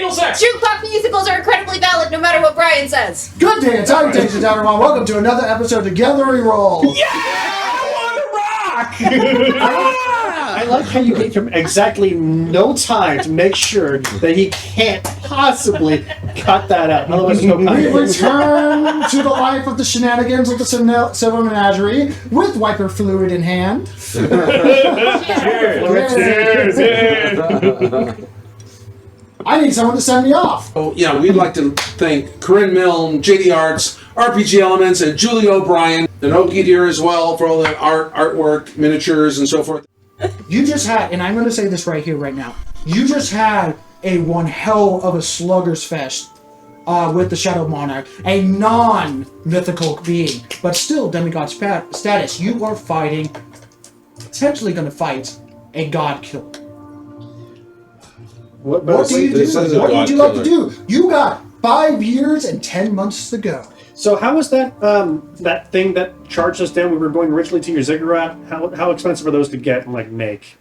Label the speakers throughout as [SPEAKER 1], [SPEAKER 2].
[SPEAKER 1] anal sex.
[SPEAKER 2] Jukebox musicals are incredibly valid no matter what Brian says.
[SPEAKER 3] Good day, it's time, Togetherwerole. Welcome to another episode of Togetherwerole.
[SPEAKER 1] Yeah! I want to rock!
[SPEAKER 4] I like how you gave him exactly no time to make sure that he can't possibly cut that out. Otherwise, there's no
[SPEAKER 3] We
[SPEAKER 4] context.
[SPEAKER 3] return to the life of the shenanigans of the Silver Menagerie with wiper fluid in hand.
[SPEAKER 1] Cheers!
[SPEAKER 3] I need someone to send me off.
[SPEAKER 5] Oh, yeah, we'd like to thank Corinne Milne, JD Arts, RPG Elements, and Julie O'Brien, and Okie Deer as well for all the artwork, miniatures, and so forth.
[SPEAKER 3] You just had, and I'm going to say this right here, right now. You just had a one hell of a sluggers fest with the Shadow Monarch, a non-mythical being, but still demigod status. You are fighting, potentially going to fight, a god killer. What do you do? What would you like to do? You got 5 years and 10 months to go.
[SPEAKER 4] So how was that that thing that charged us down? We were going originally to your ziggurat. How expensive are those to get and like make?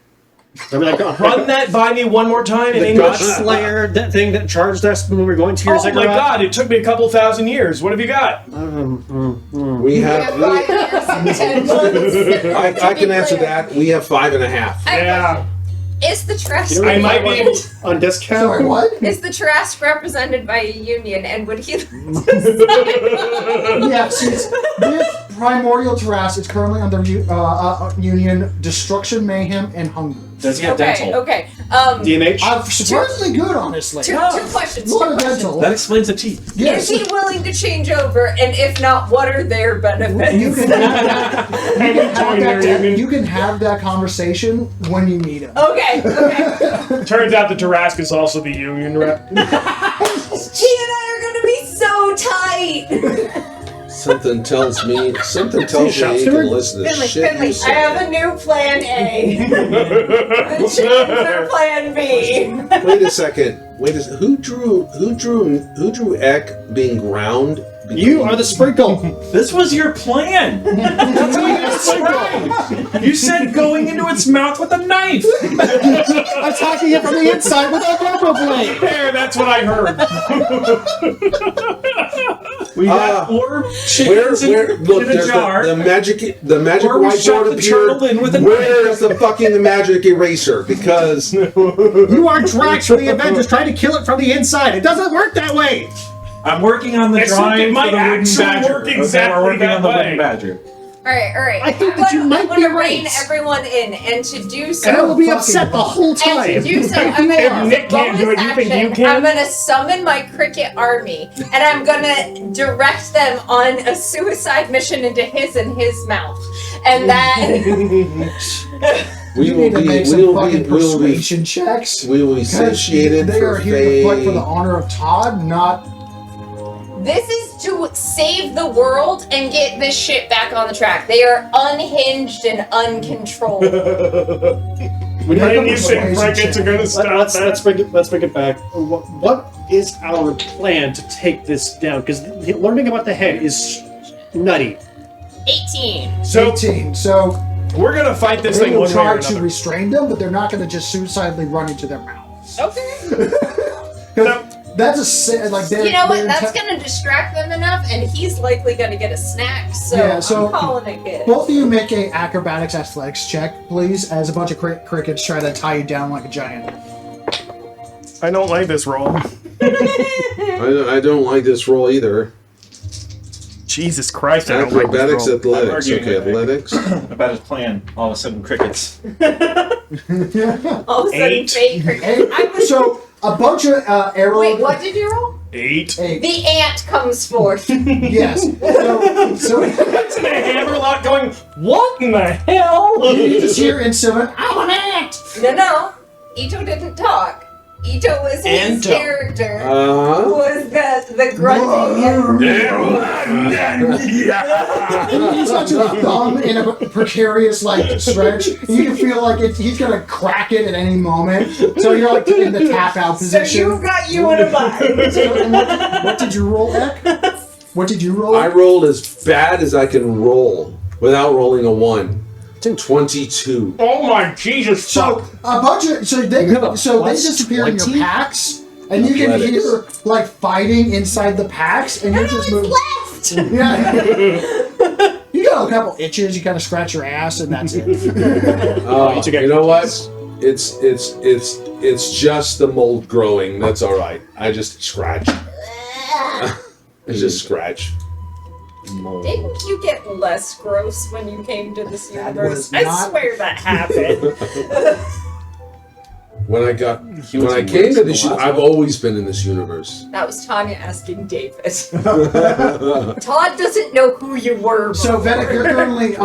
[SPEAKER 4] I mean, like,
[SPEAKER 1] Run that by me one more time in
[SPEAKER 4] the
[SPEAKER 1] English.
[SPEAKER 4] God Slayer, that thing that charged us when we were going to your
[SPEAKER 1] Oh
[SPEAKER 4] ziggurat.
[SPEAKER 1] my god, it took me a couple thousand years. What have you got?
[SPEAKER 5] We have.
[SPEAKER 2] 5 years and 10 months.
[SPEAKER 5] I can answer that. We have 5.5.
[SPEAKER 1] Yeah.
[SPEAKER 2] Is the Tarrasque
[SPEAKER 1] I might be able to.
[SPEAKER 4] On discount.
[SPEAKER 3] Sorry, what?
[SPEAKER 2] Is the Tarrasque represented by a union, and would he?
[SPEAKER 3] Yeah, since this primordial Tarrasque is currently under union destruction, mayhem, and hunger.
[SPEAKER 6] Does he have
[SPEAKER 2] Okay,
[SPEAKER 6] dental?
[SPEAKER 2] okay.
[SPEAKER 4] DMH.
[SPEAKER 3] Surprisingly good, honestly.
[SPEAKER 2] Two questions.
[SPEAKER 3] A lot of dental.
[SPEAKER 6] That explains the teeth.
[SPEAKER 3] Yes.
[SPEAKER 2] Is he willing to change over? And if not, what are their benefits?
[SPEAKER 3] You can you can have that conversation when you meet him.
[SPEAKER 2] Okay, okay.
[SPEAKER 1] Turns out the Tarrasque is also the union rep.
[SPEAKER 2] He and I are gonna be so tight.
[SPEAKER 5] Something tells me you can listen to
[SPEAKER 2] Finley,
[SPEAKER 5] shit.
[SPEAKER 2] Finley,
[SPEAKER 5] you
[SPEAKER 2] I
[SPEAKER 5] say.
[SPEAKER 2] have a new plan A. The chickens are plan B.
[SPEAKER 5] Wait a second. Who drew Eck being ground?
[SPEAKER 4] You are the sprinkle.
[SPEAKER 6] This was your plan. That's what you described. You said going into its mouth with a knife.
[SPEAKER 4] Attacking it from the inside with a rubber blade.
[SPEAKER 1] There, that's what I heard.
[SPEAKER 6] We got 4 chickens
[SPEAKER 5] Look,
[SPEAKER 6] in a
[SPEAKER 5] there's
[SPEAKER 6] jar.
[SPEAKER 5] the magic
[SPEAKER 6] Or we shot
[SPEAKER 5] whiteboard
[SPEAKER 6] the turtle in with a
[SPEAKER 5] appeared. Where's the fucking magic eraser? Because
[SPEAKER 4] You are Drax from the Avengers trying to kill it from the inside. It doesn't work that way.
[SPEAKER 6] I'm working on the
[SPEAKER 1] Except
[SPEAKER 6] drawing
[SPEAKER 1] it
[SPEAKER 6] for
[SPEAKER 1] might
[SPEAKER 6] the wooden
[SPEAKER 1] actually
[SPEAKER 6] badger.
[SPEAKER 1] work
[SPEAKER 6] Okay,
[SPEAKER 1] exactly
[SPEAKER 6] we're working
[SPEAKER 1] that
[SPEAKER 6] on the
[SPEAKER 1] way.
[SPEAKER 6] wooden badger.
[SPEAKER 2] Alright.
[SPEAKER 4] I think that you might
[SPEAKER 2] I'm
[SPEAKER 4] be
[SPEAKER 2] gonna rein
[SPEAKER 4] right.
[SPEAKER 2] everyone in, and to do so.
[SPEAKER 4] And I will be upset the whole
[SPEAKER 2] And to
[SPEAKER 4] time.
[SPEAKER 2] do so, I'm
[SPEAKER 1] If
[SPEAKER 2] gonna
[SPEAKER 1] Nick can't do it, you think you can?
[SPEAKER 2] I'm gonna summon my cricket army, and I'm gonna direct them on a suicide mission into his mouth, and that.
[SPEAKER 3] You need to make some fucking persuasion checks.
[SPEAKER 5] we will be satiated
[SPEAKER 3] They
[SPEAKER 5] for
[SPEAKER 3] are here to fight for the
[SPEAKER 5] fame.
[SPEAKER 3] honor of Todd, not.
[SPEAKER 2] This is to save the world and get this shit back on the track. They are unhinged and uncontrolled.
[SPEAKER 1] When you think crickets are gonna stop
[SPEAKER 4] Let's
[SPEAKER 1] that?
[SPEAKER 4] bring it back. What is our plan to take this down? Because learning about the head is nutty.
[SPEAKER 2] 18.
[SPEAKER 1] So
[SPEAKER 3] 18. So
[SPEAKER 1] we're gonna fight this
[SPEAKER 3] they
[SPEAKER 1] thing
[SPEAKER 3] will
[SPEAKER 1] one way or
[SPEAKER 3] try to
[SPEAKER 1] another.
[SPEAKER 3] restrain them, but they're not going to just suicidally run into their mouths.
[SPEAKER 2] Okay.
[SPEAKER 3] That's a sin. Like
[SPEAKER 2] You know what? That's gonna distract them enough, and he's likely gonna get a snack. So,
[SPEAKER 3] Yeah, so-
[SPEAKER 2] I'm calling it good.
[SPEAKER 3] Both of you make a acrobatics athletics check, please, as a bunch of crickets try to tie you down like a giant.
[SPEAKER 1] I don't like this roll.
[SPEAKER 5] I don't like this roll either.
[SPEAKER 1] Jesus Christ! I don't like
[SPEAKER 5] Acrobatics,
[SPEAKER 1] this roll.
[SPEAKER 5] athletics.
[SPEAKER 6] I'm arguing
[SPEAKER 5] Okay, athletics.
[SPEAKER 6] About his plan. All of a sudden, crickets.
[SPEAKER 2] All of a sudden,
[SPEAKER 1] 8.
[SPEAKER 2] fake cricket. I was.
[SPEAKER 3] So a bunch of arrows.
[SPEAKER 2] Wait, what did you roll?
[SPEAKER 1] 8.
[SPEAKER 2] The ant comes forth.
[SPEAKER 3] Yes. So
[SPEAKER 1] It's the Hammerlock going. What in the hell?
[SPEAKER 3] you just hear in Sylvan, I'm an ant!
[SPEAKER 2] No. Ito didn't talk. Ito was his
[SPEAKER 1] Anto.
[SPEAKER 2] character.
[SPEAKER 5] Uh-huh.
[SPEAKER 2] Was the grunting and
[SPEAKER 3] He's got your thumb in a precarious stretch. You can feel like he's gonna crack it at any moment. So you're like in the tap out
[SPEAKER 2] so
[SPEAKER 3] position.
[SPEAKER 2] you got you in a bind.
[SPEAKER 3] So, and what did you roll, Eck? What did you roll?
[SPEAKER 5] I rolled as bad as I can roll without rolling a 1. 22.
[SPEAKER 1] Oh my Jesus!
[SPEAKER 3] So a bunch of they disappear in your
[SPEAKER 4] 20?
[SPEAKER 3] packs, And you can
[SPEAKER 5] Athletics.
[SPEAKER 3] hear like fighting inside the packs, and you're just moving.
[SPEAKER 2] Left.
[SPEAKER 3] Yeah. You got a couple itches. You kind of scratch your ass, and that's it.
[SPEAKER 5] You know what? It's just the mold growing. That's all right. I just scratch. I just scratch.
[SPEAKER 2] Didn't you get less gross when you came to this
[SPEAKER 3] That
[SPEAKER 2] universe?
[SPEAKER 3] was
[SPEAKER 2] I
[SPEAKER 3] not-
[SPEAKER 2] swear that happened.
[SPEAKER 5] When I came to this, I've always been in this universe.
[SPEAKER 2] That was Tanya asking David. Todd doesn't know who you were.
[SPEAKER 3] So,
[SPEAKER 2] before.
[SPEAKER 3] Vedic, you're currently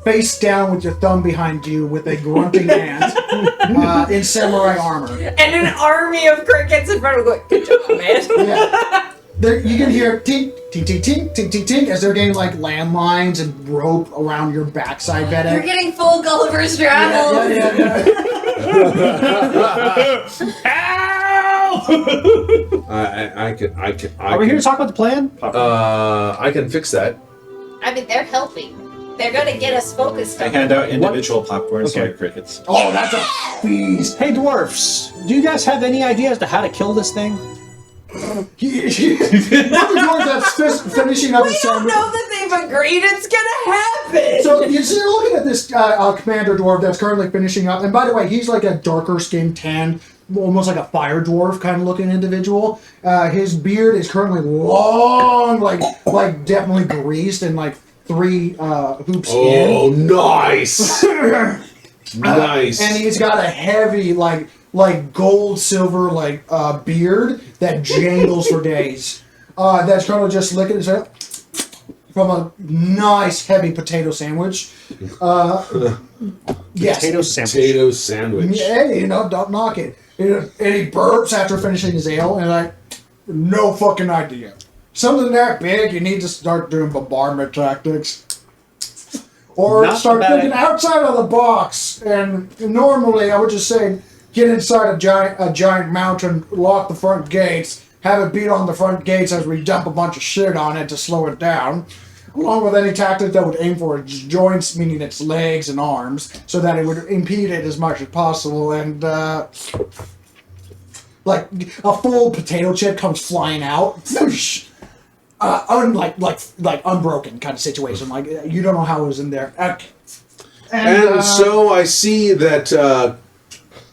[SPEAKER 3] face down with your thumb behind you with a grunting ant in samurai armor.
[SPEAKER 2] And an army of crickets in front of you. Good job, man.
[SPEAKER 3] Yeah. You can hear tink, tink, tink, tink, tink, tink, tink as they're getting like landmines and rope around your backside, Vedic.
[SPEAKER 2] You're getting full Gulliver's Travels.
[SPEAKER 3] Yeah.
[SPEAKER 4] Are we here to talk about the plan?
[SPEAKER 5] I can fix that.
[SPEAKER 2] I mean, they're helping. They're gonna get us focused
[SPEAKER 6] I
[SPEAKER 2] on
[SPEAKER 6] hand out individual popcorn
[SPEAKER 4] Okay.
[SPEAKER 6] for crickets.
[SPEAKER 3] Oh, that's a feast.
[SPEAKER 7] Hey, dwarfs, do you guys have any idea as to how to kill this thing?
[SPEAKER 3] One of the dwarves that's finishing up
[SPEAKER 2] We
[SPEAKER 3] his
[SPEAKER 2] don't
[SPEAKER 3] sandwich.
[SPEAKER 2] know that they've agreed it's gonna happen.
[SPEAKER 3] So you're looking at this commander dwarf that's currently finishing up, and by the way, he's like a darker skinned tan, almost like a fire dwarf kind of looking individual. His beard is currently long, like definitely greased and like 3 hoops
[SPEAKER 5] Oh,
[SPEAKER 3] in.
[SPEAKER 5] nice! Nice.
[SPEAKER 3] And he's got a heavy like gold silver beard that jangles for days. That's currently just licking his head from a nice heavy potato sandwich. Yes.
[SPEAKER 4] Potato sandwich.
[SPEAKER 5] Potato sandwich.
[SPEAKER 3] Hey, don't knock it. And he burps after finishing his ale, and no fucking idea. Something that big, you need to start doing bombardment tactics. Or
[SPEAKER 4] Not
[SPEAKER 3] start
[SPEAKER 4] bad.
[SPEAKER 3] thinking outside of the box. And normally, I would just say, get inside a giant mountain, lock the front gates, have it beat on the front gates as we dump a bunch of shit on it to slow it down. Along with any tactic that would aim for its joints, meaning its legs and arms, so that it would impede it as much as possible. And, like, a full potato chip comes flying out. Unbroken kind of situation. Like, you don't know how it was in there.
[SPEAKER 5] And so I see that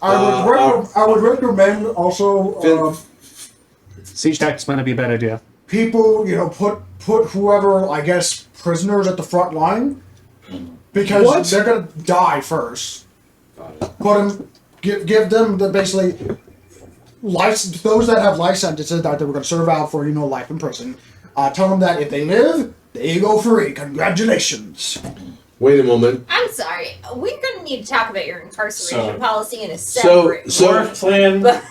[SPEAKER 3] I would recommend also
[SPEAKER 4] Siege tactics might not be a bad idea.
[SPEAKER 3] people, put whoever, I guess, prisoners at the front line, because they're gonna die first. Put them, give them basically those that have life sentences that they were gonna serve out for, life in prison. Tell them that if they live, they go free. Congratulations.
[SPEAKER 5] wait a moment.
[SPEAKER 2] I'm sorry. We're gonna need to talk about your incarceration
[SPEAKER 6] So-
[SPEAKER 2] policy in a separate.
[SPEAKER 6] Dwarf plan.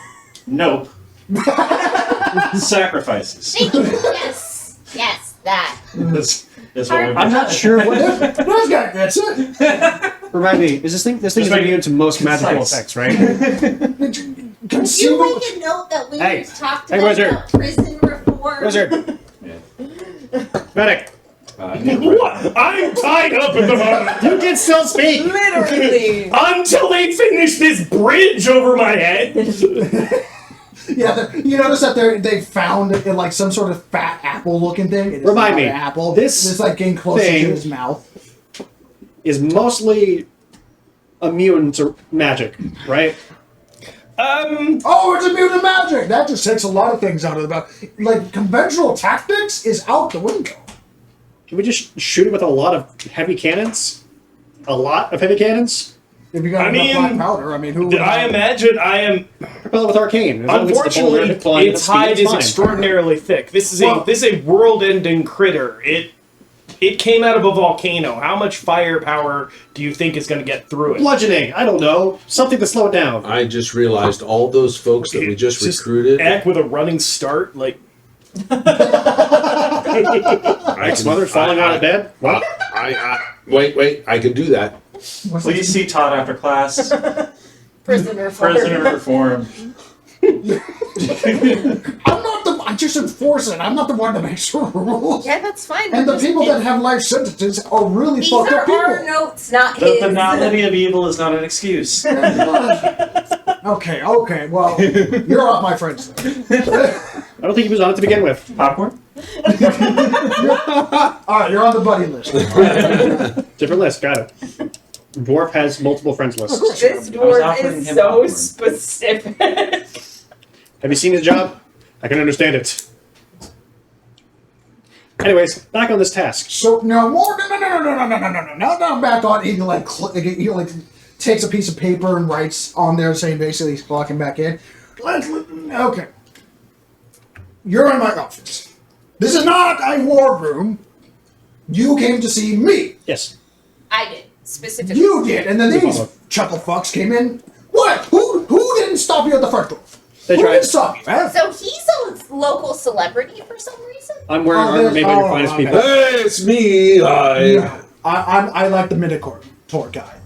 [SPEAKER 6] Nope. Sacrifices.
[SPEAKER 2] Thank you. Yes, that.
[SPEAKER 6] That's what
[SPEAKER 4] I'm not sure what.
[SPEAKER 3] This guy gets it.
[SPEAKER 4] Remind me, is this thing is
[SPEAKER 6] make it
[SPEAKER 4] immune to most magical
[SPEAKER 6] concise.
[SPEAKER 4] effects, right?
[SPEAKER 2] You
[SPEAKER 3] Conceivable.
[SPEAKER 2] make a note that we
[SPEAKER 4] Hey.
[SPEAKER 2] talked
[SPEAKER 4] Hey,
[SPEAKER 2] about,
[SPEAKER 4] Wizard.
[SPEAKER 2] prison reform.
[SPEAKER 4] Wizard. Medic.
[SPEAKER 1] What? I'm tied up at the moment.
[SPEAKER 4] You can still speak.
[SPEAKER 2] Literally.
[SPEAKER 1] Until they finish this bridge over my head.
[SPEAKER 3] Yeah, you notice that they found it in like some sort of fat apple-looking thing. It is
[SPEAKER 4] Remind
[SPEAKER 3] not
[SPEAKER 4] me,
[SPEAKER 3] an apple.
[SPEAKER 4] this
[SPEAKER 3] it's like getting closer
[SPEAKER 4] thing-
[SPEAKER 3] to his mouth.
[SPEAKER 4] Is mostly immune to magic, right?
[SPEAKER 3] Oh, it's immune to magic. That just takes a lot of things out of the like conventional tactics is out the window.
[SPEAKER 4] Can we just shoot it with a lot of heavy cannons? A lot of heavy cannons?
[SPEAKER 3] If you got
[SPEAKER 1] I
[SPEAKER 3] enough
[SPEAKER 1] mean,
[SPEAKER 3] black powder, I mean, who would
[SPEAKER 1] I
[SPEAKER 3] have-
[SPEAKER 1] imagine I am.
[SPEAKER 4] Propel it with arcane. As long as it's the
[SPEAKER 1] Unfortunately,
[SPEAKER 4] boulder flying at
[SPEAKER 1] its
[SPEAKER 4] speed,
[SPEAKER 1] hide
[SPEAKER 4] it's
[SPEAKER 1] is
[SPEAKER 4] fine.
[SPEAKER 1] extraordinarily thick. This is
[SPEAKER 3] Well-
[SPEAKER 1] a world-ending critter. It came out of a volcano. How much firepower do you think is going to get through it?
[SPEAKER 4] Bludgeoning. I don't know. Something to slow it down.
[SPEAKER 5] I just realized all those folks that we just
[SPEAKER 1] Just
[SPEAKER 5] recruited.
[SPEAKER 1] Act with a running start, like
[SPEAKER 5] I
[SPEAKER 4] Mother falling out of bed. What?
[SPEAKER 5] Wait. I can do that.
[SPEAKER 6] Please see Todd after class.
[SPEAKER 2] Prison reform.
[SPEAKER 6] Prisoner reform.
[SPEAKER 3] I'm just enforcing. I'm not the one that makes the rules.
[SPEAKER 2] Yeah, that's fine.
[SPEAKER 3] And the
[SPEAKER 2] Just-
[SPEAKER 3] people that have life sentences are really
[SPEAKER 2] These
[SPEAKER 3] fucked up
[SPEAKER 2] are our
[SPEAKER 3] people.
[SPEAKER 2] notes, not his.
[SPEAKER 6] The banality of evil is not an excuse.
[SPEAKER 3] Okay, well, you're off my friends list.
[SPEAKER 4] I don't think he was on it to begin with.
[SPEAKER 6] Popcorn?
[SPEAKER 3] Alright, you're on the buddy list.
[SPEAKER 4] Different list, got it. Dwarf has multiple friends lists.
[SPEAKER 2] This dwarf
[SPEAKER 6] offering
[SPEAKER 2] is
[SPEAKER 6] him
[SPEAKER 2] so
[SPEAKER 6] popcorn.
[SPEAKER 2] specific.
[SPEAKER 4] Have you seen his job? I can understand it. Anyways, back on this task.
[SPEAKER 3] So no more. No. Now I'm back on. He like takes a piece of paper and writes on there saying basically he's clocking back in. Okay. You're in my office. This is not a war room. You came to see me.
[SPEAKER 4] Yes.
[SPEAKER 2] I did, specifically.
[SPEAKER 3] You did, and then these chuckle fucks came in. What? Who didn't stop you at the front door?
[SPEAKER 4] They
[SPEAKER 3] Who
[SPEAKER 4] tried.
[SPEAKER 3] didn't stop you? Huh?
[SPEAKER 2] So he's a local celebrity for some reason?
[SPEAKER 4] I'm wearing armor made by your finest
[SPEAKER 3] okay.
[SPEAKER 4] people.
[SPEAKER 5] Hey, it's me.
[SPEAKER 3] Yeah, I like the Minotaur guy.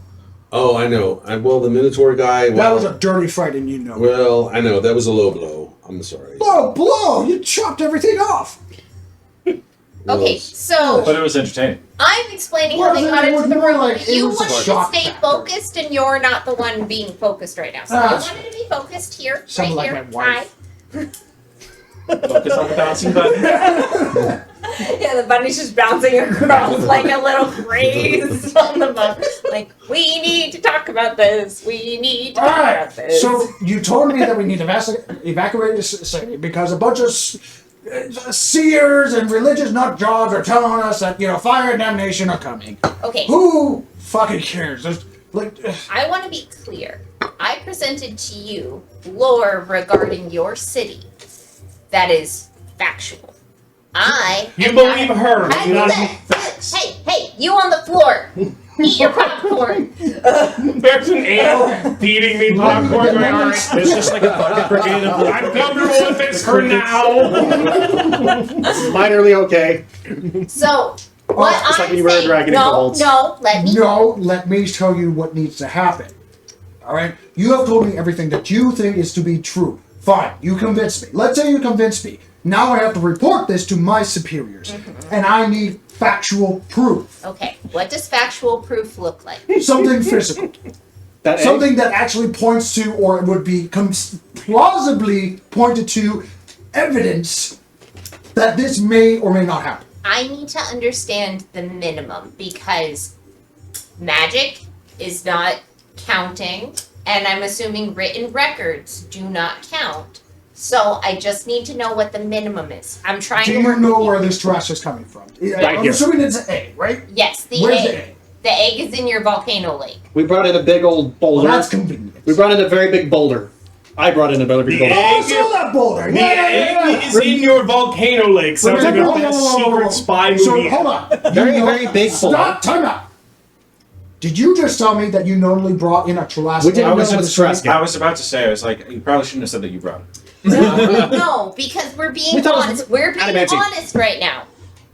[SPEAKER 5] Oh, I know. Well, the Minotaur guy.
[SPEAKER 3] That
[SPEAKER 5] Well,
[SPEAKER 3] was a dirty fight, and you know.
[SPEAKER 5] well, I know that was a low blow. I'm sorry.
[SPEAKER 3] Blow! You chopped everything off.
[SPEAKER 2] Okay, so
[SPEAKER 6] But it was entertaining.
[SPEAKER 2] I'm explaining
[SPEAKER 3] Well,
[SPEAKER 2] how they
[SPEAKER 3] then
[SPEAKER 2] got
[SPEAKER 3] it
[SPEAKER 2] into
[SPEAKER 3] was
[SPEAKER 2] the
[SPEAKER 3] more
[SPEAKER 2] room.
[SPEAKER 3] like it
[SPEAKER 2] You
[SPEAKER 3] was a
[SPEAKER 2] wanted to
[SPEAKER 3] shock
[SPEAKER 2] stay
[SPEAKER 3] factor.
[SPEAKER 2] focused, and you're not the one being focused right now. So I
[SPEAKER 3] That's-
[SPEAKER 2] wanted to be focused here,
[SPEAKER 3] Sounded
[SPEAKER 2] right
[SPEAKER 3] like
[SPEAKER 2] here.
[SPEAKER 3] my wife.
[SPEAKER 6] Focus on the bouncing button.
[SPEAKER 2] Yeah, the bunny's just bouncing across like a little phrase on the button. Like, we need to talk about this. We need to talk about
[SPEAKER 3] Alright,
[SPEAKER 2] this.
[SPEAKER 3] so you told me that we need to evacuate this city because a bunch of seers and religious nut jobs are telling us that, fire and damnation are coming.
[SPEAKER 2] Okay,
[SPEAKER 3] Who fucking cares?
[SPEAKER 2] I want to be clear. I presented to you lore regarding your city that is factual.
[SPEAKER 1] You believe her,
[SPEAKER 2] Hey,
[SPEAKER 1] not
[SPEAKER 2] hey, you on the floor. Eat your popcorn.
[SPEAKER 1] There's an ant feeding me popcorn. Alright,
[SPEAKER 4] There's just like a bucket brigade of
[SPEAKER 1] I'm comfortable with this for now.
[SPEAKER 4] minorly okay.
[SPEAKER 2] So, what
[SPEAKER 4] It's like
[SPEAKER 2] I'm
[SPEAKER 4] when you were a
[SPEAKER 2] saying,
[SPEAKER 4] dragon in Kobolds.
[SPEAKER 3] Let me tell you what needs to happen. Alright? You have told me everything that you think is to be true. Fine, you convinced me. Let's say you convinced me. Now I have to report this to my superiors. And I need factual proof.
[SPEAKER 2] Okay, what does factual proof look like?
[SPEAKER 3] Something physical.
[SPEAKER 4] That egg?
[SPEAKER 3] Something that actually points to, or it would be plausibly pointed to, evidence that this may or may not happen.
[SPEAKER 2] I need to understand the minimum because magic is not counting, and I'm assuming written records do not count. So I just need to know what the minimum is. I'm trying
[SPEAKER 3] Do
[SPEAKER 2] to
[SPEAKER 3] you
[SPEAKER 2] work
[SPEAKER 3] know
[SPEAKER 2] with
[SPEAKER 3] where
[SPEAKER 2] you.
[SPEAKER 3] this trash is coming from?
[SPEAKER 4] Right
[SPEAKER 3] I'm
[SPEAKER 4] here.
[SPEAKER 3] assuming it's an A, right?
[SPEAKER 2] Yes, the
[SPEAKER 3] Where's
[SPEAKER 2] egg.
[SPEAKER 3] the egg?
[SPEAKER 2] The egg is in your volcano lake.
[SPEAKER 4] We brought in a big old
[SPEAKER 3] Well,
[SPEAKER 4] boulder.
[SPEAKER 3] that's convenient.
[SPEAKER 4] We brought in a very big boulder. I brought in a very big
[SPEAKER 1] The
[SPEAKER 4] boulder.
[SPEAKER 3] Oh,
[SPEAKER 1] egg-
[SPEAKER 3] so that boulder.
[SPEAKER 1] The egg is in your volcano lake. Sounds like a secret spy movie.
[SPEAKER 3] So hold on.
[SPEAKER 4] Very, very big boulder.
[SPEAKER 3] Stop. Time out. Did you just tell me that you normally brought in a Tarrasque?
[SPEAKER 4] We didn't
[SPEAKER 6] I
[SPEAKER 4] know
[SPEAKER 6] was,
[SPEAKER 4] it was Tarrasque.
[SPEAKER 6] I was about to say, I was like, you probably shouldn't have said that you brought it.
[SPEAKER 2] No, because we're being
[SPEAKER 4] We thought it was
[SPEAKER 2] honest. We're being
[SPEAKER 4] adamantium.
[SPEAKER 2] honest right now.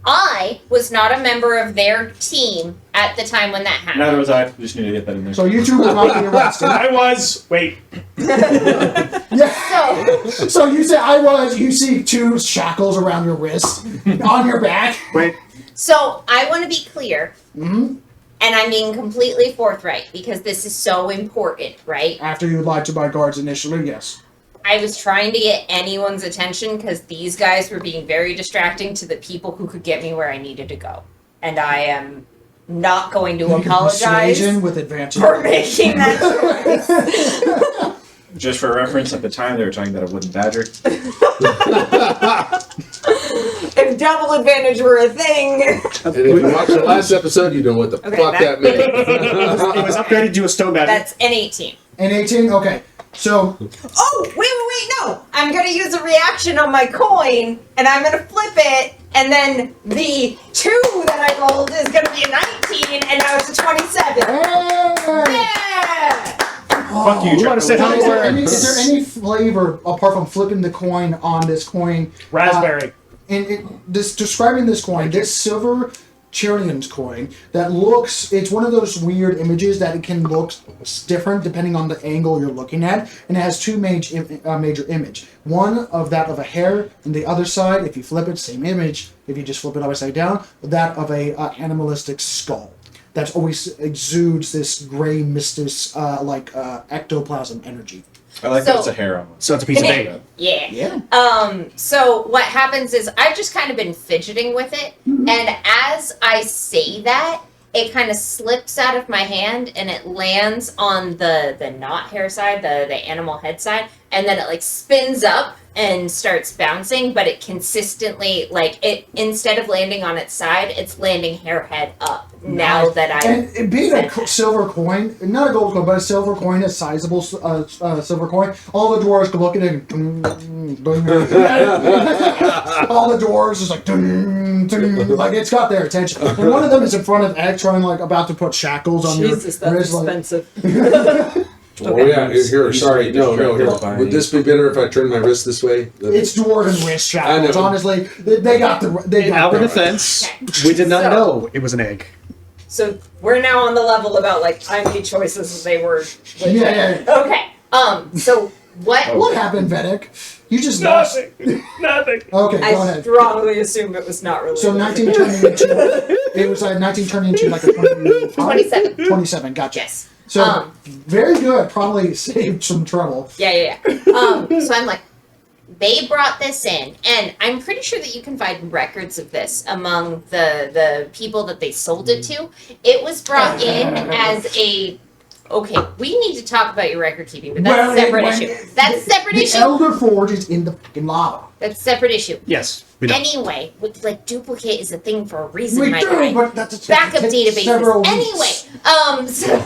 [SPEAKER 2] I was not a member of their team at the time when that happened.
[SPEAKER 6] Neither was I. Just need to get that in there.
[SPEAKER 3] So you two will not be arrested.
[SPEAKER 1] I was. Wait.
[SPEAKER 3] Yeah. So you say I was. You see two shackles around your wrist, on your back.
[SPEAKER 4] Wait,
[SPEAKER 2] So I want to be clear, and I'm being completely forthright because this is so important, right?
[SPEAKER 3] After you lied to my guards initially, yes.
[SPEAKER 2] I was trying to get anyone's attention because these guys were being very distracting to the people who could get me where I needed to go. And I am not going to
[SPEAKER 3] You can
[SPEAKER 2] apologize
[SPEAKER 3] persuasion with advantage.
[SPEAKER 2] for making that choice.
[SPEAKER 6] Just for reference, at the time they were talking about a wooden badger.
[SPEAKER 2] If double advantage were a thing.
[SPEAKER 5] And if you watched the last episode, you know what the
[SPEAKER 2] Okay,
[SPEAKER 5] fuck that meant.
[SPEAKER 4] it was upgraded to a stone badger.
[SPEAKER 2] That's an 18.
[SPEAKER 3] And 18. Okay. So
[SPEAKER 2] Oh, wait, no. I'm going to use a reaction on my coin, and I'm going to flip it, and then the 2 that I rolled is going to be a 19, and now it's a 27.
[SPEAKER 3] hey!
[SPEAKER 2] Yeah!
[SPEAKER 6] Fuck you,
[SPEAKER 4] You want to say how
[SPEAKER 3] Is there,
[SPEAKER 4] it
[SPEAKER 3] any,
[SPEAKER 4] works?
[SPEAKER 3] is there any flavor apart from flipping the coin on this coin?
[SPEAKER 1] Raspberry.
[SPEAKER 3] Describing this coin, this silver Chirion's coin that looks, it's one of those weird images that it can look different depending on the angle you're looking at, and it has two major image. One of that of a hair, and the other side, if you flip it, same image, if you just flip it upside down, that of a animalistic skull. That always exudes this gray mystic, ectoplasm energy.
[SPEAKER 6] I like that it's a hair on one.
[SPEAKER 4] So it's a piece of bacon.
[SPEAKER 2] Yeah. So what happens is I've just kind of been fidgeting with it, and as I say that, it kind of slips out of my hand and it lands on the not hair side, the animal head side, and then it like spins up and starts bouncing, but it consistently, like, it, instead of landing on its side, it's landing hair head up. Now that I
[SPEAKER 3] and it being a silver coin, not a gold coin, but a silver coin, a sizable silver coin, all the dwarves can look at it and all the dwarves is like like it's got their attention. And one of them is in front of Egg trying like about to put shackles on
[SPEAKER 8] Jesus,
[SPEAKER 3] your
[SPEAKER 8] that's
[SPEAKER 3] wrist.
[SPEAKER 8] expensive.
[SPEAKER 5] Oh yeah, here. Sorry, no. Here. Would this be better if I turned my wrist this way?
[SPEAKER 3] It's dwarven wrist shackles. Honestly, they got the.
[SPEAKER 4] In our defense, we did not know it was an egg.
[SPEAKER 8] So we're now on the level about like I made choices as they were.
[SPEAKER 3] Yeah.
[SPEAKER 2] Okay. So what?
[SPEAKER 3] What happened, Vedic? You just
[SPEAKER 4] Nothing.
[SPEAKER 3] Okay,
[SPEAKER 8] I
[SPEAKER 3] go ahead.
[SPEAKER 8] strongly assume it was not related.
[SPEAKER 3] So 19 turning into it was 19 turning into like a
[SPEAKER 2] 27.
[SPEAKER 3] 27. Gotcha.
[SPEAKER 2] Yes.
[SPEAKER 3] So very good. Probably saved some trouble.
[SPEAKER 2] Yeah. So I'm like, they brought this in, and I'm pretty sure that you can find records of this among the people that they sold it to. It was brought in as a. Okay, we need to talk about your record keeping, but that's a separate issue. That's a separate issue.
[SPEAKER 3] The Elder Forge is in the fucking lava.
[SPEAKER 2] That's a separate issue.
[SPEAKER 4] Yes, we know.
[SPEAKER 2] Anyway, like duplicate is a thing for a reason,
[SPEAKER 3] We
[SPEAKER 2] my
[SPEAKER 3] do,
[SPEAKER 2] guy.
[SPEAKER 3] but that's a
[SPEAKER 2] Backup databases. Anyway, so.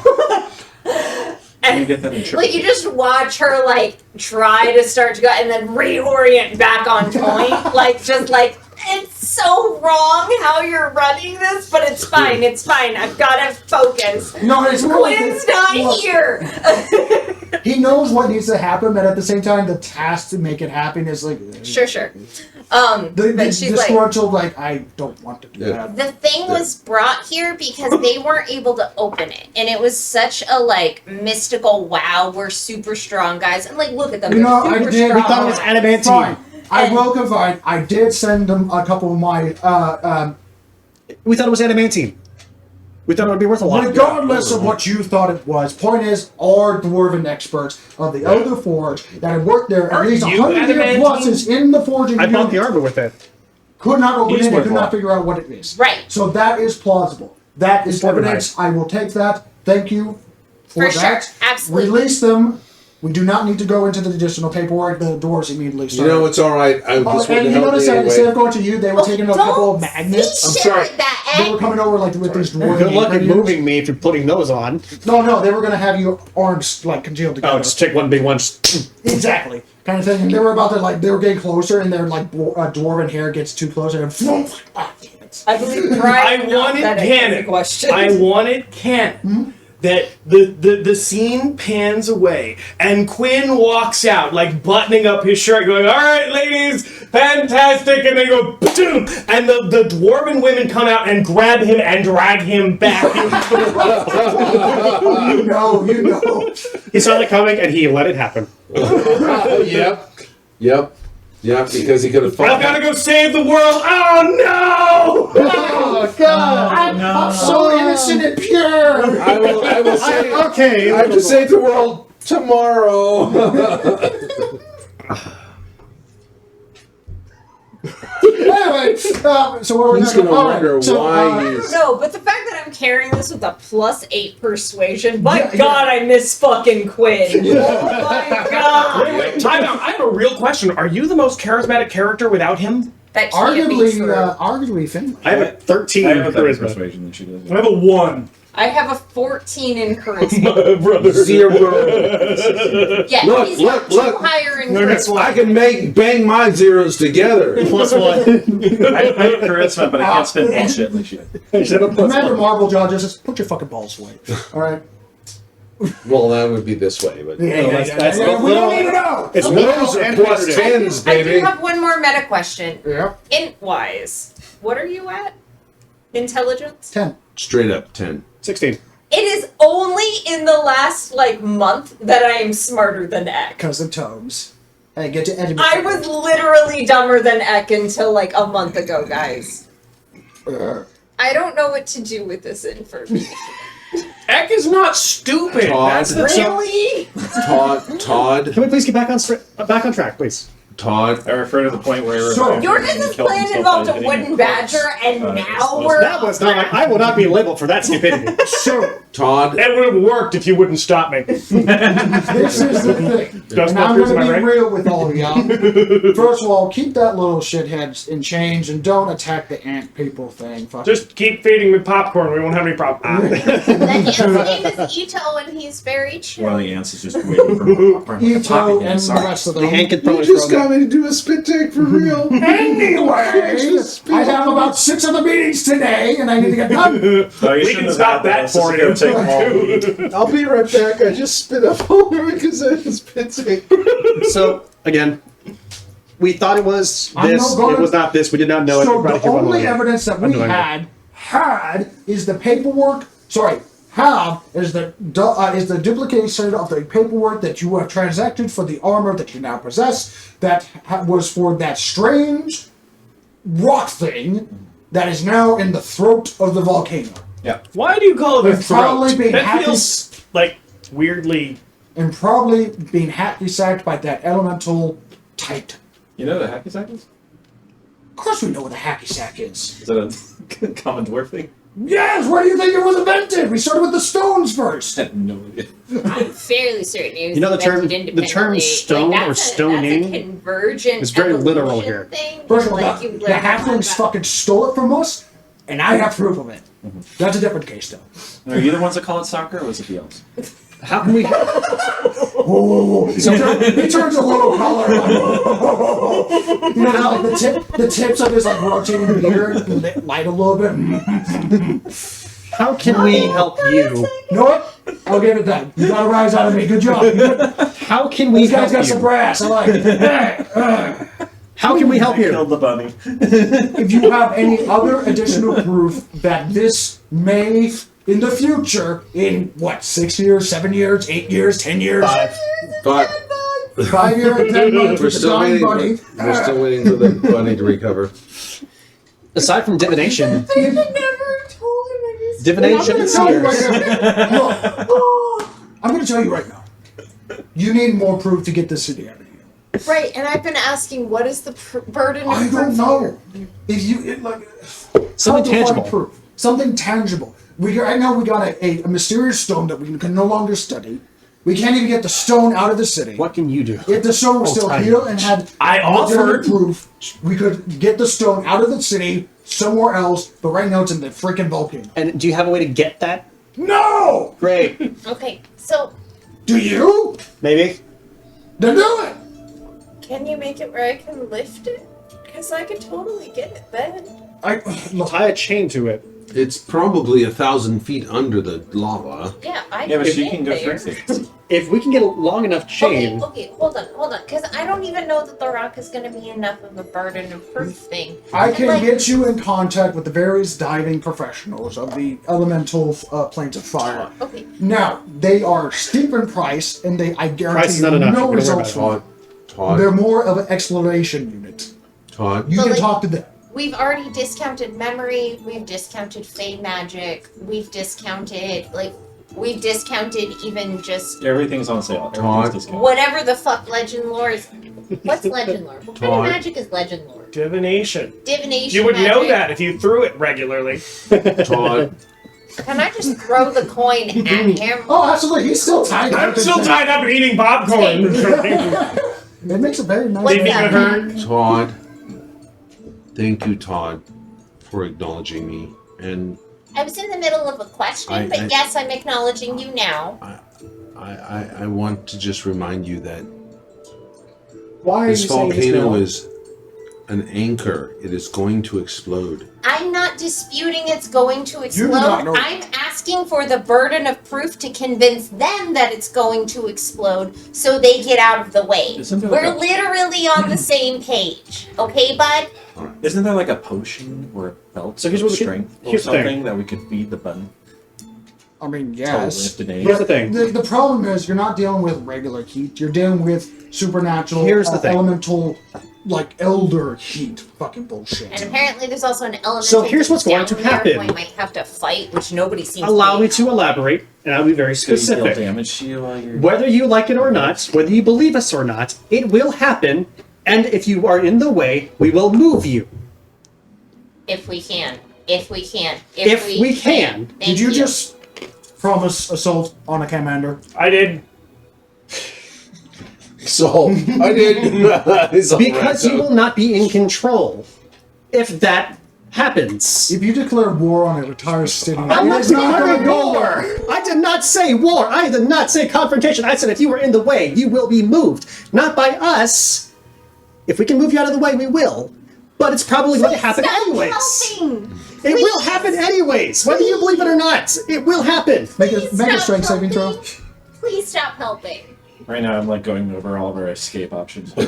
[SPEAKER 6] You get that in
[SPEAKER 2] Like, you just watch her, like, try to start to go and then reorient back on point. Like, just like, it's so wrong how you're running this, but it's fine. It's fine. I've got to focus.
[SPEAKER 3] No, it's more like
[SPEAKER 2] Quinn's not here.
[SPEAKER 3] He knows what needs to happen, but at the same time, the task to make it happen is like
[SPEAKER 2] Sure.
[SPEAKER 3] The
[SPEAKER 2] But she's like,
[SPEAKER 3] disgruntled, like I don't want to do that.
[SPEAKER 2] the thing was brought here because they weren't able to open it, and it was such a like mystical. Wow, we're super strong guys, and like look at them.
[SPEAKER 3] You know,
[SPEAKER 2] they're
[SPEAKER 3] I
[SPEAKER 2] super
[SPEAKER 3] did.
[SPEAKER 2] strong.
[SPEAKER 3] We thought it was
[SPEAKER 4] adamantine.
[SPEAKER 3] Fine. I will confide. I did send them a couple of my.
[SPEAKER 4] We thought it was adamantine. We thought it would be worth a lot.
[SPEAKER 3] Regardless of what you thought it was, point is, our dwarven experts of the Elder Forge that have worked there at least
[SPEAKER 1] you
[SPEAKER 3] 100 year
[SPEAKER 1] adamantine?
[SPEAKER 3] plus is in the forging.
[SPEAKER 4] I bought the
[SPEAKER 3] unit,
[SPEAKER 4] armor with it.
[SPEAKER 3] could not open
[SPEAKER 4] He's
[SPEAKER 3] it and could
[SPEAKER 4] worthwhile.
[SPEAKER 3] not figure out what it is.
[SPEAKER 2] Right.
[SPEAKER 3] So that is plausible. That is
[SPEAKER 4] Organized.
[SPEAKER 3] evidence. I will take that. Thank you for
[SPEAKER 2] For
[SPEAKER 3] that.
[SPEAKER 2] sure. Absolutely.
[SPEAKER 3] Release them. We do not need to go into the additional paperwork. The doors immediately
[SPEAKER 5] You
[SPEAKER 3] started.
[SPEAKER 5] know, it's all right. I just want
[SPEAKER 3] and
[SPEAKER 5] to
[SPEAKER 3] you
[SPEAKER 5] help
[SPEAKER 3] notice
[SPEAKER 5] you
[SPEAKER 3] that instead
[SPEAKER 5] anyway.
[SPEAKER 3] of going to you, they were taking a couple of magnets.
[SPEAKER 5] I'm sorry.
[SPEAKER 3] They were coming over like with these dwarven
[SPEAKER 4] Good luck at
[SPEAKER 3] ingredients.
[SPEAKER 4] moving me if you're putting those on.
[SPEAKER 3] No, they were going to have you arms like congealed together.
[SPEAKER 4] Oh, just take one big one.
[SPEAKER 3] Exactly. Kind of thing. And they were about to like they were getting closer, and their like dwarven hair gets too close, and
[SPEAKER 8] I believe
[SPEAKER 1] I
[SPEAKER 8] Brian
[SPEAKER 1] wanted canon.
[SPEAKER 8] question.
[SPEAKER 1] I wanted canon. That the scene pans away and Quinn walks out like buttoning up his shirt going, all right ladies, fantastic, and they go boom, and the dwarven women come out and grab him and drag him back into the
[SPEAKER 3] you know.
[SPEAKER 4] He saw it coming and he let it happen.
[SPEAKER 5] Yep, because he could have
[SPEAKER 1] I've got to go save the world. Oh no!
[SPEAKER 3] Oh God! I'm so innocent and pure.
[SPEAKER 5] I will say,
[SPEAKER 4] Okay.
[SPEAKER 5] I have to save the world tomorrow.
[SPEAKER 3] Anyway, so what we're
[SPEAKER 5] He's
[SPEAKER 3] gonna
[SPEAKER 5] gonna
[SPEAKER 3] all right,
[SPEAKER 5] wonder
[SPEAKER 3] so,
[SPEAKER 5] why
[SPEAKER 8] I don't
[SPEAKER 5] he's.
[SPEAKER 8] know, but the fact that I'm carrying this with a +8 persuasion, my
[SPEAKER 3] Yeah,
[SPEAKER 8] God, I miss fucking Quinn. Oh my God.
[SPEAKER 1] Wait, time out. I have a real question. Are you the most charismatic character without him?
[SPEAKER 2] That can't be true.
[SPEAKER 3] arguably, Finn.
[SPEAKER 4] I have a 13
[SPEAKER 6] I have a better
[SPEAKER 4] charisma.
[SPEAKER 6] persuasion than she does.
[SPEAKER 1] I have a 1.
[SPEAKER 8] I have a 14 in charisma.
[SPEAKER 1] Brother.
[SPEAKER 5] 0.
[SPEAKER 2] Yeah,
[SPEAKER 5] Look,
[SPEAKER 2] he's
[SPEAKER 5] look,
[SPEAKER 2] not too
[SPEAKER 5] look.
[SPEAKER 2] higher in
[SPEAKER 1] That's
[SPEAKER 2] charisma.
[SPEAKER 5] I can bang my zeros together.
[SPEAKER 6] +1. I have charisma, but I can't spend bullshit like shit.
[SPEAKER 3] Remember, Marble Jaw, just put your fucking balls away. All right.
[SPEAKER 5] Well, that would be this way, but
[SPEAKER 3] Yeah,
[SPEAKER 4] that's
[SPEAKER 3] we don't even know.
[SPEAKER 4] It's
[SPEAKER 5] those
[SPEAKER 4] rolls
[SPEAKER 5] are
[SPEAKER 4] and
[SPEAKER 5] plus
[SPEAKER 4] +10s.
[SPEAKER 5] 10s,
[SPEAKER 2] I do
[SPEAKER 5] baby.
[SPEAKER 2] have one more meta question.
[SPEAKER 3] Yeah.
[SPEAKER 8] Int-wise, what are you at? Intelligence?
[SPEAKER 3] 10.
[SPEAKER 5] Straight up 10.
[SPEAKER 4] 16.
[SPEAKER 8] It is only in the last, month that I am smarter than Ek.
[SPEAKER 3] Because of tomes. Hey, get your edge.
[SPEAKER 8] I was literally dumber than Ek until, a month ago, guys. I don't know what to do with this information.
[SPEAKER 1] Eck is not stupid.
[SPEAKER 5] Todd.
[SPEAKER 1] That's the
[SPEAKER 8] Really?
[SPEAKER 5] Todd.
[SPEAKER 4] Can we please get back on track, please?
[SPEAKER 5] Todd.
[SPEAKER 6] I refer to the point where
[SPEAKER 3] So-
[SPEAKER 8] Your guys'
[SPEAKER 6] killed
[SPEAKER 8] plan
[SPEAKER 6] himself
[SPEAKER 8] involved
[SPEAKER 6] by
[SPEAKER 8] a
[SPEAKER 6] hitting
[SPEAKER 8] wooden
[SPEAKER 6] the
[SPEAKER 8] badger, and
[SPEAKER 6] uh,
[SPEAKER 8] now
[SPEAKER 6] was-
[SPEAKER 8] we're.
[SPEAKER 4] That was not like I will not be labeled for that stupidity.
[SPEAKER 3] So,
[SPEAKER 5] Todd.
[SPEAKER 1] It would have worked if you wouldn't stop me.
[SPEAKER 3] this is the thing.
[SPEAKER 1] Just
[SPEAKER 3] And
[SPEAKER 1] not
[SPEAKER 3] I'm
[SPEAKER 1] prison,
[SPEAKER 3] going to
[SPEAKER 1] am I
[SPEAKER 3] be
[SPEAKER 1] right?
[SPEAKER 3] real with all of y'all. First of all, keep that little shitheads in chains and don't attack the ant people thing. Fuck.
[SPEAKER 1] Just keep feeding me popcorn. We won't have any problem.
[SPEAKER 2] The ant's name is Ito, and he's very chill.
[SPEAKER 6] one of the ants is just waiting for popcorn.
[SPEAKER 3] Ito and the
[SPEAKER 6] Sorry.
[SPEAKER 3] rest of
[SPEAKER 7] The
[SPEAKER 3] them.
[SPEAKER 7] hand can
[SPEAKER 5] You
[SPEAKER 7] throw his
[SPEAKER 5] just
[SPEAKER 7] throat.
[SPEAKER 5] got me to do a spit take for real.
[SPEAKER 3] Anyway, I have about 6 other meetings today, and I need to get done.
[SPEAKER 6] No, you
[SPEAKER 1] We
[SPEAKER 6] shouldn't
[SPEAKER 1] can
[SPEAKER 6] have
[SPEAKER 1] stop
[SPEAKER 6] had
[SPEAKER 1] that
[SPEAKER 6] This is
[SPEAKER 1] for
[SPEAKER 6] gonna
[SPEAKER 1] you.
[SPEAKER 6] take a long week.
[SPEAKER 5] I'll be right back. I just spit up over because I was spit take.
[SPEAKER 7] So, again, we thought it was
[SPEAKER 3] I'm
[SPEAKER 7] this.
[SPEAKER 3] not going-
[SPEAKER 4] It was not this. We did not know it.
[SPEAKER 3] So
[SPEAKER 4] We brought it
[SPEAKER 3] the
[SPEAKER 4] here one
[SPEAKER 3] only
[SPEAKER 4] way.
[SPEAKER 3] evidence that we
[SPEAKER 4] Unknowingly.
[SPEAKER 3] had is the paperwork. Sorry, is the duplication of the paperwork that you have transacted for the armor that you now possess. That was for that strange rock thing that is now in the throat of the volcano,
[SPEAKER 1] Why do you call it a
[SPEAKER 3] It's probably
[SPEAKER 1] throat?
[SPEAKER 3] being
[SPEAKER 1] That
[SPEAKER 3] happy-
[SPEAKER 1] feels like weirdly.
[SPEAKER 3] and probably being hacky sacked by that elemental titan.
[SPEAKER 6] You know what a hacky sack is?
[SPEAKER 3] Of course, we know what a hacky sack is.
[SPEAKER 6] Is that a common dwarf thing?
[SPEAKER 3] Yes, where do you think it was invented? We started with the stones first.
[SPEAKER 6] I have no idea.
[SPEAKER 2] I'm fairly certain it was
[SPEAKER 4] You know the term-
[SPEAKER 2] invented
[SPEAKER 4] the term
[SPEAKER 2] independently.
[SPEAKER 4] stone
[SPEAKER 2] Like,
[SPEAKER 4] or
[SPEAKER 2] that's
[SPEAKER 4] stoning
[SPEAKER 2] That's a convergent
[SPEAKER 4] is very literal
[SPEAKER 2] evolution
[SPEAKER 4] here.
[SPEAKER 2] Thing.
[SPEAKER 3] First of all,
[SPEAKER 2] Like, you
[SPEAKER 3] the
[SPEAKER 2] learn about
[SPEAKER 3] halflings
[SPEAKER 2] that.
[SPEAKER 3] fucking stole it from us, and I have proof of it. That's a different case, though.
[SPEAKER 6] Are you the ones that call it soccer, or was it the elves?
[SPEAKER 7] How can we?
[SPEAKER 3] Oh, he turns a little color. You know, like the tips of his like rotating beard light a little bit.
[SPEAKER 7] How can we help you?
[SPEAKER 3] You know what? I'll give it that. You got a rise out of me. Good job.
[SPEAKER 7] How can we
[SPEAKER 3] These guys
[SPEAKER 7] help
[SPEAKER 3] got some
[SPEAKER 7] you?
[SPEAKER 3] brass. I like it. Hey,
[SPEAKER 7] How can we help you?
[SPEAKER 6] Killed the bunny.
[SPEAKER 3] if you have any other additional proof that this may, in the future, in what, 6 years, 7 years, 8 years, 10 years,
[SPEAKER 5] 5.
[SPEAKER 3] 5 years, 10 months
[SPEAKER 5] We're
[SPEAKER 3] with the
[SPEAKER 5] still
[SPEAKER 3] dying
[SPEAKER 5] waiting.
[SPEAKER 3] bunny.
[SPEAKER 5] We're still waiting for the bunny to recover.
[SPEAKER 7] Aside from divination,
[SPEAKER 2] I never told him I was.
[SPEAKER 7] divination
[SPEAKER 3] I'm
[SPEAKER 7] and
[SPEAKER 3] gonna tell you right
[SPEAKER 7] seers.
[SPEAKER 3] now. Look, I'm going to tell you right now. You need more proof to get this city out of here.
[SPEAKER 2] Right, and I've been asking, what is the burden of
[SPEAKER 3] I don't
[SPEAKER 2] proof
[SPEAKER 3] know. If you like
[SPEAKER 7] Something
[SPEAKER 3] how to find
[SPEAKER 7] tangible.
[SPEAKER 3] proof. Something tangible. Right now we got a mysterious stone that we can no longer study. We can't even get the stone out of the city.
[SPEAKER 7] What can you do?
[SPEAKER 3] If the stone was still
[SPEAKER 7] tiny.
[SPEAKER 3] here and had
[SPEAKER 1] I
[SPEAKER 3] legitimate
[SPEAKER 1] offered.
[SPEAKER 3] proof, we could get the stone out of the city somewhere else. But right now it's in the freaking volcano.
[SPEAKER 7] And do you have a way to get that?
[SPEAKER 3] No.
[SPEAKER 7] Great.
[SPEAKER 2] Okay, so
[SPEAKER 3] Do you?
[SPEAKER 7] Maybe.
[SPEAKER 3] Then do it.
[SPEAKER 8] Can you make it where I can lift it? Because I could totally get it then.
[SPEAKER 3] Look,
[SPEAKER 4] Tie a chain to it.
[SPEAKER 5] It's probably 1,000 feet under the lava.
[SPEAKER 2] yeah, I
[SPEAKER 6] Yeah, but she
[SPEAKER 2] get
[SPEAKER 6] can go
[SPEAKER 2] there.
[SPEAKER 6] through it.
[SPEAKER 7] If we can get a long enough chain,
[SPEAKER 2] Okay, hold on, because I don't even know that the rock is going to be enough of a burden of proof thing.
[SPEAKER 3] I can
[SPEAKER 2] Like-
[SPEAKER 3] get you in contact with the various diving professionals of the elemental planes of fire.
[SPEAKER 2] Okay,
[SPEAKER 3] Now, they are steep in price, and I
[SPEAKER 4] Price
[SPEAKER 3] guarantee
[SPEAKER 4] is
[SPEAKER 3] you
[SPEAKER 4] not enough.
[SPEAKER 3] no
[SPEAKER 4] Don't worry
[SPEAKER 3] results
[SPEAKER 4] about
[SPEAKER 3] from
[SPEAKER 5] Todd.
[SPEAKER 3] them. They're more of an exploration unit.
[SPEAKER 5] Todd.
[SPEAKER 3] You
[SPEAKER 2] But
[SPEAKER 3] can
[SPEAKER 2] like-
[SPEAKER 3] talk to them.
[SPEAKER 2] we've already discounted memory, we've discounted fey magic, we've discounted even just
[SPEAKER 6] Everything's on sale.
[SPEAKER 5] Todd.
[SPEAKER 6] Everything's discounted.
[SPEAKER 2] whatever the fuck legend lore is. What's legend lore? What kind of
[SPEAKER 5] Todd.
[SPEAKER 2] magic is legend lore?
[SPEAKER 1] Divination.
[SPEAKER 2] Divination.
[SPEAKER 1] You would know
[SPEAKER 2] magic.
[SPEAKER 1] that if you threw it regularly.
[SPEAKER 5] Todd.
[SPEAKER 2] Can I just throw the coin at him?
[SPEAKER 3] Oh, absolutely. He's still tied up.
[SPEAKER 1] I'm still tied up and eating popcorn.
[SPEAKER 3] It makes a very nice.
[SPEAKER 2] What's
[SPEAKER 1] Didn't even
[SPEAKER 2] that?
[SPEAKER 1] hurt.
[SPEAKER 5] Todd. Thank you, Todd, for acknowledging me. And
[SPEAKER 2] I was in the middle of a question, but
[SPEAKER 5] I-
[SPEAKER 2] yes, I'm acknowledging you now.
[SPEAKER 5] I want to just remind you that
[SPEAKER 4] Why are
[SPEAKER 5] this
[SPEAKER 4] you saying this
[SPEAKER 5] volcano
[SPEAKER 4] now?
[SPEAKER 5] is an anchor. It is going to explode.
[SPEAKER 2] I'm not disputing it's going to
[SPEAKER 3] do
[SPEAKER 2] explode.
[SPEAKER 3] not know.
[SPEAKER 2] I'm asking for the burden of proof to convince them that it's going to explode so they get out of the way.
[SPEAKER 6] Isn't there
[SPEAKER 2] We're
[SPEAKER 6] like
[SPEAKER 2] literally on the same page. Okay, bud?
[SPEAKER 6] Isn't there like a potion or a belt
[SPEAKER 4] So here's
[SPEAKER 6] of
[SPEAKER 4] what we can-
[SPEAKER 6] strength or
[SPEAKER 4] here's the thing.
[SPEAKER 6] something that we could feed the button?
[SPEAKER 3] I mean,
[SPEAKER 6] to
[SPEAKER 3] yes.
[SPEAKER 6] lift an
[SPEAKER 4] Here's
[SPEAKER 6] egg?
[SPEAKER 4] the thing.
[SPEAKER 3] The problem is you're not dealing with regular heat. You're dealing with supernatural,
[SPEAKER 7] Here's the thing.
[SPEAKER 3] elemental like elder heat fucking bullshit.
[SPEAKER 2] And apparently there's also an element
[SPEAKER 4] So here's what's going to
[SPEAKER 2] down there
[SPEAKER 4] happen.
[SPEAKER 2] where we might have to fight, which nobody seems
[SPEAKER 4] Allow
[SPEAKER 2] to
[SPEAKER 4] me to elaborate, and I'll be very
[SPEAKER 6] Deal
[SPEAKER 4] specific.
[SPEAKER 6] damage to you while you're.
[SPEAKER 4] Whether you like it or not, whether you believe us or not, it will happen, and if you are in the way, we will move you.
[SPEAKER 2] If we can. If we can.
[SPEAKER 4] If we can.
[SPEAKER 2] Thank
[SPEAKER 3] Did you just promise assault on a commander?
[SPEAKER 1] I did.
[SPEAKER 5] So I did. It's all
[SPEAKER 4] Because
[SPEAKER 5] right,
[SPEAKER 4] you will not be in control if that happens.
[SPEAKER 3] If you declare war on a retired city,
[SPEAKER 4] I'm
[SPEAKER 3] it
[SPEAKER 4] not
[SPEAKER 3] is not
[SPEAKER 4] declaring
[SPEAKER 3] gonna go
[SPEAKER 4] war. I did not say war. I did not say confrontation. I said if you were in the way, you will be moved. Not by us. If we can move you out of the way, we will. But it's probably going to happen anyways.
[SPEAKER 2] Helping.
[SPEAKER 4] It will happen anyways, whether you believe it or not. It will happen.
[SPEAKER 3] Make a
[SPEAKER 2] Stop
[SPEAKER 3] strength saving throw.
[SPEAKER 2] helping. Please stop helping.
[SPEAKER 6] Right now, I'm like going over all of our escape options.
[SPEAKER 3] You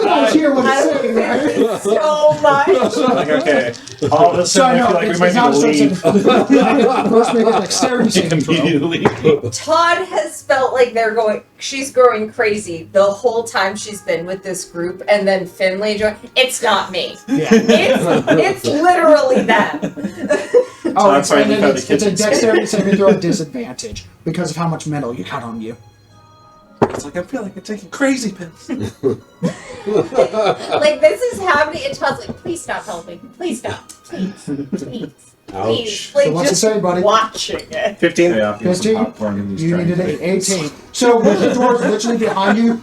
[SPEAKER 3] guys hear what he's saying, right?
[SPEAKER 8] So much.
[SPEAKER 6] Like, okay, all of a sudden I feel like we might
[SPEAKER 3] not a
[SPEAKER 6] need
[SPEAKER 3] strength
[SPEAKER 6] to leave.
[SPEAKER 3] saving. First, make a dexterity saving throw.
[SPEAKER 6] Immediately.
[SPEAKER 8] Todd has felt like she's growing crazy the whole time she's been with this group, and then Finley joined. It's not me.
[SPEAKER 3] Yeah.
[SPEAKER 8] It's literally them.
[SPEAKER 3] Oh,
[SPEAKER 6] I
[SPEAKER 3] it's,
[SPEAKER 6] finally
[SPEAKER 3] and then
[SPEAKER 6] found
[SPEAKER 3] it's
[SPEAKER 6] the
[SPEAKER 3] a
[SPEAKER 6] kitchen
[SPEAKER 3] dexterity saving throw at disadvantage because of how much metal you got on you.
[SPEAKER 6] It's like I feel like I'm taking crazy pills.
[SPEAKER 8] Like this is happening, and Todd's like,
[SPEAKER 2] Please stop helping. Please stop. Please. Please.
[SPEAKER 5] Ouch.
[SPEAKER 2] Please.
[SPEAKER 8] like
[SPEAKER 3] So what's it
[SPEAKER 8] just
[SPEAKER 3] say, buddy?
[SPEAKER 8] watching it.
[SPEAKER 4] 15.
[SPEAKER 6] Yeah, give me some
[SPEAKER 3] 15?
[SPEAKER 6] popcorn in these
[SPEAKER 3] You
[SPEAKER 6] trying
[SPEAKER 3] needed an
[SPEAKER 6] things.
[SPEAKER 3] 18. So when the door is literally behind you,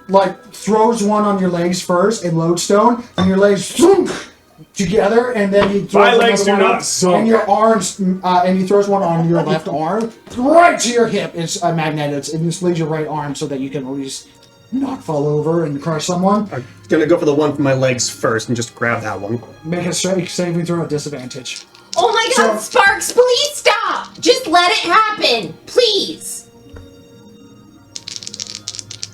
[SPEAKER 3] like throws one on your legs first, a lodestone, and your legs thunk together, and then he throws
[SPEAKER 1] My legs
[SPEAKER 3] another
[SPEAKER 1] do
[SPEAKER 3] one
[SPEAKER 1] not
[SPEAKER 3] up,
[SPEAKER 1] zunk.
[SPEAKER 3] and your arms, and he throws one on your left arm, right to your hip. It's a magnet, and this leaves your right arm so that you can at least not fall over and crush someone.
[SPEAKER 4] I'm gonna go for the one for my legs first and just grab that one.
[SPEAKER 3] Make a strength saving throw at disadvantage.
[SPEAKER 2] Oh my god, Sparks, please stop! Just let it happen! Please!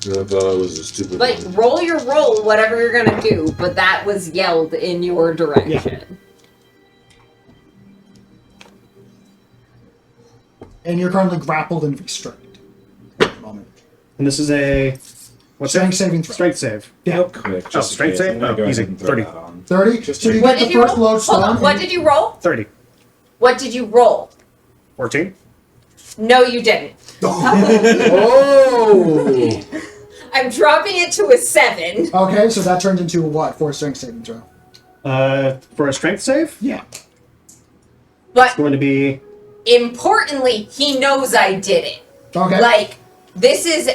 [SPEAKER 5] I thought it was a stupid
[SPEAKER 8] Like
[SPEAKER 5] one.
[SPEAKER 8] roll your roll, whatever you're gonna do, but that was yelled in your direction.
[SPEAKER 3] And you're currently grappled and restrained at the moment.
[SPEAKER 4] And this is a what's
[SPEAKER 3] Strength
[SPEAKER 4] that?
[SPEAKER 3] saving throw.
[SPEAKER 4] Strength save.
[SPEAKER 3] Yeah.
[SPEAKER 6] Quick,
[SPEAKER 4] Oh,
[SPEAKER 6] just in
[SPEAKER 4] strength
[SPEAKER 6] case.
[SPEAKER 4] save?
[SPEAKER 6] I'm gonna
[SPEAKER 4] Oh,
[SPEAKER 6] go ahead
[SPEAKER 4] easy.
[SPEAKER 6] and throw
[SPEAKER 4] 30.
[SPEAKER 6] that on.
[SPEAKER 3] 30.
[SPEAKER 6] Just
[SPEAKER 3] So you
[SPEAKER 8] What
[SPEAKER 3] get
[SPEAKER 8] did
[SPEAKER 3] the
[SPEAKER 8] you
[SPEAKER 3] first
[SPEAKER 8] roll?
[SPEAKER 3] lodestone.
[SPEAKER 8] Hold on, what did you roll?
[SPEAKER 4] 30.
[SPEAKER 8] What did you roll?
[SPEAKER 4] 14.
[SPEAKER 8] No, you didn't.
[SPEAKER 5] Oh!
[SPEAKER 8] I'm dropping it to a 7.
[SPEAKER 3] Okay, so that turns into a what for a strength saving throw?
[SPEAKER 4] For a strength save,
[SPEAKER 3] Yeah.
[SPEAKER 8] But
[SPEAKER 4] it's going to be
[SPEAKER 8] importantly, he knows I did it.
[SPEAKER 3] Okay.
[SPEAKER 8] Like, this is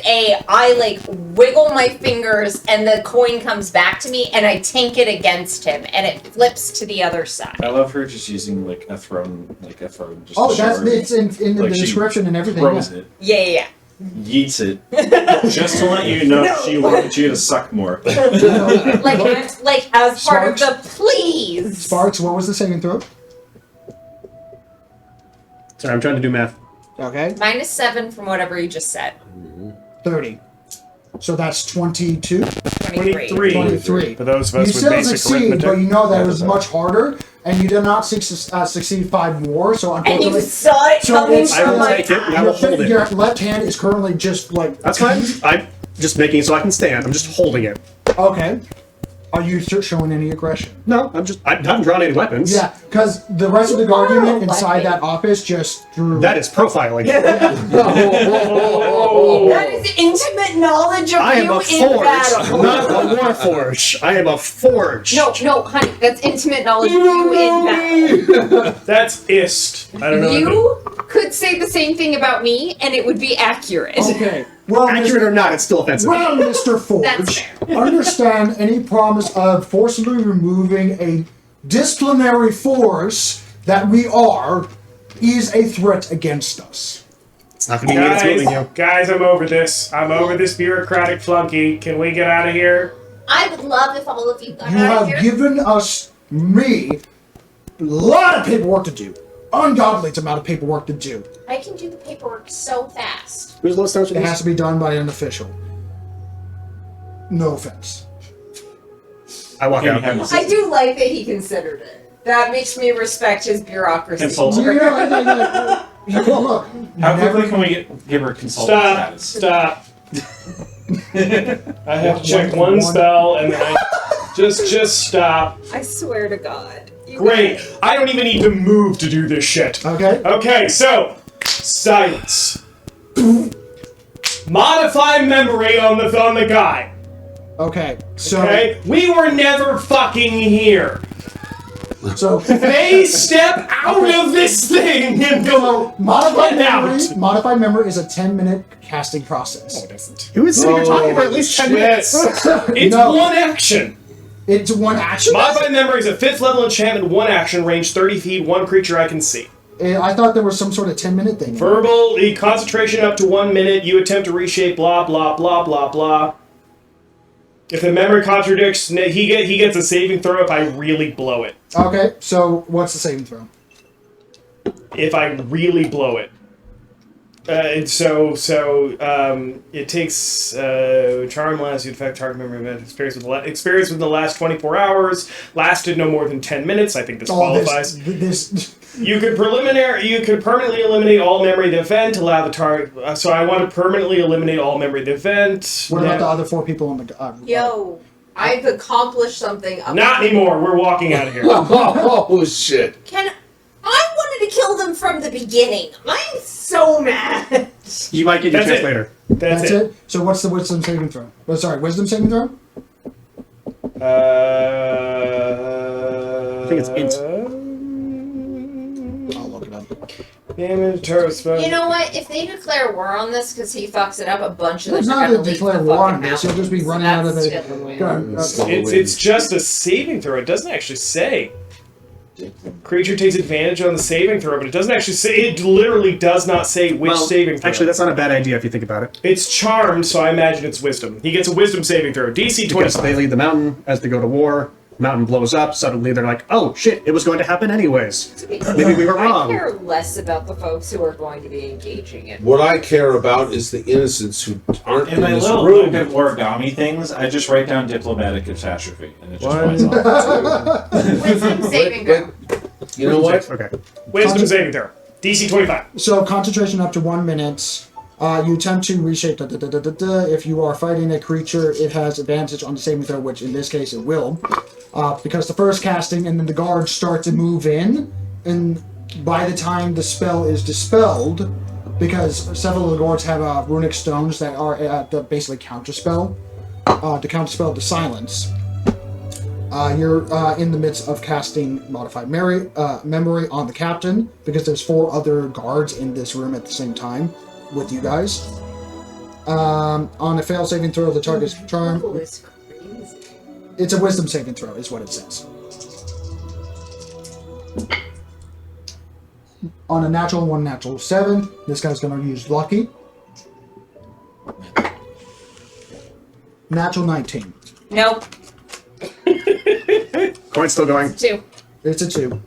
[SPEAKER 8] I like wiggle my fingers and the coin comes back to me and I tink it against him and it flips to the other side.
[SPEAKER 6] I love her just using like a throne, just
[SPEAKER 3] Oh,
[SPEAKER 6] to show
[SPEAKER 3] that's
[SPEAKER 6] her.
[SPEAKER 3] it's in the
[SPEAKER 6] Like, she
[SPEAKER 3] description and everything.
[SPEAKER 6] Throws
[SPEAKER 3] Yeah.
[SPEAKER 6] it,
[SPEAKER 8] Yeah.
[SPEAKER 6] yeets it, just to let you know she wanted you to suck more.
[SPEAKER 8] Like, I'm, like as part of
[SPEAKER 3] Sparks?
[SPEAKER 8] the please.
[SPEAKER 3] Sparks, what was the saving throw?
[SPEAKER 4] sorry, I'm trying to do math.
[SPEAKER 3] Okay.
[SPEAKER 8] -7 from whatever you just said.
[SPEAKER 3] 30. So that's 22.
[SPEAKER 8] 23.
[SPEAKER 3] 23.
[SPEAKER 1] For those of
[SPEAKER 3] You
[SPEAKER 1] us with
[SPEAKER 3] still
[SPEAKER 1] basic
[SPEAKER 3] succeed,
[SPEAKER 1] arithmetic.
[SPEAKER 3] but you know that it was much harder, and you did not succeed 5 more, so
[SPEAKER 8] And you
[SPEAKER 3] unfortunately...
[SPEAKER 8] saw it
[SPEAKER 3] So
[SPEAKER 8] coming
[SPEAKER 3] it's-
[SPEAKER 4] I
[SPEAKER 8] from
[SPEAKER 4] will
[SPEAKER 8] my
[SPEAKER 4] take it and I
[SPEAKER 8] eye.
[SPEAKER 4] will hold it.
[SPEAKER 3] Your left hand is currently just like...
[SPEAKER 4] That's fine. I'm just making it so I can stand. I'm just holding it.
[SPEAKER 3] Okay. Are you showing any aggression?
[SPEAKER 4] No, I haven't drawn any weapons.
[SPEAKER 3] Yeah, because the rest of the guard
[SPEAKER 8] are
[SPEAKER 3] unit inside
[SPEAKER 8] elected.
[SPEAKER 3] that office just drew...
[SPEAKER 4] That is profiling.
[SPEAKER 8] That is intimate knowledge of
[SPEAKER 4] I am
[SPEAKER 8] you
[SPEAKER 4] a
[SPEAKER 8] in
[SPEAKER 4] forge,
[SPEAKER 8] battle.
[SPEAKER 4] not a war forge. I am a forge.
[SPEAKER 8] No, honey, that's intimate knowledge of you in battle.
[SPEAKER 1] That's ist. I don't know.
[SPEAKER 8] You could say the same thing about me, and it would be accurate.
[SPEAKER 3] Okay. Well,
[SPEAKER 4] Accurate or not, it's still offensive.
[SPEAKER 3] Well, Mr.
[SPEAKER 8] That's
[SPEAKER 3] Forge, understand any promise of forcibly removing a disciplinary force that we are is a threat against us.
[SPEAKER 4] It's not going to be me that's moving you.
[SPEAKER 1] Guys, I'm over this. I'm over this bureaucratic flunky. Can we get out of here?
[SPEAKER 2] I would love if all of you got
[SPEAKER 3] You
[SPEAKER 2] out of
[SPEAKER 3] have
[SPEAKER 2] here.
[SPEAKER 3] given me a lot of paperwork to do. Ungodly amount of paperwork to do.
[SPEAKER 2] I can do the paperwork so fast.
[SPEAKER 4] Who's lowest down for
[SPEAKER 3] It has
[SPEAKER 4] this?
[SPEAKER 3] to be done by an official. No offense.
[SPEAKER 4] I walk out.
[SPEAKER 8] I do like that he considered it. That makes me respect his bureaucracy.
[SPEAKER 6] Consultant.
[SPEAKER 8] more.
[SPEAKER 3] Look,
[SPEAKER 6] How
[SPEAKER 3] never-
[SPEAKER 6] quickly can we give her consultant
[SPEAKER 1] Stop.
[SPEAKER 6] status?
[SPEAKER 1] Stop. I have to check one spell and then I just stop.
[SPEAKER 8] I swear to God. You
[SPEAKER 1] Great.
[SPEAKER 8] guys-
[SPEAKER 1] I don't even need to move to do this shit.
[SPEAKER 3] Okay.
[SPEAKER 1] Okay, so silence. Modify memory on the guy.
[SPEAKER 3] Okay. So
[SPEAKER 1] Okay? We were never fucking here.
[SPEAKER 3] so
[SPEAKER 1] They step out of this thing and go
[SPEAKER 3] modified
[SPEAKER 1] get
[SPEAKER 3] memory.
[SPEAKER 1] out.
[SPEAKER 3] Modified memory is a 10-minute casting process.
[SPEAKER 4] Who is sitting here talking for at least 10 minutes?
[SPEAKER 1] It's
[SPEAKER 3] No.
[SPEAKER 1] one action.
[SPEAKER 3] It's one action.
[SPEAKER 1] Modified memory is a 5th level enchantment, one action, range 30 feet, one creature I can see.
[SPEAKER 3] I thought there was some sort of 10-minute thing.
[SPEAKER 1] Verbal, concentration up to 1 minute, you attempt to reshape, blah, blah, blah, blah, blah. If the memory contradicts, he gets a saving throw if I really blow it.
[SPEAKER 3] Okay. So what's the saving throw?
[SPEAKER 1] If I really blow it. It takes charm lasts you affect target memory event experience within the last 24 hours, lasted no more than 10 minutes. I think this qualifies.
[SPEAKER 3] This
[SPEAKER 1] You could permanently eliminate all memory of the event, allow the target. So I want to permanently eliminate all memory of the event.
[SPEAKER 3] What about the other 4 people on the?
[SPEAKER 8] Yo, I've accomplished something.
[SPEAKER 1] Not anymore. We're walking out of here.
[SPEAKER 5] Oh shit!
[SPEAKER 8] I wanted to kill them from the beginning. I'm so mad.
[SPEAKER 4] You might get your
[SPEAKER 1] That's
[SPEAKER 4] chance
[SPEAKER 1] it.
[SPEAKER 4] later.
[SPEAKER 1] That's it.
[SPEAKER 3] So what's the wisdom saving throw? Oh, sorry, wisdom saving throw.
[SPEAKER 4] I think it's int.
[SPEAKER 3] I'll look it up.
[SPEAKER 1] Damage, terror spell.
[SPEAKER 8] You know what? If they declare war on this because he fucks it up, a bunch of
[SPEAKER 3] It's
[SPEAKER 8] them are
[SPEAKER 3] not
[SPEAKER 8] gonna
[SPEAKER 3] to
[SPEAKER 8] leave
[SPEAKER 3] declare
[SPEAKER 8] the
[SPEAKER 3] war on
[SPEAKER 8] fucking
[SPEAKER 3] this. You'll just be
[SPEAKER 8] mountains.
[SPEAKER 3] running out of
[SPEAKER 8] That's
[SPEAKER 3] the.
[SPEAKER 8] stupid.
[SPEAKER 3] Go ahead.
[SPEAKER 1] It's just a saving throw. It doesn't actually say. Creature takes advantage on the saving throw, but it doesn't actually say. It literally does not say which saving throw.
[SPEAKER 4] Actually, that's not a bad idea if you think about it.
[SPEAKER 1] It's charmed, so I imagine it's wisdom. He gets a wisdom saving throw. DC
[SPEAKER 4] Because
[SPEAKER 1] 25.
[SPEAKER 4] they leave the mountain as they go to war. Mountain blows up. Suddenly, they're like, "Oh shit! It was going to happen anyways.
[SPEAKER 8] To be
[SPEAKER 4] Maybe we were
[SPEAKER 8] I
[SPEAKER 4] wrong."
[SPEAKER 8] care less about the folks who are going to be engaging in.
[SPEAKER 5] What I care about is the innocents who aren't
[SPEAKER 6] In
[SPEAKER 5] in
[SPEAKER 6] my
[SPEAKER 5] this
[SPEAKER 6] little
[SPEAKER 5] room.
[SPEAKER 6] book of origami things, I just write down diplomatic catastrophe, and it just points off.
[SPEAKER 8] Wisdom saving throw.
[SPEAKER 5] You know what?
[SPEAKER 4] Okay.
[SPEAKER 1] Wisdom saving throw. DC 25.
[SPEAKER 3] So concentration up to 1 minute. You attempt to reshape. If you are fighting a creature, it has advantage on the saving throw, which in this case it will, because the first casting and then the guards start to move in, and by the time the spell is dispelled, because several of the guards have runic stones that are basically counterspell, to counterspell the silence. You're in the midst of casting modified memory on the captain, because there's 4 other guards in this room at the same time with you guys. On a failed saving throw, the target's charm.
[SPEAKER 8] Purple is crazy.
[SPEAKER 3] It's a wisdom saving throw, is what it says. On a natural 1, natural 7, this guy's going to use lucky. Natural 19.
[SPEAKER 8] Nope.
[SPEAKER 4] Coin's still going.
[SPEAKER 8] 2.
[SPEAKER 3] It's a 2.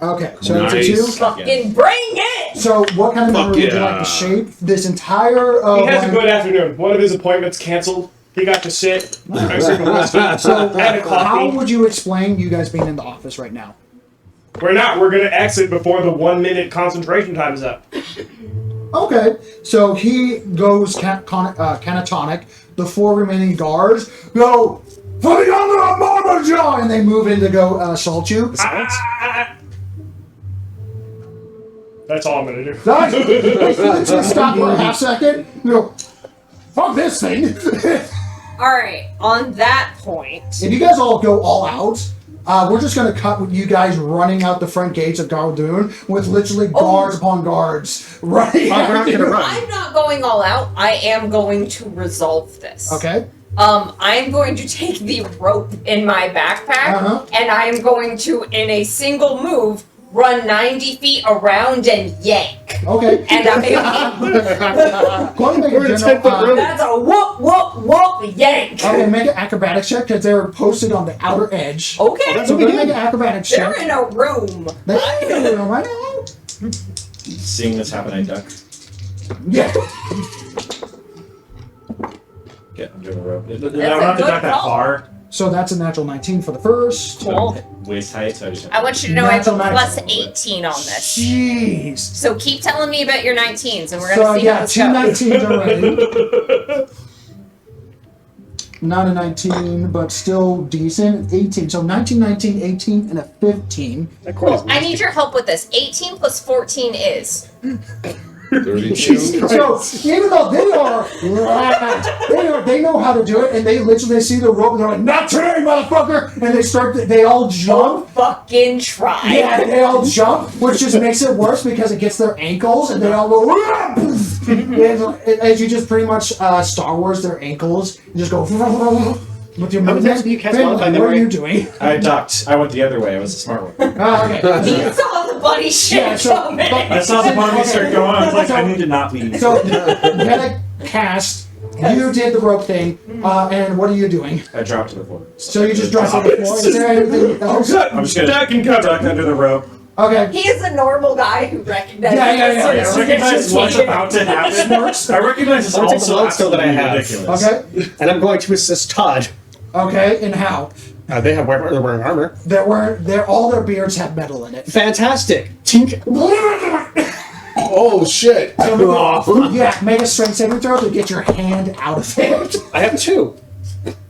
[SPEAKER 3] Okay, so
[SPEAKER 5] Nice.
[SPEAKER 3] it's a 2.
[SPEAKER 8] Fucking bring it!
[SPEAKER 3] So, what kind of memory would you
[SPEAKER 5] yeah.
[SPEAKER 3] like to shape? This entire.
[SPEAKER 1] He has a
[SPEAKER 3] one-
[SPEAKER 1] good afternoon. One of his appointments canceled. He got to sit. I took a wisdom.
[SPEAKER 3] So,
[SPEAKER 1] Had a
[SPEAKER 3] how
[SPEAKER 1] coffee.
[SPEAKER 3] would you explain you guys being in the office right now?
[SPEAKER 1] We're not. We're going to exit before the 1 minute concentration time is up.
[SPEAKER 3] Okay, so he goes catatonic. The 4 remaining guards go, "For the honor of Marmaja!" and they move in to go assault you.
[SPEAKER 1] That's all I'm going to do.
[SPEAKER 3] Guys, let's just stop for a half second. You go, fuck this thing.
[SPEAKER 8] Alright, on that point.
[SPEAKER 3] If you guys all go all out, we're just going to cut with you guys running out the front gates of Gardoon with literally guards upon guards running
[SPEAKER 4] We're not gonna run.
[SPEAKER 8] I'm not going all out. I am going to resolve this.
[SPEAKER 3] Okay.
[SPEAKER 8] I'm going to take the rope in my backpack and I am going to, in a single move, run 90 feet around and yank.
[SPEAKER 3] Okay.
[SPEAKER 8] And I'm
[SPEAKER 3] Go ahead and make a general,
[SPEAKER 8] that's a whoop, whoop, whoop, yank.
[SPEAKER 3] okay, make an acrobatics check because they're posted on the outer edge.
[SPEAKER 8] Okay.
[SPEAKER 3] So go ahead and make an acrobatics
[SPEAKER 8] They're
[SPEAKER 3] check.
[SPEAKER 8] in a room.
[SPEAKER 6] Seeing this happen, I duck.
[SPEAKER 3] Yeah.
[SPEAKER 6] Yeah, I'm doing a rope. I don't
[SPEAKER 8] a
[SPEAKER 6] have to
[SPEAKER 8] good
[SPEAKER 6] duck that
[SPEAKER 8] call.
[SPEAKER 6] far.
[SPEAKER 3] So that's a natural 19 for the first.
[SPEAKER 8] Cool.
[SPEAKER 6] Waist height, so I just.
[SPEAKER 8] I want you to know I have a
[SPEAKER 3] Natural
[SPEAKER 8] plus
[SPEAKER 3] 19.
[SPEAKER 8] 18 on this.
[SPEAKER 3] Jeez.
[SPEAKER 8] So keep telling me about your 19s and we're
[SPEAKER 3] So
[SPEAKER 8] going to see
[SPEAKER 3] yeah,
[SPEAKER 8] how this
[SPEAKER 3] 2
[SPEAKER 8] goes.
[SPEAKER 3] 19s already. Not a 19, but still decent. 18. So 19, 19, 18, and a 15.
[SPEAKER 4] That coin is
[SPEAKER 2] Cool. I need your help with this. 18 plus 14 is.
[SPEAKER 5] 32.
[SPEAKER 3] So even though they are rats, they know how to do it, and they literally see the rope and they're like, "Not today, motherfucker!" And they all jump.
[SPEAKER 8] Fucking try.
[SPEAKER 3] Yeah, they all jump, which just makes it worse because it gets their ankles, and they all go. And as you just pretty much Star Wars their ankles, you just go with your
[SPEAKER 7] How many times
[SPEAKER 3] movement.
[SPEAKER 7] do you cast
[SPEAKER 3] Finley,
[SPEAKER 7] Modify
[SPEAKER 3] what are
[SPEAKER 7] Memory?
[SPEAKER 3] you doing?
[SPEAKER 6] I ducked. I went the other way. I was the smart one.
[SPEAKER 3] Okay.
[SPEAKER 8] He saw the bunny shit
[SPEAKER 3] Yeah, so-
[SPEAKER 8] coming.
[SPEAKER 6] I saw the bunny start going. I was like, I need to not leave.
[SPEAKER 3] So, Medic cast, you did the rope thing, and what are you doing?
[SPEAKER 6] I dropped to the floor.
[SPEAKER 3] So you just dropped on the floor. Is there anything else?
[SPEAKER 6] I'm just gonna duck under the rope.
[SPEAKER 3] Okay.
[SPEAKER 8] He is a normal guy who recognizes
[SPEAKER 3] Yeah.
[SPEAKER 6] I recognize what's about to happen.
[SPEAKER 3] Smarts.
[SPEAKER 6] I recognize it's
[SPEAKER 7] I'm gonna take the
[SPEAKER 6] also
[SPEAKER 7] lodestone that I
[SPEAKER 6] absolutely
[SPEAKER 7] have.
[SPEAKER 6] ridiculous.
[SPEAKER 3] Okay.
[SPEAKER 4] And I'm going to assist Todd.
[SPEAKER 3] Okay. And how?
[SPEAKER 4] They're wearing armor.
[SPEAKER 3] All their beards have metal in it.
[SPEAKER 4] Fantastic. Tink.
[SPEAKER 5] Oh shit!
[SPEAKER 3] Yeah. Make a strength saving throw to get your hand out of it.
[SPEAKER 4] I have 2.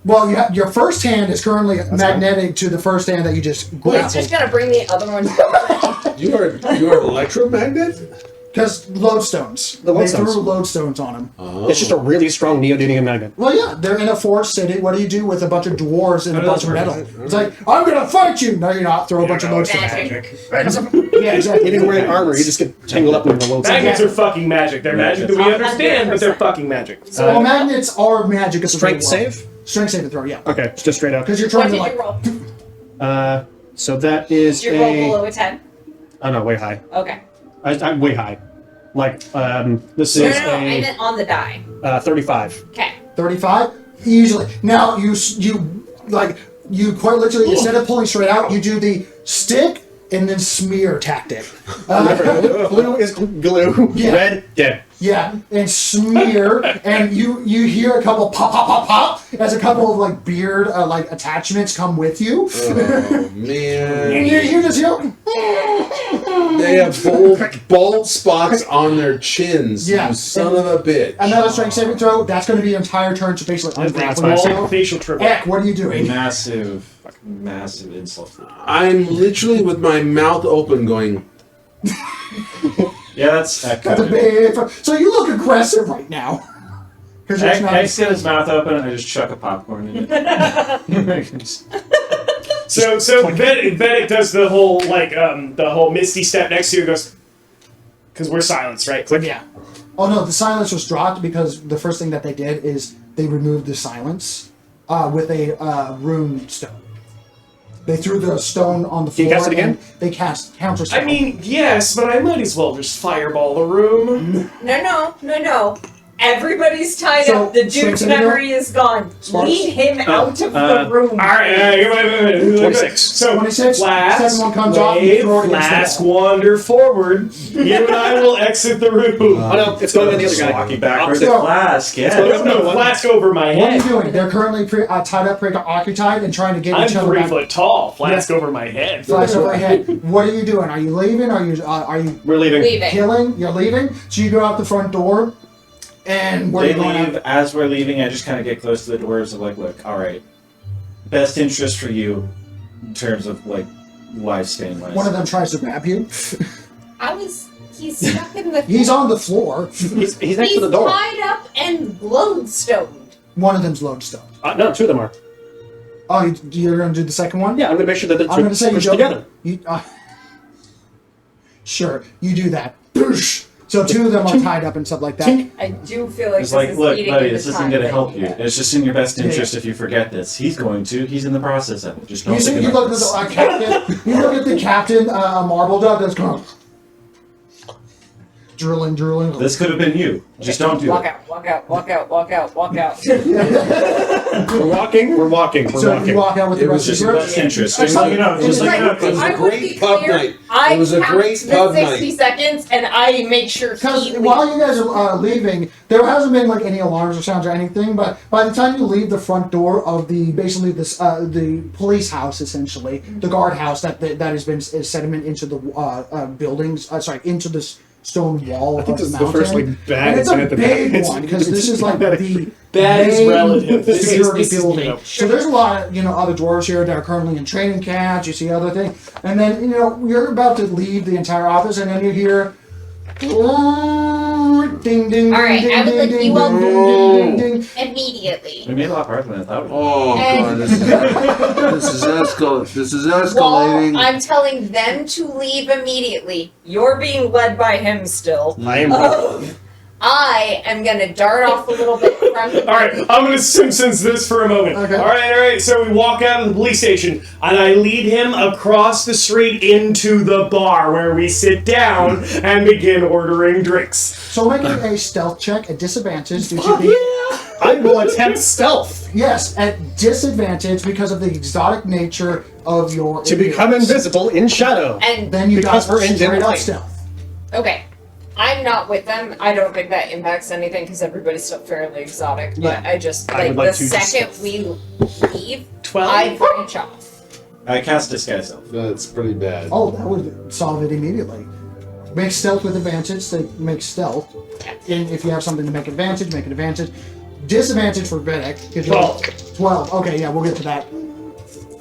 [SPEAKER 3] Well, your first hand is currently magnetic to the first hand that you just
[SPEAKER 8] He's
[SPEAKER 3] grappled.
[SPEAKER 8] just gonna bring the other one down.
[SPEAKER 5] You are electromagnet?
[SPEAKER 3] Because lodestones.
[SPEAKER 4] The
[SPEAKER 3] They
[SPEAKER 4] lodestones.
[SPEAKER 3] threw lodestones on him.
[SPEAKER 4] It's just a really strong neodymium magnet.
[SPEAKER 3] Well, yeah, they're in a forest city. What do you do with a bunch of dwarves and a
[SPEAKER 6] How
[SPEAKER 3] bunch
[SPEAKER 6] does
[SPEAKER 3] of
[SPEAKER 6] that
[SPEAKER 3] metal?
[SPEAKER 6] work?
[SPEAKER 3] It's like, I'm gonna fight you! No, you're not. Throw a bunch of lodestones.
[SPEAKER 2] Magic.
[SPEAKER 3] Yeah, exactly.
[SPEAKER 4] Even wearing armor, you just get tangled up in the lodestone.
[SPEAKER 1] Magnets are fucking magic. They're magic that we understand, but they're fucking magic.
[SPEAKER 3] Well, magnets are magic. It's a
[SPEAKER 4] Strength
[SPEAKER 3] real world.
[SPEAKER 4] save?
[SPEAKER 3] Strength saving throw, yeah.
[SPEAKER 4] Okay, just straight up.
[SPEAKER 3] Because you're
[SPEAKER 8] What
[SPEAKER 3] trying to
[SPEAKER 8] did
[SPEAKER 3] like.
[SPEAKER 8] you roll?
[SPEAKER 4] So that is
[SPEAKER 8] Did you roll
[SPEAKER 4] a.
[SPEAKER 8] below a 10?
[SPEAKER 4] Oh no, way high.
[SPEAKER 8] Okay.
[SPEAKER 4] I'm way high. Like, this
[SPEAKER 2] No,
[SPEAKER 4] is
[SPEAKER 2] no, no. I
[SPEAKER 4] a
[SPEAKER 2] meant on the die.
[SPEAKER 4] 35.
[SPEAKER 2] Okay.
[SPEAKER 3] 35 easily. Now you quite literally instead of pulling straight out, you do the stick and then smear tactic.
[SPEAKER 4] Blue is glue.
[SPEAKER 3] Yeah.
[SPEAKER 4] Red, dead.
[SPEAKER 3] Yeah, and smear, and you hear a couple pop pop pop pop as a couple of like beard like attachments come with you.
[SPEAKER 5] Oh
[SPEAKER 3] And
[SPEAKER 5] man!
[SPEAKER 3] you just hear.
[SPEAKER 5] They have bald spots on their chins.
[SPEAKER 3] Yeah.
[SPEAKER 5] You son of a bitch.
[SPEAKER 3] Another strength saving throw. That's going to be your entire turn to basically
[SPEAKER 4] I think that's
[SPEAKER 3] unravel
[SPEAKER 4] fine.
[SPEAKER 3] yourself.
[SPEAKER 1] Facial triple.
[SPEAKER 3] Eck, what are you doing?
[SPEAKER 6] Massive insult.
[SPEAKER 5] I'm literally with my mouth open, going.
[SPEAKER 6] Yeah, that's that
[SPEAKER 3] That's a big. So you look aggressive right now. Because you're not.
[SPEAKER 6] X got his mouth open and I just chuck a popcorn in it.
[SPEAKER 1] So Vedic does the whole the whole misty step next to you and goes, because we're silenced, right? Click.
[SPEAKER 3] Yeah. Oh no, the silence was dropped because the first thing that they did is they removed the silence with a rune stone. They threw the stone on the floor.
[SPEAKER 4] Can you cast it again?
[SPEAKER 3] And they cast counter spell.
[SPEAKER 1] I mean, yes, but I might as well just fireball the room.
[SPEAKER 8] No. Everybody's tied
[SPEAKER 3] So,
[SPEAKER 8] up. The
[SPEAKER 3] strength
[SPEAKER 8] dude's
[SPEAKER 3] saving throw?
[SPEAKER 8] memory is gone.
[SPEAKER 3] Smarts?
[SPEAKER 8] Lead him out of the room.
[SPEAKER 1] All right, wait.
[SPEAKER 4] 26.
[SPEAKER 1] So
[SPEAKER 3] 26,
[SPEAKER 1] Flask,
[SPEAKER 3] second one comes off, you
[SPEAKER 1] wave,
[SPEAKER 3] throw it against the
[SPEAKER 1] Flask,
[SPEAKER 3] wall.
[SPEAKER 1] wander forward. You and I will exit the room.
[SPEAKER 4] Oh no, it's going on the other guy.
[SPEAKER 6] Walking backwards
[SPEAKER 3] So-
[SPEAKER 6] to Flask, yeah.
[SPEAKER 1] No, Flask over my
[SPEAKER 3] What are you
[SPEAKER 1] head.
[SPEAKER 3] doing? They're currently tied up, occupied, and trying to get
[SPEAKER 1] I'm
[SPEAKER 3] each other
[SPEAKER 1] 3
[SPEAKER 3] back.
[SPEAKER 1] foot tall. Flask over my head.
[SPEAKER 3] Flash over head. What are you doing? Are you leaving? Are you
[SPEAKER 4] We're leaving.
[SPEAKER 2] Leaving.
[SPEAKER 3] killing? You're leaving. So you go out the front door, and where are
[SPEAKER 6] They
[SPEAKER 3] you going?
[SPEAKER 6] leave. As we're leaving, I just kind of get close to the doors of like, look, all right, best interest for you in terms of like lifespan wise.
[SPEAKER 3] One of them tries to grab you.
[SPEAKER 2] He's stuck in the.
[SPEAKER 3] He's on the floor.
[SPEAKER 4] He's next
[SPEAKER 2] He's
[SPEAKER 4] to the door.
[SPEAKER 2] tied up and lodestoned.
[SPEAKER 3] One of them's lodestone.
[SPEAKER 4] No, 2 of them are.
[SPEAKER 3] Oh, you're going to do the second one?
[SPEAKER 4] Yeah, I'm gonna make sure that the
[SPEAKER 3] I'm going to say you
[SPEAKER 4] push
[SPEAKER 3] don't.
[SPEAKER 4] together.
[SPEAKER 3] Sure, you do that. Boosh. So 2 of them are tied up and stuff like that.
[SPEAKER 8] I do feel like
[SPEAKER 6] It's
[SPEAKER 8] this
[SPEAKER 6] like,
[SPEAKER 8] is
[SPEAKER 6] look,
[SPEAKER 8] eating
[SPEAKER 6] buddy,
[SPEAKER 8] into
[SPEAKER 6] this isn't
[SPEAKER 8] time
[SPEAKER 6] going to
[SPEAKER 8] that
[SPEAKER 6] help
[SPEAKER 8] you
[SPEAKER 6] you.
[SPEAKER 8] get.
[SPEAKER 6] It's just in your best
[SPEAKER 3] Yeah.
[SPEAKER 6] interest if you forget this. He's going to. He's in the process of it. Just don't
[SPEAKER 3] You see,
[SPEAKER 6] think
[SPEAKER 3] you
[SPEAKER 6] about
[SPEAKER 3] look at
[SPEAKER 6] this.
[SPEAKER 3] the captain. You look at the captain, Marble Dog, that's going. Drilling.
[SPEAKER 6] This could have been you. Just don't do
[SPEAKER 8] Walk
[SPEAKER 6] it.
[SPEAKER 8] out, walk out.
[SPEAKER 4] We're walking.
[SPEAKER 3] So you walk out with the
[SPEAKER 5] It was
[SPEAKER 3] rest of
[SPEAKER 5] just
[SPEAKER 3] your
[SPEAKER 6] Best interest. Just
[SPEAKER 3] Actually,
[SPEAKER 6] let you know. Just let you know.
[SPEAKER 5] It was
[SPEAKER 8] I
[SPEAKER 5] a
[SPEAKER 8] would
[SPEAKER 5] great
[SPEAKER 8] be
[SPEAKER 5] pub
[SPEAKER 8] clear,
[SPEAKER 5] night.
[SPEAKER 8] I
[SPEAKER 5] It was a
[SPEAKER 8] count
[SPEAKER 5] great
[SPEAKER 8] the
[SPEAKER 5] pub
[SPEAKER 8] 60
[SPEAKER 5] night.
[SPEAKER 8] seconds and I make sure
[SPEAKER 3] Because
[SPEAKER 8] he
[SPEAKER 3] while
[SPEAKER 8] leaves.
[SPEAKER 3] you guys are leaving, there hasn't been like any alarms or sounds or anything. But by the time you leave the front door of basically this the police house, essentially the guard house that has been is sediment into the buildings. Into this stone wall
[SPEAKER 4] I think
[SPEAKER 3] of
[SPEAKER 4] this is
[SPEAKER 3] the
[SPEAKER 4] the
[SPEAKER 3] mountain.
[SPEAKER 4] first like bad
[SPEAKER 3] And it's a
[SPEAKER 4] event that
[SPEAKER 3] big
[SPEAKER 4] happens.
[SPEAKER 3] one because this is like the
[SPEAKER 1] Bad is
[SPEAKER 3] main
[SPEAKER 1] relative. This is-
[SPEAKER 3] security
[SPEAKER 1] this is,
[SPEAKER 3] building.
[SPEAKER 1] you know,
[SPEAKER 3] So there's a lot of other dwarves here that are currently in training camps. You see other things, and then you're about to leave the entire office, and then you hear. Ding ding.
[SPEAKER 2] All right,
[SPEAKER 3] ding,
[SPEAKER 2] I would
[SPEAKER 3] ding,
[SPEAKER 2] like
[SPEAKER 3] ding,
[SPEAKER 2] you all
[SPEAKER 3] ding, ding, ding, ding.
[SPEAKER 2] immediately.
[SPEAKER 6] We made a lot harder than I thought.
[SPEAKER 5] Oh god, this is escalating.
[SPEAKER 8] Well, I'm telling them to leave immediately. You're being led by him still.
[SPEAKER 4] I am.
[SPEAKER 8] I am gonna dart off a little bit from the
[SPEAKER 1] All right, I'm gonna Simpsons this for a moment.
[SPEAKER 3] Okay.
[SPEAKER 1] All right. So we walk out of the police station, and I lead him across the street into the bar where we sit down and begin ordering drinks.
[SPEAKER 3] So make a stealth check at disadvantage due to the
[SPEAKER 4] I will attempt stealth
[SPEAKER 3] yes at disadvantage because of the exotic nature of your
[SPEAKER 4] to become
[SPEAKER 3] appearance.
[SPEAKER 4] invisible in shadow.
[SPEAKER 8] And
[SPEAKER 3] Then you
[SPEAKER 4] Because
[SPEAKER 3] got
[SPEAKER 4] we're in dim
[SPEAKER 3] straight up
[SPEAKER 4] light.
[SPEAKER 3] stealth.
[SPEAKER 8] okay, I'm not with them. I don't think that impacts anything because everybody's still fairly exotic. But
[SPEAKER 3] Yeah.
[SPEAKER 8] I just
[SPEAKER 4] I
[SPEAKER 8] like
[SPEAKER 4] would like
[SPEAKER 8] the
[SPEAKER 4] to
[SPEAKER 8] second we leave,
[SPEAKER 1] 12?
[SPEAKER 8] I branch off.
[SPEAKER 6] I cast Disguise Self.
[SPEAKER 5] That's pretty bad.
[SPEAKER 3] Oh, that would solve it immediately. Make stealth with advantage. They make stealth. And if you have something to make advantage, make an advantage. Disadvantage for Vedic. 12. Okay, yeah, we'll get to that.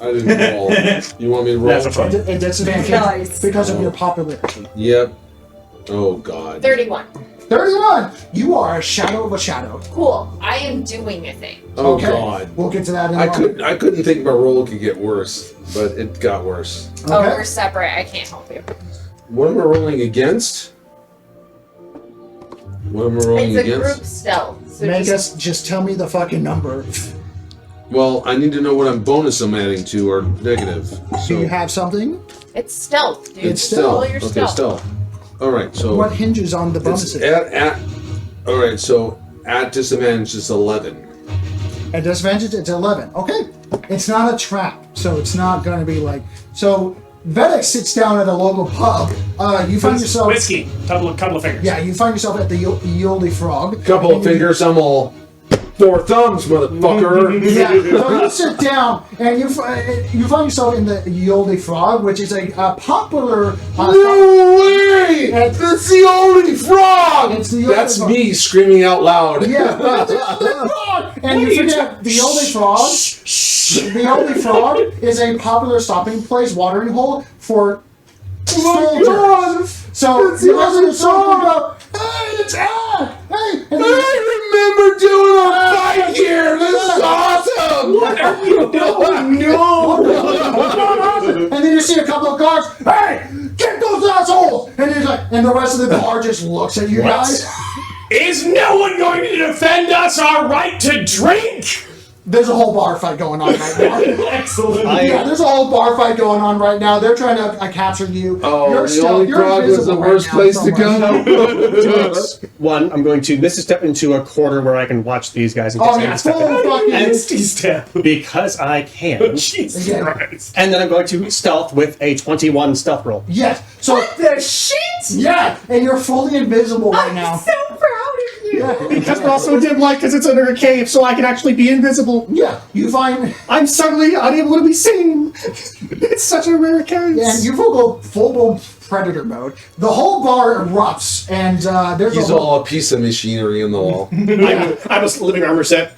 [SPEAKER 5] I didn't roll. You want me to roll?
[SPEAKER 6] That's a fun.
[SPEAKER 3] A disadvantage
[SPEAKER 8] Nice.
[SPEAKER 3] because of your popularity.
[SPEAKER 5] Yep. Oh god.
[SPEAKER 8] 31.
[SPEAKER 3] 31. You are a shadow of a shadow.
[SPEAKER 8] Cool. I am doing a thing.
[SPEAKER 5] Oh
[SPEAKER 3] Okay.
[SPEAKER 5] god.
[SPEAKER 3] We'll get to that in a
[SPEAKER 5] I
[SPEAKER 3] moment.
[SPEAKER 5] couldn't think my roll could get worse, but it got worse.
[SPEAKER 8] Oh,
[SPEAKER 3] Okay.
[SPEAKER 8] we're separate. I can't help you.
[SPEAKER 5] What am I rolling against? What am I rolling
[SPEAKER 8] It's a
[SPEAKER 5] against?
[SPEAKER 8] group stealth. So
[SPEAKER 3] Make
[SPEAKER 8] just,
[SPEAKER 3] us just tell me the fucking number.
[SPEAKER 5] Well, I need to know what bonus I'm adding to or negative. So
[SPEAKER 3] Do you have something?
[SPEAKER 8] it's stealth, dude.
[SPEAKER 3] It's
[SPEAKER 8] Just roll
[SPEAKER 3] stealth.
[SPEAKER 8] your
[SPEAKER 5] Okay,
[SPEAKER 8] stealth.
[SPEAKER 5] stealth. All right, so
[SPEAKER 3] What hinges on the
[SPEAKER 5] it's
[SPEAKER 3] bonuses?
[SPEAKER 5] at all right, so at disadvantage is 11.
[SPEAKER 3] At disadvantage, it's 11. Okay. It's not a trap, so it's not going to be like. So, Vedic sits down at a local pub. You find yourself.
[SPEAKER 1] Whiskey. Couple of fingers.
[SPEAKER 3] Yeah, you find yourself at the Yoldy Frog.
[SPEAKER 5] Couple of
[SPEAKER 3] And you-
[SPEAKER 5] fingers, I'm all 4 thumbs, motherfucker.
[SPEAKER 3] Yeah, so you sit down and you find yourself in the Yoldy Frog, which is a popular.
[SPEAKER 5] No way!
[SPEAKER 3] It's-
[SPEAKER 5] That's the only frog!
[SPEAKER 3] It's the only
[SPEAKER 5] That's
[SPEAKER 3] frog.
[SPEAKER 5] me screaming out loud.
[SPEAKER 3] Yeah, and you forget the Yoldy Frog. The Yoldy Frog is a popular stopping place, watering hole for soldiers. So you guys are talking about, hey, it's Ed! Hey! And then,
[SPEAKER 5] I remember doing a fight here! This is awesome!
[SPEAKER 1] What are you doing? No!
[SPEAKER 3] and then you see a couple of cars, hey! Get those assholes! And he's like, and the rest of the bar just looks at you guys.
[SPEAKER 1] Is no one going to defend us our right to drink?
[SPEAKER 3] There's a whole bar fight going on right now.
[SPEAKER 1] Excellent.
[SPEAKER 3] Yeah, there's a whole bar fight going on right now. They're trying to capture you.
[SPEAKER 5] Oh,
[SPEAKER 3] You're
[SPEAKER 5] the
[SPEAKER 3] still-
[SPEAKER 5] only
[SPEAKER 3] you're
[SPEAKER 5] frog was the
[SPEAKER 3] invisible right
[SPEAKER 5] worst
[SPEAKER 3] now
[SPEAKER 5] place to
[SPEAKER 3] somewhere.
[SPEAKER 5] go.
[SPEAKER 4] One, I'm going to misty step into a corner where I can watch these guys and
[SPEAKER 3] Oh,
[SPEAKER 4] get
[SPEAKER 3] yeah,
[SPEAKER 4] step
[SPEAKER 3] full
[SPEAKER 4] in.
[SPEAKER 3] fucking.
[SPEAKER 1] Misty step.
[SPEAKER 4] Because I can.
[SPEAKER 1] Jesus
[SPEAKER 3] Yeah.
[SPEAKER 1] Christ.
[SPEAKER 4] And then I'm going to stealth with a 21 stealth roll.
[SPEAKER 3] Yes. So,
[SPEAKER 8] The shit!
[SPEAKER 3] yeah, and you're fully invisible right now.
[SPEAKER 8] I'm so proud of you!
[SPEAKER 3] Yeah.
[SPEAKER 4] Because we're also dim light because it's under a cave, so I can actually be invisible.
[SPEAKER 3] Yeah, you find,
[SPEAKER 4] I'm suddenly unable to be seen. It's such a rare occurrence.
[SPEAKER 3] and you go full-blown predator mode. The whole bar erupts, and there's
[SPEAKER 5] He's
[SPEAKER 3] a whole...
[SPEAKER 5] all a piece of machinery in the wall.
[SPEAKER 4] I'm a living armor set.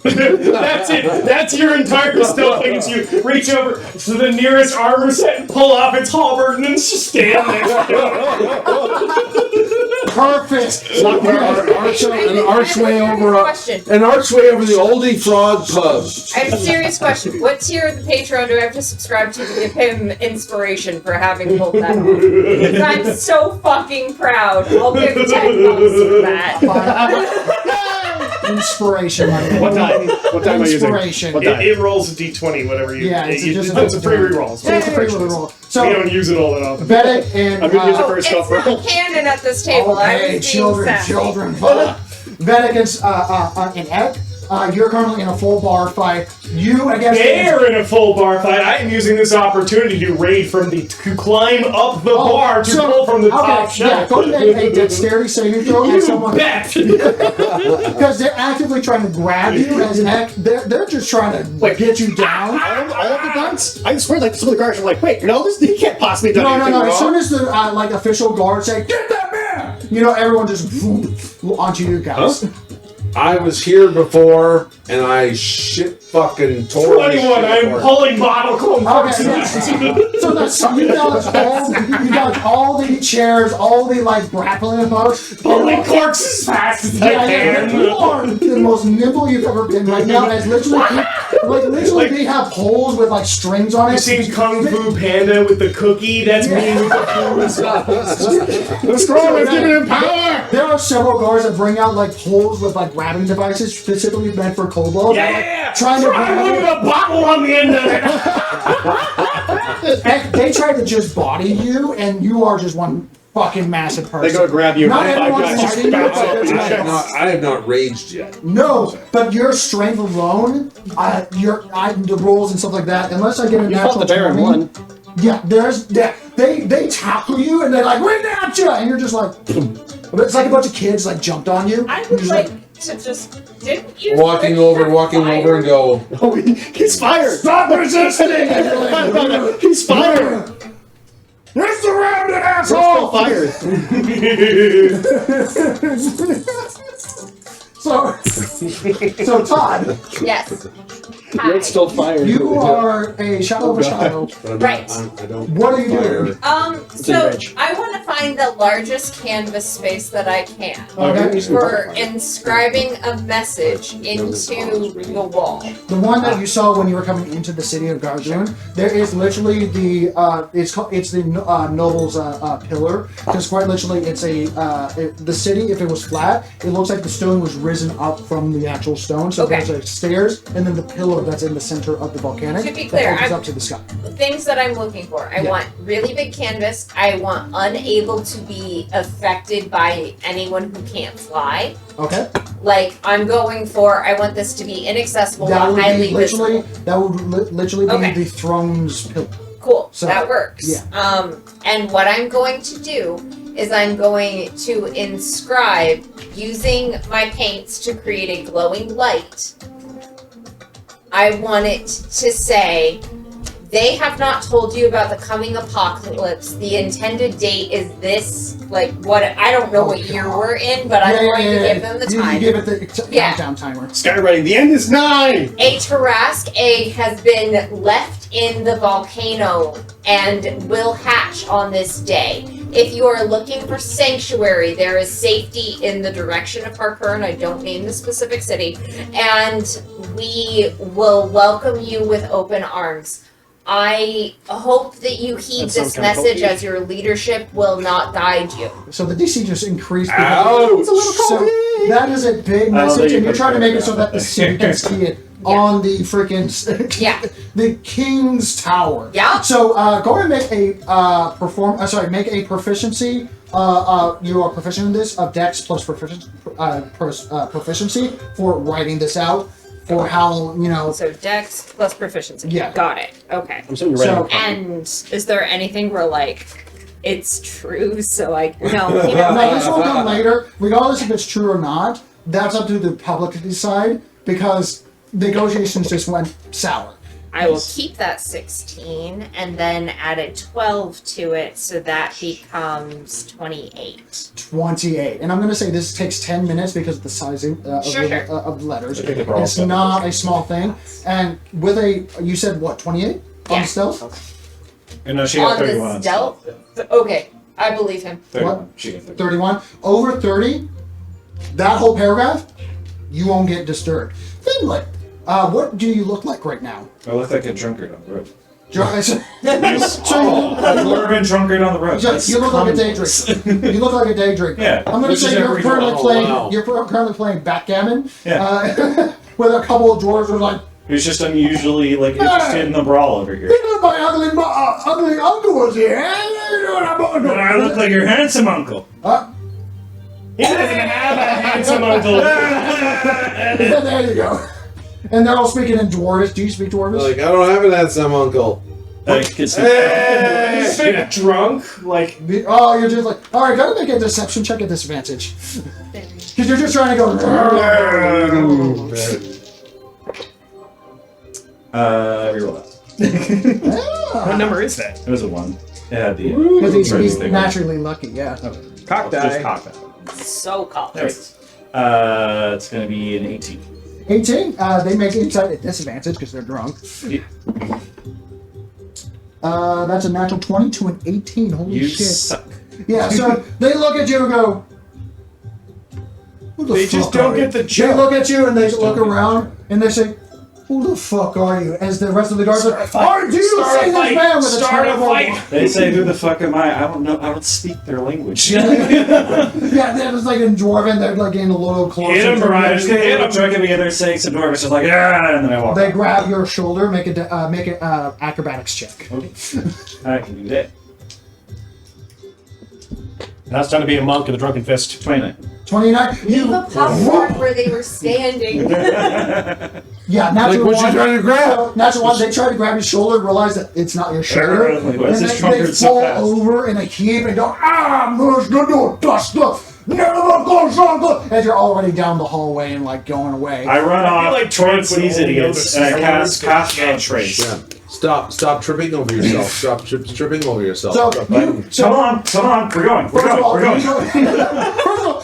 [SPEAKER 1] That's it. That's your entire stealth thing. Is you reach over to the nearest armor set and pull off its halberd and then just stand next to it.
[SPEAKER 3] Perfect.
[SPEAKER 5] An archway over the Oldie Frog pub.
[SPEAKER 8] I have a serious question. What tier of the Patreon do I have to subscribe to give him inspiration for having pulled that off? Because I'm so fucking proud. I'll give 10 bucks for that.
[SPEAKER 3] Inspiration.
[SPEAKER 4] What time? What time am I using?
[SPEAKER 3] Inspiration.
[SPEAKER 4] What time?
[SPEAKER 1] It rolls a d20, whatever you.
[SPEAKER 3] Yeah, it's just
[SPEAKER 1] it's a free reroll.
[SPEAKER 3] So it's a free roll.
[SPEAKER 1] We
[SPEAKER 3] So,
[SPEAKER 1] don't use it all that often.
[SPEAKER 3] Vedic and...
[SPEAKER 4] I'm gonna use it
[SPEAKER 8] Oh,
[SPEAKER 4] for a
[SPEAKER 8] it's
[SPEAKER 4] stealth
[SPEAKER 8] not
[SPEAKER 4] roll.
[SPEAKER 8] canon at this table. I
[SPEAKER 3] Okay,
[SPEAKER 8] was being
[SPEAKER 3] children,
[SPEAKER 8] sassy.
[SPEAKER 3] children. Vedic is and Ed. You're currently in a full bar fight. You against
[SPEAKER 1] They're in a full bar fight. I am using this opportunity to raid from to climb up the bar to pull from the top
[SPEAKER 3] Yeah,
[SPEAKER 1] shelf.
[SPEAKER 3] go ahead and make a dexterity saving throw. And
[SPEAKER 1] You
[SPEAKER 3] someone
[SPEAKER 1] bet.
[SPEAKER 3] because they're actively trying to grab you as an act. They're just trying to get you down.
[SPEAKER 4] All of the guards? I swear, like, some of the guards are like, wait, no, he can't possibly have done
[SPEAKER 3] No.
[SPEAKER 4] anything wrong.
[SPEAKER 3] As soon as the like official guards say, "Get that you know, everyone just onto you guys.
[SPEAKER 5] I was here before, and I shit fucking tore.
[SPEAKER 1] 21, I'm pulling bottle corks.
[SPEAKER 3] Okay, so that's you dodge all the chairs, all the like grappling hooks,
[SPEAKER 1] Pulling corks as fast as I can.
[SPEAKER 3] you are the most nimble you've ever been right now. As literally, they have holes with like strings on it.
[SPEAKER 1] You seen Kung Fu Panda with the cookie? That's me with the food.
[SPEAKER 3] The scroll is giving him power. There are several guards that bring out like holes with like grabbing devices specifically meant for kobolds.
[SPEAKER 1] Yeah,
[SPEAKER 3] trying to
[SPEAKER 1] with a bottle on the end of it.
[SPEAKER 3] and they try to just body you, and you are just one fucking massive person.
[SPEAKER 4] They go grab you.
[SPEAKER 3] Not
[SPEAKER 4] and
[SPEAKER 3] everyone's
[SPEAKER 4] five guys
[SPEAKER 3] fighting you, but there's
[SPEAKER 5] I have not raged yet.
[SPEAKER 3] no, but your strength alone, the rolls and stuff like that. Unless I get a
[SPEAKER 4] You
[SPEAKER 3] natural
[SPEAKER 4] fought the Baron
[SPEAKER 3] 20,
[SPEAKER 4] one.
[SPEAKER 3] yeah, they tackle you and they're like, "We're at you," and you're just like, but it's like a bunch of kids like jumped on you.
[SPEAKER 8] I
[SPEAKER 3] You're
[SPEAKER 8] would
[SPEAKER 3] just
[SPEAKER 8] like to just didn't you
[SPEAKER 5] Walking over and go.
[SPEAKER 4] Oh, he's fired.
[SPEAKER 3] Stop resisting! And you're like,
[SPEAKER 4] He's fired.
[SPEAKER 3] You're surrounded,
[SPEAKER 4] You're still
[SPEAKER 3] asshole!
[SPEAKER 4] fired.
[SPEAKER 3] So Todd,
[SPEAKER 2] Yes.
[SPEAKER 4] You're still fired.
[SPEAKER 3] you are a shadow of a shadow.
[SPEAKER 5] But I'm
[SPEAKER 2] Right.
[SPEAKER 5] I don't.
[SPEAKER 3] What are you
[SPEAKER 5] fire.
[SPEAKER 3] doing?
[SPEAKER 8] So
[SPEAKER 4] rage.
[SPEAKER 8] I want to find the largest canvas space that I can
[SPEAKER 3] Okay.
[SPEAKER 8] for inscribing a message into the wall.
[SPEAKER 3] The one that you saw when you were coming into the city of Gardoon, there is literally the noble's pillar. Because quite literally, it's the city. If it was flat, it looks like the stone was risen up from the actual stone. So
[SPEAKER 8] Okay.
[SPEAKER 3] there's stairs, and then the pillar that's in the center of the volcanic
[SPEAKER 8] To be clear,
[SPEAKER 3] that opens
[SPEAKER 8] I'm-
[SPEAKER 3] up to the sky.
[SPEAKER 8] Things that I'm looking for. I
[SPEAKER 3] Yeah.
[SPEAKER 8] want really big canvas. I want unable to be affected by anyone who can't fly.
[SPEAKER 3] Okay.
[SPEAKER 8] Like I want this to be inaccessible,
[SPEAKER 3] That
[SPEAKER 8] but
[SPEAKER 3] would
[SPEAKER 8] highly
[SPEAKER 3] be literally
[SPEAKER 8] visible.
[SPEAKER 3] literally be
[SPEAKER 8] Okay.
[SPEAKER 3] the throne's pillar.
[SPEAKER 8] Cool.
[SPEAKER 3] So,
[SPEAKER 8] that works.
[SPEAKER 3] yeah.
[SPEAKER 8] And what I'm going to do is I'm going to inscribe using my paints to create a glowing light. I want it to say, they have not told you about the coming apocalypse. The intended date is this, like what I don't know what year we're in, but I'm going to give them the
[SPEAKER 3] You
[SPEAKER 8] time.
[SPEAKER 3] give it the
[SPEAKER 8] Yeah.
[SPEAKER 3] countdown timer.
[SPEAKER 4] Skywriting. The end is 9.
[SPEAKER 8] A Tarrasque egg has been left in the volcano and will hatch on this day. If you are looking for sanctuary, there is safety in the direction of Harcourt, and I don't name the specific city, and we will welcome you with open arms. I hope that you heed
[SPEAKER 4] That sounds
[SPEAKER 8] this
[SPEAKER 4] kinda
[SPEAKER 8] message
[SPEAKER 4] culty.
[SPEAKER 8] as your leadership will not guide you.
[SPEAKER 3] So the DC just increased.
[SPEAKER 5] Ouch!
[SPEAKER 3] It's a little cold. So that is a big
[SPEAKER 6] I don't
[SPEAKER 3] message,
[SPEAKER 6] think you
[SPEAKER 3] and you're
[SPEAKER 6] put
[SPEAKER 3] trying to
[SPEAKER 6] that
[SPEAKER 3] make it so that the city can see it
[SPEAKER 8] Yeah.
[SPEAKER 3] on the freaking
[SPEAKER 8] Yeah.
[SPEAKER 3] the King's Tower.
[SPEAKER 8] Yeah.
[SPEAKER 3] So go and make a make a proficiency. You are proficient in this of Dex plus proficiency for writing this out. For how
[SPEAKER 8] So Dex plus proficiency.
[SPEAKER 3] Yeah.
[SPEAKER 8] Got it. Okay.
[SPEAKER 4] I'm assuming you're
[SPEAKER 3] So-
[SPEAKER 4] writing.
[SPEAKER 8] And is there anything where like it's true? So like no,
[SPEAKER 3] No, this will come later. Regardless if it's true or not, that's up to the public to decide because negotiations just went sour.
[SPEAKER 8] I will keep that 16 and then add a 12 to it, so that becomes 28.
[SPEAKER 3] 28. And I'm going to say this takes 10 minutes because of the sizing
[SPEAKER 8] Sure.
[SPEAKER 3] of the letters.
[SPEAKER 6] I think the brawl
[SPEAKER 3] It's
[SPEAKER 6] stuff
[SPEAKER 3] not
[SPEAKER 6] is-
[SPEAKER 3] a small thing. And with you said what, 28? On
[SPEAKER 8] Yeah.
[SPEAKER 3] the stealth?
[SPEAKER 6] And no, she got
[SPEAKER 8] On the
[SPEAKER 6] 31.
[SPEAKER 8] stealth? Okay, I believe him.
[SPEAKER 6] 31. She got 31.
[SPEAKER 3] 31. Over 30, that whole paragraph, you won't get disturbed. Finley, what do you look like right now?
[SPEAKER 6] I look like a drunkard on the road.
[SPEAKER 3] So,
[SPEAKER 6] A Lurban drunkard on the road. That's
[SPEAKER 3] you look like a day
[SPEAKER 6] commonplace.
[SPEAKER 3] drinker. You look like a day drinker.
[SPEAKER 6] Yeah,
[SPEAKER 3] I'm going to
[SPEAKER 6] which
[SPEAKER 3] say
[SPEAKER 6] is
[SPEAKER 3] you're
[SPEAKER 6] every-
[SPEAKER 3] currently
[SPEAKER 5] oh,
[SPEAKER 3] playing.
[SPEAKER 5] wow.
[SPEAKER 3] You're currently playing backgammon.
[SPEAKER 6] Yeah.
[SPEAKER 3] With a couple of dwarves who are like,
[SPEAKER 6] Who's just unusually interested in the brawl over here.
[SPEAKER 3] my ugly uncle was here.
[SPEAKER 6] But I look like your handsome uncle.
[SPEAKER 1] He doesn't have a handsome uncle.
[SPEAKER 3] There you go. And they're all speaking in Dwarvish. Do you speak Dwarvish?
[SPEAKER 5] Like, I don't have an handsome uncle.
[SPEAKER 6] I can see.
[SPEAKER 1] You speak drunk? Like,
[SPEAKER 3] Oh, you're just like, all right, gotta make a deception check at disadvantage. Because you're just trying to go.
[SPEAKER 6] Reroll that.
[SPEAKER 7] What number is that?
[SPEAKER 6] It was a 1. It had the.
[SPEAKER 3] Because he's
[SPEAKER 6] thing on it.
[SPEAKER 3] naturally lucky, yeah.
[SPEAKER 6] Okay.
[SPEAKER 7] Cock
[SPEAKER 6] Just
[SPEAKER 7] die.
[SPEAKER 6] cock that.
[SPEAKER 8] So cold.
[SPEAKER 6] There it is. It's gonna be an 18.
[SPEAKER 3] 18. They make insight at disadvantage because they're drunk.
[SPEAKER 6] Yeah.
[SPEAKER 3] That's a natural 20 to an 18. Holy
[SPEAKER 6] You
[SPEAKER 3] shit.
[SPEAKER 6] suck.
[SPEAKER 3] Yeah, so they look at you and go, who the
[SPEAKER 1] They
[SPEAKER 3] fuck
[SPEAKER 1] just don't
[SPEAKER 3] are
[SPEAKER 1] get
[SPEAKER 3] you?
[SPEAKER 1] the
[SPEAKER 3] They
[SPEAKER 1] joke.
[SPEAKER 3] look at you and they look around and they say, who the fuck are you? As the rest of the guards are like, are you
[SPEAKER 1] Start a
[SPEAKER 3] see this
[SPEAKER 1] fight.
[SPEAKER 3] man with a
[SPEAKER 1] Start a
[SPEAKER 3] terrible
[SPEAKER 1] fight.
[SPEAKER 6] They say, "Who the fuck am I?" I don't know. I don't speak their language.
[SPEAKER 3] Yeah, they're just like in Dwarven, they're like getting a little closer.
[SPEAKER 1] Hit him,
[SPEAKER 3] to you.
[SPEAKER 1] Brian.
[SPEAKER 6] I'm just gonna get up, try to get together, saying some dwarf. It's just like, and then I walk.
[SPEAKER 3] They grab your shoulder, make an acrobatics check.
[SPEAKER 6] Okay. I can do that.
[SPEAKER 7] Now it's time to be a monk in the drunken fist.
[SPEAKER 6] 29.
[SPEAKER 3] 29.
[SPEAKER 8] Leave a popcorn where they were standing.
[SPEAKER 3] Yeah, natural
[SPEAKER 5] Like, what you
[SPEAKER 3] one.
[SPEAKER 5] trying to grab?
[SPEAKER 3] So, natural one. They try to grab your shoulder, realize that it's not your shoulder,
[SPEAKER 6] Like,
[SPEAKER 3] and
[SPEAKER 6] what's
[SPEAKER 3] they,
[SPEAKER 6] this drunkard so
[SPEAKER 3] fall
[SPEAKER 6] fast?
[SPEAKER 3] over in a heap and go, never goes on. As you're already down the hallway and like going away.
[SPEAKER 6] I run off
[SPEAKER 1] like
[SPEAKER 6] towards
[SPEAKER 1] Trent would
[SPEAKER 6] these
[SPEAKER 1] only
[SPEAKER 6] idiots
[SPEAKER 1] notice
[SPEAKER 6] and I
[SPEAKER 1] the
[SPEAKER 6] cast
[SPEAKER 1] words
[SPEAKER 6] a trace.
[SPEAKER 5] Yeah. Stop tripping over yourself. Stop tripping over yourself.
[SPEAKER 3] So
[SPEAKER 5] Stop
[SPEAKER 3] you,
[SPEAKER 5] fighting.
[SPEAKER 3] so
[SPEAKER 6] Come on, we're going,
[SPEAKER 3] First of all,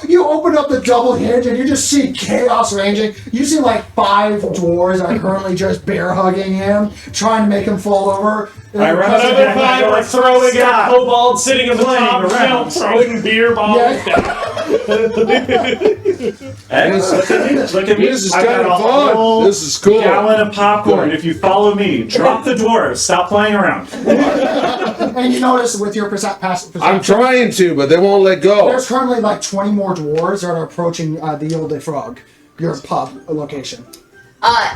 [SPEAKER 3] you open up the double hinge and you just see chaos raging. You see like 5 dwarves are currently just bear hugging him, trying to make him fall over.
[SPEAKER 6] I run
[SPEAKER 3] Because
[SPEAKER 6] up
[SPEAKER 3] of
[SPEAKER 1] Another
[SPEAKER 6] again.
[SPEAKER 3] the-
[SPEAKER 1] 5 are throwing at kobold sitting on the
[SPEAKER 6] Playing
[SPEAKER 1] top
[SPEAKER 6] around.
[SPEAKER 1] shelf, throwing beer bottles
[SPEAKER 3] Yeah.
[SPEAKER 6] Hey, look at me. Look at me.
[SPEAKER 5] This is
[SPEAKER 6] I
[SPEAKER 5] kind
[SPEAKER 6] got
[SPEAKER 5] of
[SPEAKER 6] a whole
[SPEAKER 5] fun. This is cool.
[SPEAKER 6] gallon of popcorn. If you follow me, drop the dwarves. Stop playing around.
[SPEAKER 3] And you notice with your passive
[SPEAKER 5] I'm
[SPEAKER 3] perception,
[SPEAKER 5] trying to, but they won't let go.
[SPEAKER 3] there's currently like 20 more dwarves that are approaching the Old Frog, your pub location.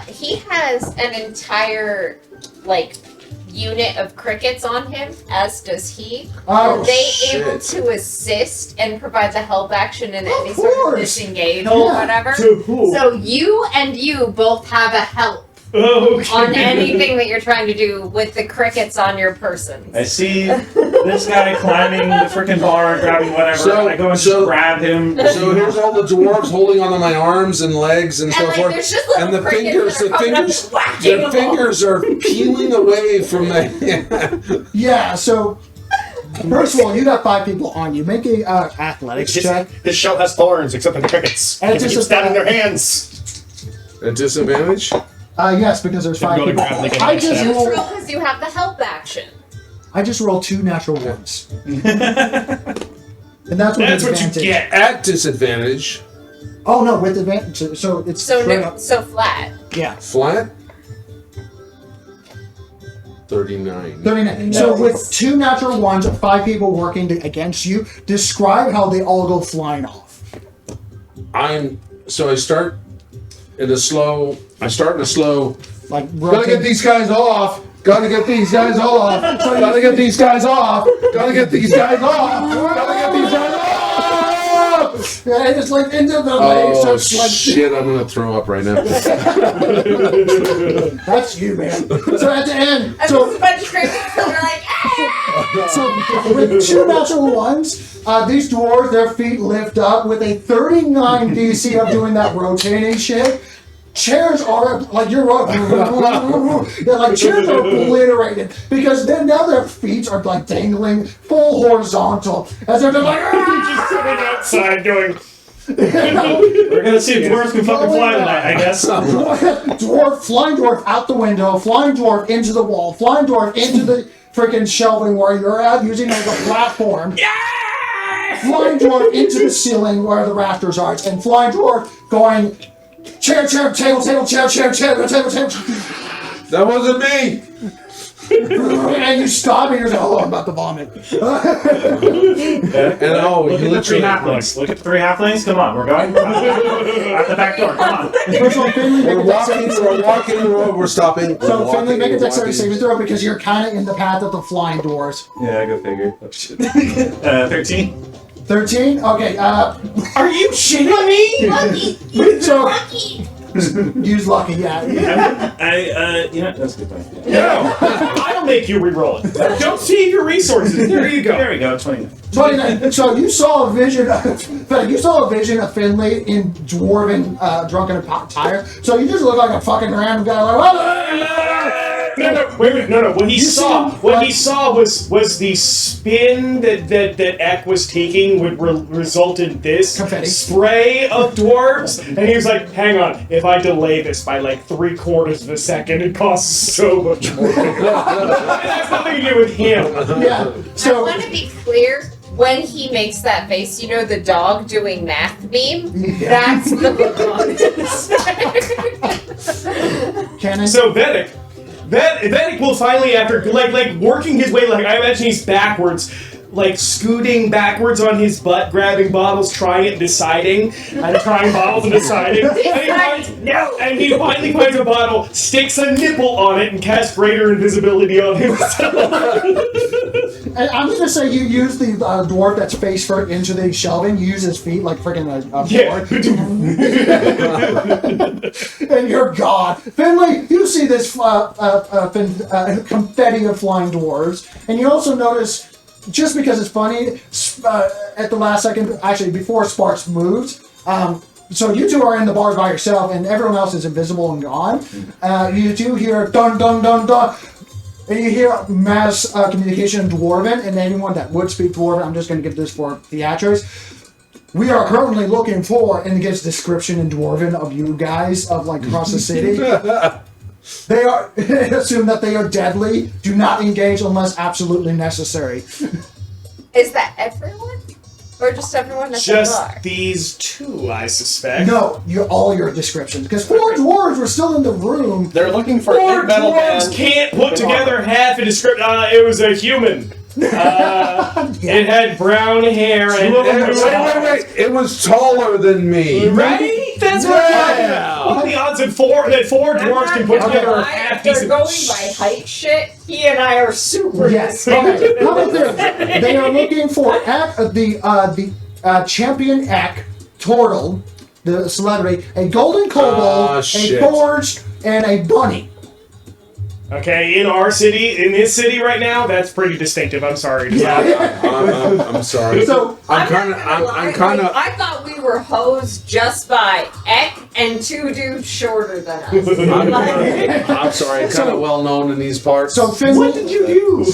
[SPEAKER 2] He has an entire, like, unit of crickets on him, as does he.
[SPEAKER 3] Oh,
[SPEAKER 2] Are they
[SPEAKER 5] shit.
[SPEAKER 2] able to assist and provide the help action in any sort of
[SPEAKER 3] course.
[SPEAKER 2] disengage
[SPEAKER 3] Yeah.
[SPEAKER 2] or whatever?
[SPEAKER 1] To who?
[SPEAKER 2] So you and you both have a help
[SPEAKER 1] Okay.
[SPEAKER 2] on anything that you're trying to do with the crickets on your person.
[SPEAKER 6] I see this guy climbing the freaking bar, grabbing whatever.
[SPEAKER 5] So-
[SPEAKER 6] I go and
[SPEAKER 5] so-
[SPEAKER 6] just grab him.
[SPEAKER 5] So here's all the dwarves holding onto my arms and legs and so
[SPEAKER 2] And like,
[SPEAKER 5] forth.
[SPEAKER 2] there's just little
[SPEAKER 5] And the
[SPEAKER 2] crickets
[SPEAKER 5] fingers,
[SPEAKER 2] that are coming up and whacking
[SPEAKER 5] their
[SPEAKER 2] them all.
[SPEAKER 5] fingers are peeling away from the.
[SPEAKER 3] Yeah, so first of all, you got 5 people on you. Make a athletics check.
[SPEAKER 7] His shell has thorns, except for the crickets.
[SPEAKER 3] And
[SPEAKER 7] And
[SPEAKER 3] just
[SPEAKER 7] keep
[SPEAKER 3] a-
[SPEAKER 7] stabbing their hands.
[SPEAKER 5] A disadvantage?
[SPEAKER 3] Yes, because there's
[SPEAKER 7] If you
[SPEAKER 3] 5
[SPEAKER 7] go to
[SPEAKER 3] people.
[SPEAKER 7] grab, they can
[SPEAKER 3] I just
[SPEAKER 7] stab.
[SPEAKER 3] rolled.
[SPEAKER 2] Because you have the help action.
[SPEAKER 3] I just rolled 2 natural ones, and that's
[SPEAKER 1] That's what you
[SPEAKER 3] advantage.
[SPEAKER 1] get.
[SPEAKER 5] At disadvantage.
[SPEAKER 3] Oh no, with advantage. So it's
[SPEAKER 2] So
[SPEAKER 3] straight up.
[SPEAKER 2] so flat.
[SPEAKER 3] Yeah,
[SPEAKER 5] Flat? 39.
[SPEAKER 3] 39. So with 2 natural ones, 5 people working against you. Describe how they all go flying off.
[SPEAKER 5] So I start in a slow.
[SPEAKER 3] Like
[SPEAKER 5] Gotta get these guys off. Gotta get these guys off. Gotta get these guys off. Gotta get these guys off. Gotta get these guys off.
[SPEAKER 3] Yeah, it's like into the legs. So
[SPEAKER 5] Oh
[SPEAKER 3] it's like,
[SPEAKER 5] shit! I'm gonna throw up right now.
[SPEAKER 3] that's you, man. So at the end,
[SPEAKER 2] And
[SPEAKER 3] so
[SPEAKER 2] there's a bunch of crickets that are like, ah!
[SPEAKER 3] So with 2 natural ones, these dwarves, their feet lift up with a 39 DC of doing that rotating shit. Chairs are like they're like chairs are obliterated because then now their feet are like dangling full horizontal as they're just like
[SPEAKER 1] Just sitting outside going,
[SPEAKER 6] We're gonna see if dwarves can fucking fly tonight, I guess.
[SPEAKER 3] flying dwarf out the window, flying dwarf into the wall, flying dwarf into the freaking shelving where you're at using like a platform. Flying dwarf into the ceiling where the rafters are, and flying dwarf going chair, table, chair, table.
[SPEAKER 5] That wasn't me.
[SPEAKER 3] And you stop and you're like, oh, I'm about to vomit.
[SPEAKER 5] And oh,
[SPEAKER 6] Look
[SPEAKER 5] you
[SPEAKER 6] at the 3
[SPEAKER 5] literally.
[SPEAKER 6] halflings. Look at the 3 halflings. Come on, we're going. Out the back door. Come on.
[SPEAKER 3] First of all, Finley, make a dexterity
[SPEAKER 5] We're walking the road. We're stopping.
[SPEAKER 3] So
[SPEAKER 5] We're
[SPEAKER 3] Finley, make a
[SPEAKER 5] walking,
[SPEAKER 3] dexterity
[SPEAKER 5] we're
[SPEAKER 3] saving throw because you're kind of in the path of the flying doors.
[SPEAKER 6] Yeah, go figure. Oh, shit. 13.
[SPEAKER 3] 13? Okay,
[SPEAKER 1] are you shitting me?
[SPEAKER 2] Lucky!
[SPEAKER 3] so
[SPEAKER 2] Lucky!
[SPEAKER 3] use lucky, yeah.
[SPEAKER 6] You know, that's a good point.
[SPEAKER 1] No, I'll make you re-roll it. Don't save your resources. There you go.
[SPEAKER 6] There we go, 29.
[SPEAKER 3] 29. So you saw a vision of Finley in dwarven drunken attire. So you just look like a fucking random guy like,
[SPEAKER 1] Wait, no. What he
[SPEAKER 3] You
[SPEAKER 1] saw,
[SPEAKER 3] see-
[SPEAKER 1] what he saw was the spin that Eck was taking would result in this
[SPEAKER 3] Confetti.
[SPEAKER 1] spray of dwarves, and he was like, "Hang on, if I delay this by like 3/4 of a second, it costs so much more." It has nothing to do with him.
[SPEAKER 3] Yeah.
[SPEAKER 2] I
[SPEAKER 3] So
[SPEAKER 2] want to be clear. When he makes that face, you know the dog doing math meme? That's the book.
[SPEAKER 3] Cannon.
[SPEAKER 1] So Vedic will finally, after like working his way, like I imagine he's backwards, like scooting backwards on his butt, grabbing bottles, trying it, deciding, and trying bottles and deciding. And he finally finds a bottle, sticks a nipple on it, and casts greater invisibility on himself.
[SPEAKER 3] And I'm gonna say you use the dwarf that's face first into the shelving. You use his feet like freaking a board. And you're gone. Finley, you see this confetti of flying dwarves, and you also notice, just because it's funny, at the last second, actually before Sparks moved. So you two are in the bar by yourself, and everyone else is invisible and gone. You do hear dun dun dun dun. And you hear mass communication in Dwarven, and anyone that would speak Dwarven, I'm just going to give this for theatrics. We are currently looking for, and it gives description in Dwarven of you guys, of like across the city. They are, assume that they are deadly, do not engage unless absolutely necessary.
[SPEAKER 8] Is that everyone? Or just everyone at the bar?
[SPEAKER 1] Just these two, I suspect.
[SPEAKER 3] No, all your descriptions. Because 4 dwarves were still in the room.
[SPEAKER 7] They're looking for
[SPEAKER 1] Four
[SPEAKER 7] a metal
[SPEAKER 1] dwarves
[SPEAKER 7] band.
[SPEAKER 1] can't put together half a description. It was a human. It had brown hair and
[SPEAKER 5] Wait. It was taller than me.
[SPEAKER 1] Right? That's what I'm talking about. What are the odds that four dwarves can put together a half
[SPEAKER 8] They're
[SPEAKER 1] decent?
[SPEAKER 8] going by height shit. He and I are super
[SPEAKER 3] Yes. Okay. How about this? They are looking for the champion Eck turtle, the celebrity, a golden kobold, a
[SPEAKER 5] shit.
[SPEAKER 3] forge, and a bunny.
[SPEAKER 1] Okay, in our city, in this city right now, that's pretty distinctive. I'm sorry.
[SPEAKER 5] I'm sorry.
[SPEAKER 3] So
[SPEAKER 5] I'm kind of.
[SPEAKER 8] I thought we were hosed just by Eck and 2 dudes shorter than us.
[SPEAKER 5] I'm sorry. Kind of well known in these parts.
[SPEAKER 3] So Finley,
[SPEAKER 1] What did you do?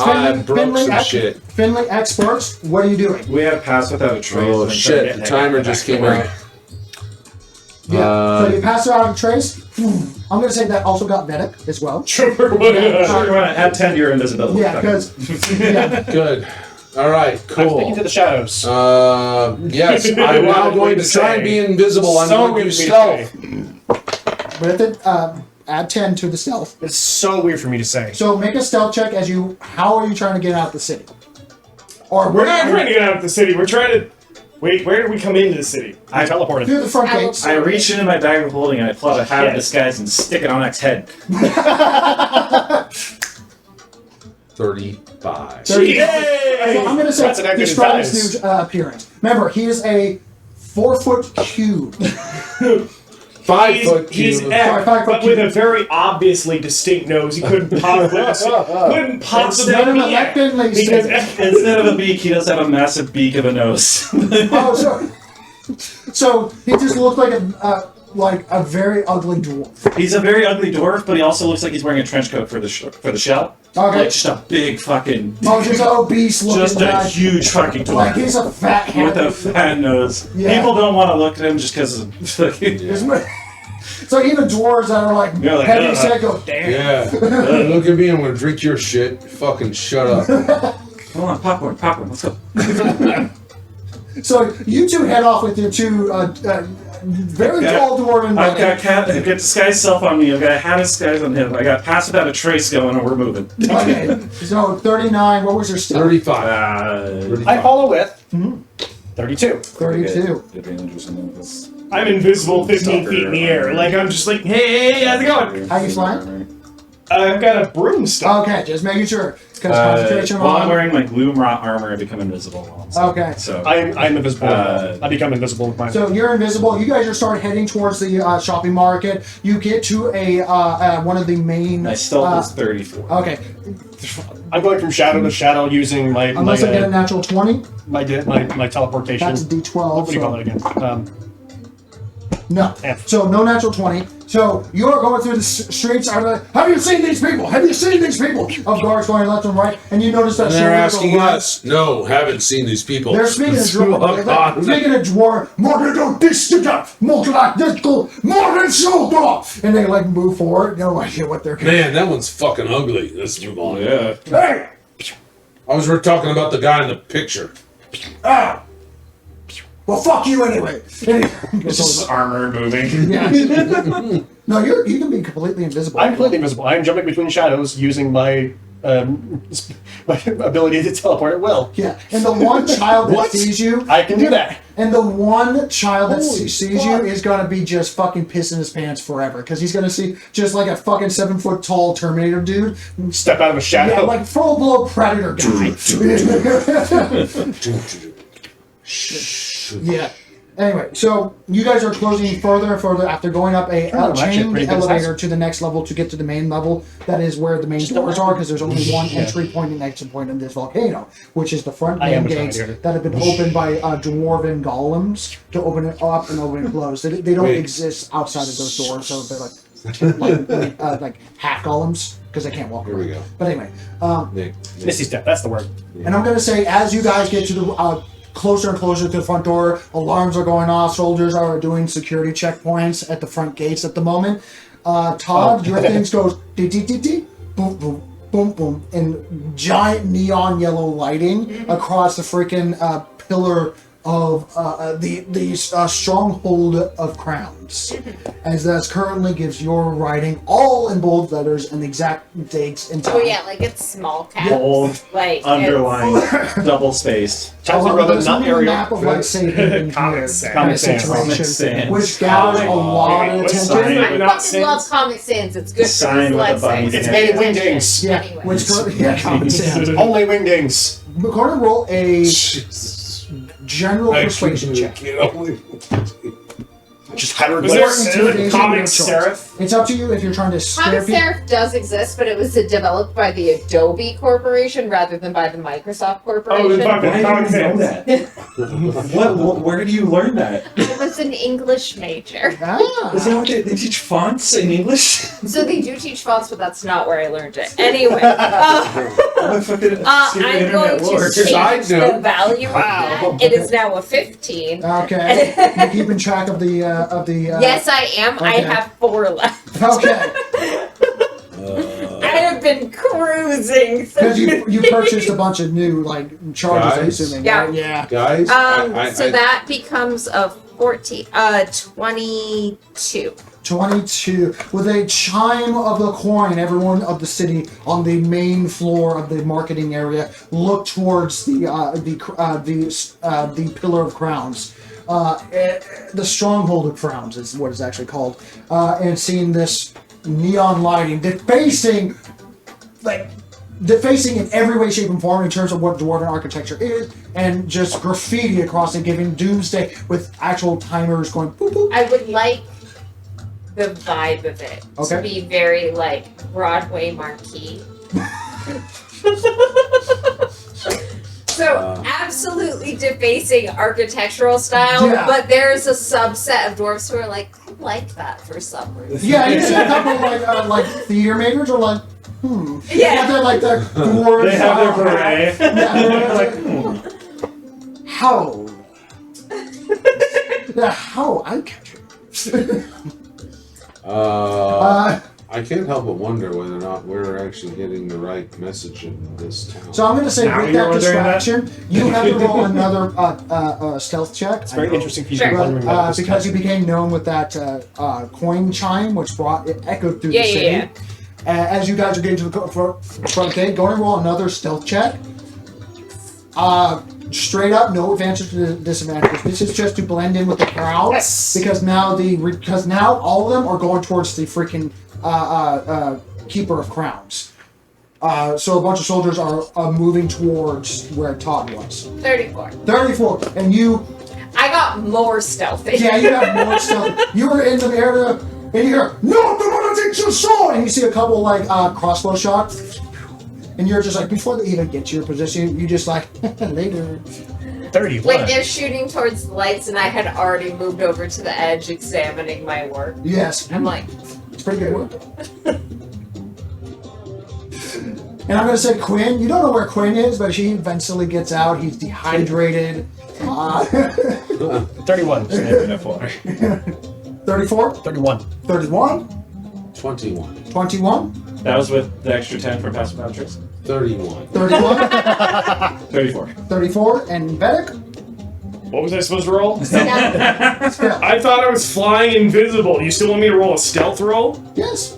[SPEAKER 5] I broke some
[SPEAKER 3] Eck,
[SPEAKER 5] shit.
[SPEAKER 3] Finley experts. What are you doing?
[SPEAKER 6] We have pass without a trace.
[SPEAKER 5] Oh
[SPEAKER 6] and I'm trying to
[SPEAKER 5] shit!
[SPEAKER 6] get
[SPEAKER 5] The
[SPEAKER 6] Heck
[SPEAKER 5] timer
[SPEAKER 6] back
[SPEAKER 5] just
[SPEAKER 6] to
[SPEAKER 5] came
[SPEAKER 6] work.
[SPEAKER 5] out.
[SPEAKER 3] Yeah. So you pass it out of trace. I'm gonna say that also got Vedic as well.
[SPEAKER 1] Sure.
[SPEAKER 6] Sure, you want to add 10 to your invisibility.
[SPEAKER 3] Yeah, because
[SPEAKER 5] Good. All right.
[SPEAKER 7] I'm speaking
[SPEAKER 5] Cool.
[SPEAKER 7] to the shadows.
[SPEAKER 5] Yes, I'm now going to try and be invisible. I'm
[SPEAKER 7] So
[SPEAKER 5] going to
[SPEAKER 7] weird for me to
[SPEAKER 5] stealth.
[SPEAKER 3] with it, add 10 to the stealth.
[SPEAKER 7] It's so weird for me to say.
[SPEAKER 3] So make a stealth check as you. How are you trying to get out of the city? Or
[SPEAKER 1] We're not trying to get out of the city. We're trying to. Wait, where did we come into the city?
[SPEAKER 7] I teleported.
[SPEAKER 3] through the front gates.
[SPEAKER 6] I reach into my bag of holding and I pull out a hat of disguise and stick it on X's head.
[SPEAKER 5] 35.
[SPEAKER 3] So I'm going to say
[SPEAKER 7] That's an active
[SPEAKER 3] describe his
[SPEAKER 7] disguise.
[SPEAKER 3] new appearance. Remember, he is a 4-foot cube.
[SPEAKER 5] 5 foot
[SPEAKER 1] He's
[SPEAKER 5] cube.
[SPEAKER 1] F,
[SPEAKER 3] 5 foot
[SPEAKER 1] but with
[SPEAKER 3] cube.
[SPEAKER 1] a very obviously distinct nose. He couldn't possibly
[SPEAKER 3] No,
[SPEAKER 1] be
[SPEAKER 3] no, let
[SPEAKER 1] F,
[SPEAKER 3] Finley
[SPEAKER 1] because
[SPEAKER 3] say
[SPEAKER 1] F-
[SPEAKER 6] Instead of a beak, he does have a massive beak of a nose.
[SPEAKER 3] Oh, so he just looks like a very ugly dwarf.
[SPEAKER 6] He's a very ugly dwarf, but he also looks like he's wearing a trench coat for the shell.
[SPEAKER 3] Okay.
[SPEAKER 6] Like just a big fucking,
[SPEAKER 3] Oh, just an obese looking
[SPEAKER 6] just a
[SPEAKER 3] guy.
[SPEAKER 6] huge fucking
[SPEAKER 3] Like
[SPEAKER 6] dwarf
[SPEAKER 3] he's a fat
[SPEAKER 6] with a
[SPEAKER 3] hand.
[SPEAKER 6] fat nose.
[SPEAKER 3] Yeah.
[SPEAKER 6] People don't want to look at him just because.
[SPEAKER 3] So even dwarves that are like
[SPEAKER 6] You're like,
[SPEAKER 3] heavy set go, damn.
[SPEAKER 5] Yeah. Look at me. I'm going to drink your shit. Fucking shut up.
[SPEAKER 6] Hold on, popcorn, let's go.
[SPEAKER 3] So you two head off with your two very tall dwarven
[SPEAKER 6] I've
[SPEAKER 3] buddies.
[SPEAKER 6] got disguise self on me. I've got a hat disguise on him. I got pass without a trace going, and we're moving.
[SPEAKER 3] Okay, so 39. What was your stealth?
[SPEAKER 5] 35.
[SPEAKER 7] I follow with 32.
[SPEAKER 3] 32.
[SPEAKER 6] Advantage or something with this.
[SPEAKER 1] I'm invisible 15 feet in the air. Like, I'm just like, hey, how's it going?
[SPEAKER 3] How you flying?
[SPEAKER 1] I've got a broomstick.
[SPEAKER 3] Okay, just making sure. Because concentration
[SPEAKER 6] While I'm
[SPEAKER 3] on.
[SPEAKER 6] wearing my gloom rot armor, I become invisible.
[SPEAKER 3] Okay.
[SPEAKER 6] So
[SPEAKER 7] I'm invisible. I become invisible with my.
[SPEAKER 3] So you're invisible. You guys are start heading towards the shopping market. You get to a one of the main.
[SPEAKER 6] my stealth is 34.
[SPEAKER 3] Okay,
[SPEAKER 7] I'm going from shadow to shadow using my
[SPEAKER 3] unless I get a natural 20,
[SPEAKER 7] my teleportation.
[SPEAKER 3] that's a D12.
[SPEAKER 7] What do you call
[SPEAKER 3] So
[SPEAKER 7] it again?
[SPEAKER 3] No.
[SPEAKER 7] F.
[SPEAKER 3] So no natural 20. So you're going through the streets. Are like, have you seen these people? Have you seen these people? Of guards going left and right, and you notice that
[SPEAKER 5] And they're
[SPEAKER 3] soldiers
[SPEAKER 5] asking
[SPEAKER 3] are
[SPEAKER 5] us. No, haven't seen these people.
[SPEAKER 3] They're speaking in
[SPEAKER 5] Oh,
[SPEAKER 3] dwarf.
[SPEAKER 5] God.
[SPEAKER 3] Speaking in dwarf. More than this to that. More like this. More than shoulder. And they like move forward. No idea what they're.
[SPEAKER 5] Man, that one's fucking ugly. Let's move on.
[SPEAKER 6] Yeah.
[SPEAKER 3] Hey.
[SPEAKER 5] We're talking about the guy in the picture.
[SPEAKER 3] Ah. Well, fuck you anyway.
[SPEAKER 6] It's just armor moving.
[SPEAKER 3] Yeah. No, you can be completely invisible.
[SPEAKER 4] I'm completely invisible. I'm jumping between shadows using my my ability to teleport at will.
[SPEAKER 3] Yeah, and the one child that sees you,
[SPEAKER 4] I can do that.
[SPEAKER 3] and the one child that
[SPEAKER 4] Holy
[SPEAKER 3] sees you is gonna be just fucking pissing his pants forever because he's gonna see just like a fucking 7 foot tall Terminator dude.
[SPEAKER 4] Step out of a shadow.
[SPEAKER 3] Yeah, like full blown predator guy. Yeah. Anyway, so you guys are closing further and further after going up a
[SPEAKER 4] I'm actually
[SPEAKER 3] chained
[SPEAKER 4] pretty good
[SPEAKER 3] elevator
[SPEAKER 4] assassin.
[SPEAKER 3] to the next level to get to the main level. That is where the main doors are because there's only one entry point and exit point in this volcano, which is the front
[SPEAKER 4] I
[SPEAKER 3] main
[SPEAKER 4] am a
[SPEAKER 3] gates
[SPEAKER 4] Terminator.
[SPEAKER 3] that have been opened by dwarven golems to open it up and open and close. They don't
[SPEAKER 5] Wait.
[SPEAKER 3] exist outside of those doors, so they're like half golems because they can't walk.
[SPEAKER 5] Here we
[SPEAKER 3] around.
[SPEAKER 5] go.
[SPEAKER 3] But anyway,
[SPEAKER 5] Nick.
[SPEAKER 4] Misty step. That's the word.
[SPEAKER 3] and I'm gonna say as you guys get to the closer and closer to the front door, alarms are going off. Soldiers are doing security checkpoints at the front gates at the moment. Todd, your things goes dee dee dee dee, boom boom boom boom, in giant neon yellow lighting across the freaking pillar of the stronghold of crowns, as that currently gives your writing all in bold letters and the exact dates and time.
[SPEAKER 2] Oh yeah, like it's small caps.
[SPEAKER 6] Bold,
[SPEAKER 2] Like
[SPEAKER 6] underlined, double spaced.
[SPEAKER 4] Times
[SPEAKER 3] Well,
[SPEAKER 4] New Roman,
[SPEAKER 3] there's
[SPEAKER 4] not
[SPEAKER 3] only a
[SPEAKER 4] Arial.
[SPEAKER 3] map of like saving
[SPEAKER 6] Comic
[SPEAKER 3] here,
[SPEAKER 6] Sans.
[SPEAKER 3] kind of
[SPEAKER 4] Comic Sans.
[SPEAKER 3] situation,
[SPEAKER 6] Comic Sans.
[SPEAKER 3] which gathers a lot of
[SPEAKER 6] What's
[SPEAKER 3] attention.
[SPEAKER 6] sign
[SPEAKER 2] I
[SPEAKER 6] without
[SPEAKER 2] fucking
[SPEAKER 6] Sans?
[SPEAKER 2] love Comic Sans. It's good
[SPEAKER 6] Sign
[SPEAKER 2] for
[SPEAKER 6] with a
[SPEAKER 2] dyslexics.
[SPEAKER 6] bunny.
[SPEAKER 4] It's
[SPEAKER 6] Yeah.
[SPEAKER 4] made wingdings.
[SPEAKER 3] Yeah,
[SPEAKER 2] Anyway.
[SPEAKER 3] which Comic Sans.
[SPEAKER 4] Only wingdings.
[SPEAKER 3] We're going to roll a
[SPEAKER 5] Jesus.
[SPEAKER 3] general persuasion check.
[SPEAKER 4] Just hieroglyphs.
[SPEAKER 3] Is there-
[SPEAKER 6] Serif? Comic Serif?
[SPEAKER 3] It's up to you if you're trying to scare
[SPEAKER 8] Comic
[SPEAKER 3] people.
[SPEAKER 8] Serif does exist, but it was developed by the Adobe Corporation rather than by the Microsoft
[SPEAKER 6] Oh,
[SPEAKER 8] Corporation.
[SPEAKER 6] the fucking
[SPEAKER 3] Why
[SPEAKER 6] Comic
[SPEAKER 3] do you know
[SPEAKER 6] Sans. Where do you learn that?
[SPEAKER 2] I was an English major.
[SPEAKER 3] Ah.
[SPEAKER 6] Is that what they teach fonts in English?
[SPEAKER 8] So they do teach fonts, but that's not where I learned it. Anyway,
[SPEAKER 6] I'm
[SPEAKER 8] I'm going to
[SPEAKER 5] Side
[SPEAKER 8] change
[SPEAKER 5] note.
[SPEAKER 8] the value of that. It is now a 15.
[SPEAKER 3] Okay, you're keeping track of the
[SPEAKER 8] Yes, I am. I
[SPEAKER 3] okay.
[SPEAKER 8] have 4 left.
[SPEAKER 3] Okay,
[SPEAKER 8] I have been cruising
[SPEAKER 3] because
[SPEAKER 8] through.
[SPEAKER 3] you purchased a bunch of new like charges, I'm
[SPEAKER 5] Guys?
[SPEAKER 3] assuming.
[SPEAKER 8] Yeah.
[SPEAKER 3] Right? Yeah.
[SPEAKER 5] Guys,
[SPEAKER 8] So that becomes a 22.
[SPEAKER 3] 22. With a chime of the coin, everyone of the city on the main floor of the marketing area look towards the pillar of crowns. The stronghold of crowns is what it's actually called. And seeing this neon lighting defacing in every way, shape, and form in terms of what dwarven architecture is, and just graffiti across it, giving doomsday with actual timers going boop boop.
[SPEAKER 2] I would like the vibe of it
[SPEAKER 3] Okay.
[SPEAKER 2] to be very like Broadway marquee.
[SPEAKER 8] So absolutely defacing architectural style,
[SPEAKER 3] Yeah.
[SPEAKER 8] but there's a subset of dwarves who are like, I like that for some reason.
[SPEAKER 3] Yeah, you see a couple like theater makers are like,
[SPEAKER 8] Yeah.
[SPEAKER 3] They're like the dwarves.
[SPEAKER 6] They have their beret.
[SPEAKER 3] Yeah, they're like, how? Yeah, how I catch it.
[SPEAKER 5] I can't help but wonder whether or not we're actually getting the right message in this town.
[SPEAKER 3] So I'm going to say
[SPEAKER 6] Now
[SPEAKER 3] with
[SPEAKER 6] you're
[SPEAKER 3] that
[SPEAKER 6] wondering that?
[SPEAKER 3] distraction, you have to roll another stealth check.
[SPEAKER 4] It's very interesting for you
[SPEAKER 8] Sure.
[SPEAKER 4] to be wondering about this.
[SPEAKER 3] Because you became known with that coin chime, which echoed through the
[SPEAKER 8] Yeah,
[SPEAKER 3] city.
[SPEAKER 8] yeah,
[SPEAKER 3] As you guys are getting to the front gate, go and roll another stealth check. Straight up, no advantage to disadvantage. This is just to blend in with the crowd.
[SPEAKER 8] Yes.
[SPEAKER 3] Because now all of them are going towards the freaking keeper of crowns. So a bunch of soldiers are moving towards where Todd was.
[SPEAKER 8] 34.
[SPEAKER 3] 34, and you.
[SPEAKER 8] I got more stealthy.
[SPEAKER 3] Yeah, you have more stuff. You were in the area, and you hear, "No, the one takes your soul!" And you see a couple like crossbow shots, and you're just like, before they even get to your position, you just like, later.
[SPEAKER 7] 31.
[SPEAKER 8] Like they're shooting towards the lights, and I had already moved over to the edge, examining my work.
[SPEAKER 3] Yes.
[SPEAKER 8] I'm like,
[SPEAKER 3] It's pretty good work. And I'm gonna say Quinn. You don't know where Quinn is, but she eventually gets out. He's dehydrated.
[SPEAKER 7] 31. Enough water.
[SPEAKER 3] 34,
[SPEAKER 7] 31.
[SPEAKER 3] 31,
[SPEAKER 5] 21.
[SPEAKER 3] 21,
[SPEAKER 6] That was with the extra 10 for passive boundaries.
[SPEAKER 5] 31.
[SPEAKER 3] 31,
[SPEAKER 6] 34.
[SPEAKER 3] 34, and Vedic.
[SPEAKER 1] What was I supposed to roll?
[SPEAKER 3] Stealth.
[SPEAKER 1] I thought I was flying invisible. You still want me to roll a stealth roll?
[SPEAKER 3] Yes.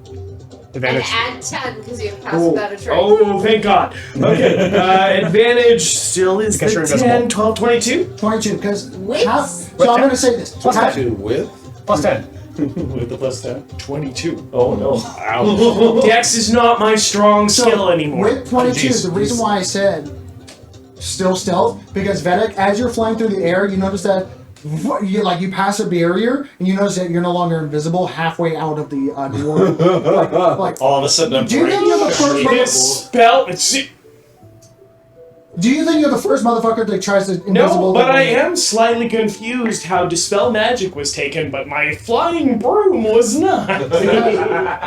[SPEAKER 8] and
[SPEAKER 7] Advantage.
[SPEAKER 8] add 10 because you have passed without a trace.
[SPEAKER 1] Oh, thank God. Okay. Advantage still is
[SPEAKER 7] Because
[SPEAKER 1] the
[SPEAKER 7] you're
[SPEAKER 1] 10,
[SPEAKER 7] invisible.
[SPEAKER 1] 12, 22.
[SPEAKER 3] 22, because
[SPEAKER 8] Wait.
[SPEAKER 3] so I'm gonna say this.
[SPEAKER 7] Plus
[SPEAKER 3] Half-
[SPEAKER 5] 2 with?
[SPEAKER 7] Plus 10.
[SPEAKER 6] With the plus 10.
[SPEAKER 1] 22.
[SPEAKER 6] Oh no.
[SPEAKER 5] Ouch.
[SPEAKER 1] Dex is not my strong skill anymore.
[SPEAKER 3] With 22,
[SPEAKER 7] jeez.
[SPEAKER 3] the reason why I said still stealth, because Vedic, as you're flying through the air, you notice that you pass a barrier, and you notice that you're no longer invisible halfway out of the door. like,
[SPEAKER 6] All of a sudden I'm
[SPEAKER 3] do you think you're the first?
[SPEAKER 1] This spell.
[SPEAKER 3] Do you think you're the first motherfucker that tries to invisible?
[SPEAKER 1] No, but I am slightly confused how Dispel Magic was taken, but my flying broom was not.